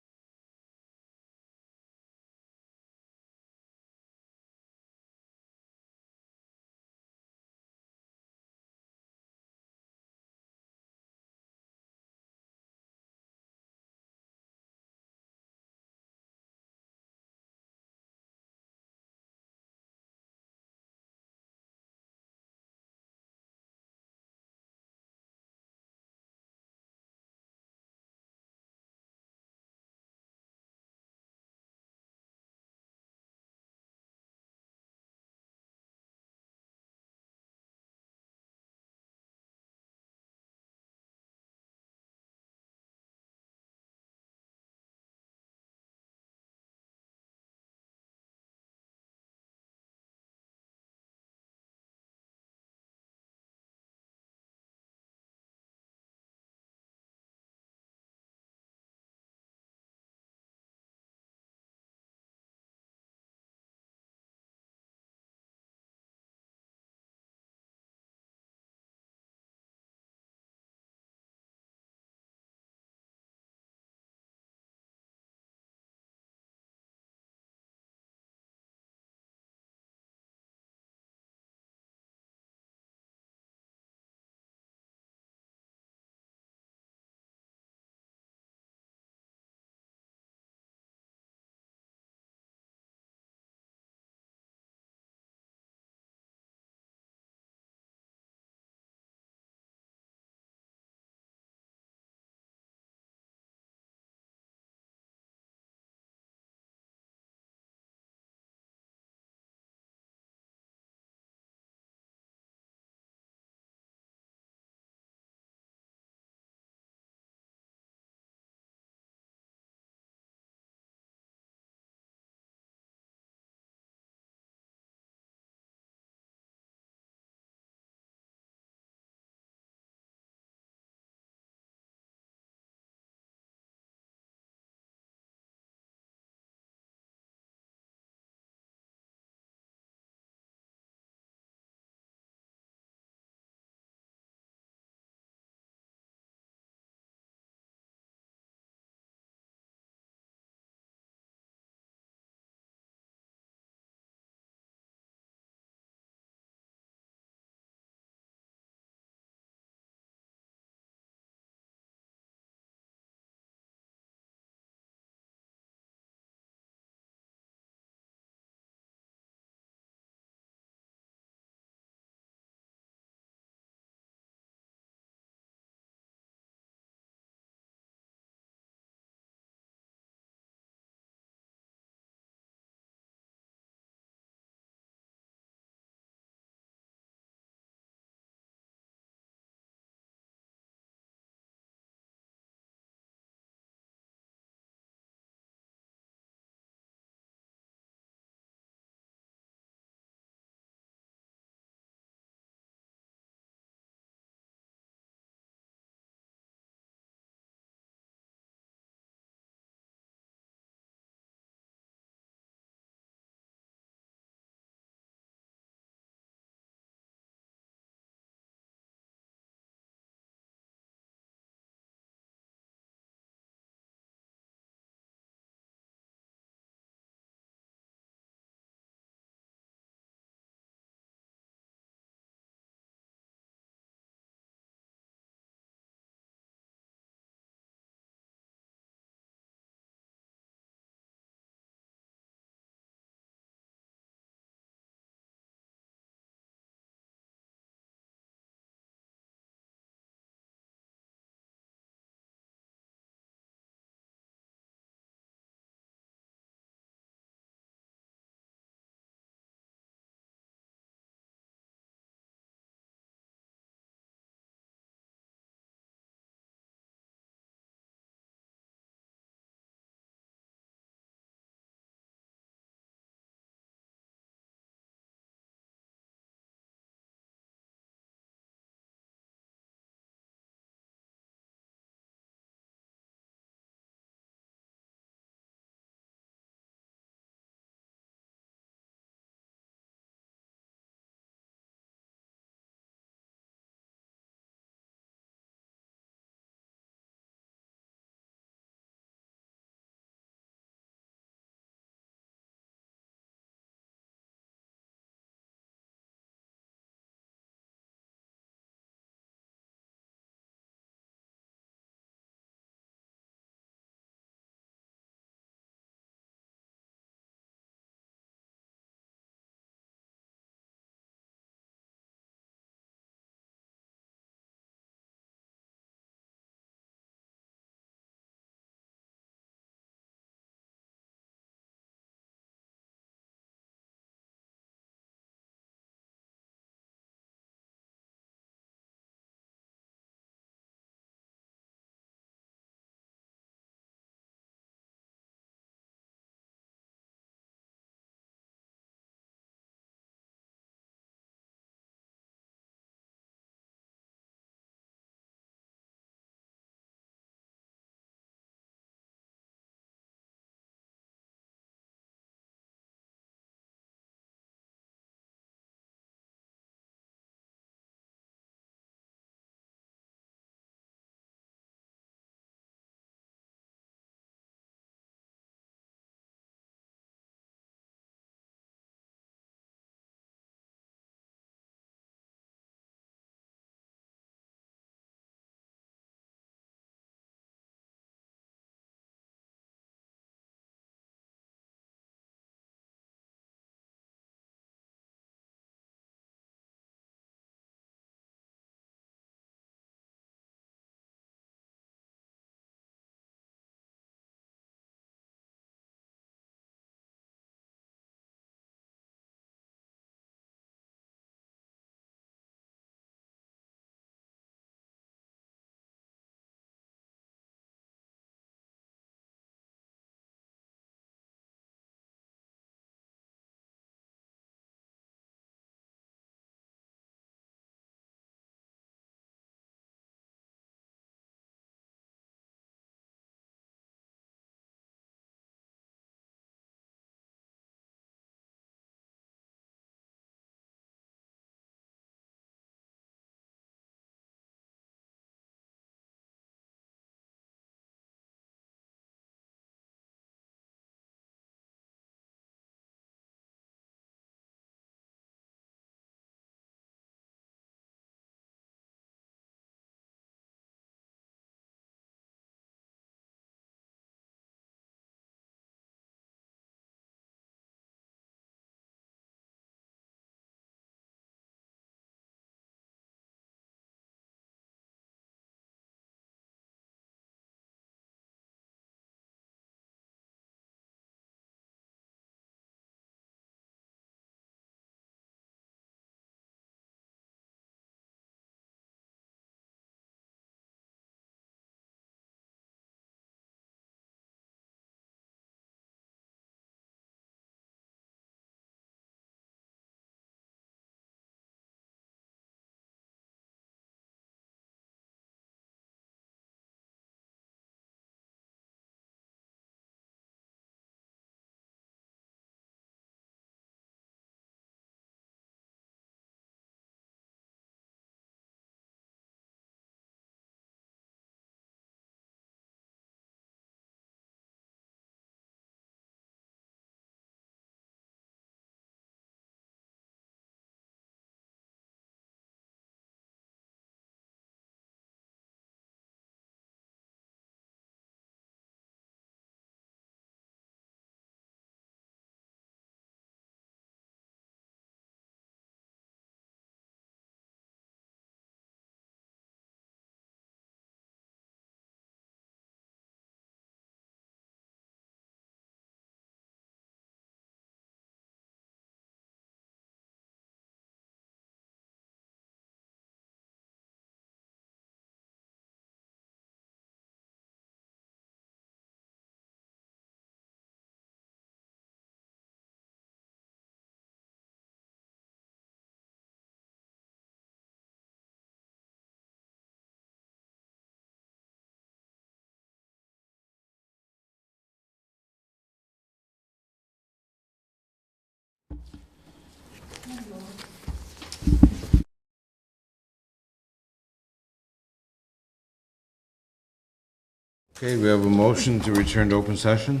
Okay, we have a motion to return to open session.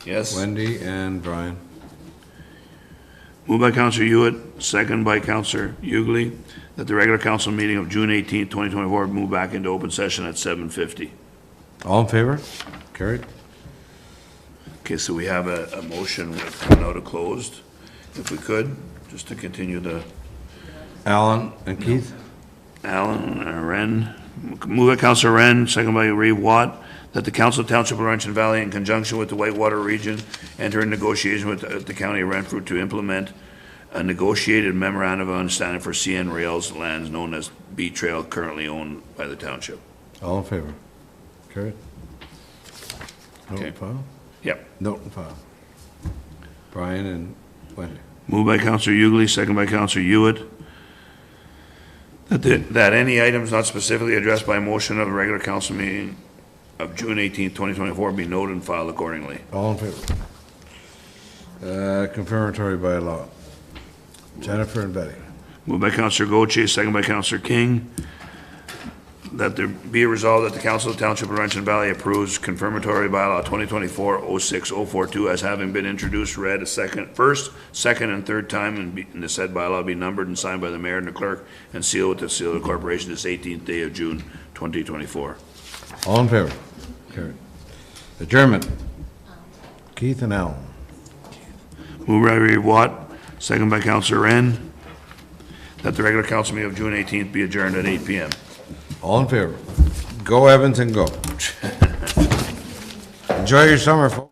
Yes. Wendy and Brian. Moved by Counselor Hewitt, second by Counselor Hughley, that the regular council meeting of June 18th, 2024 move back into open session at 7:50. All in favor? Carried. Okay, so we have a motion with coming out of closed, if we could, just to continue the Alan and Keith? Alan, Wren. Move by Counselor Wren, second by Ray Watt, that the Council of Township of Laurentian Valley, in conjunction with the Whitewater Region, enter in negotiation with the County of Renfrew to implement a negotiated memorandum of understanding for CN Rail's lands known as B Trail, currently owned by the township. All in favor? Carried. Note Okay. and file? Yep. Note and file. Brian and Wendy. Moved by Counselor Hughley, second by Counselor Hewitt, that any items not specifically addressed by motion of a regular council meeting of June 18th, 2024 be noted and filed accordingly. All in favor? Confirmatory by law. Jennifer and Betty. Moved by Counselor Goche, second by Counselor King, that there be a resolve that the Council of Township of Laurentian Valley approves confirmatory bylaw 2024-06042 as having been introduced, read a first, second, and third time, and the said bylaw be numbered and signed by the mayor and the clerk and sealed with the seal of the corporation this 18th day of June 2024. All in favor? Carried. Adjournment. Keith and Alan. Moved by Ray Watt, second by Counselor Wren, that the regular council meeting of June 18th be adjourned at 8 p.m. All in favor? Go Evans and go. Enjoy your summer, folks.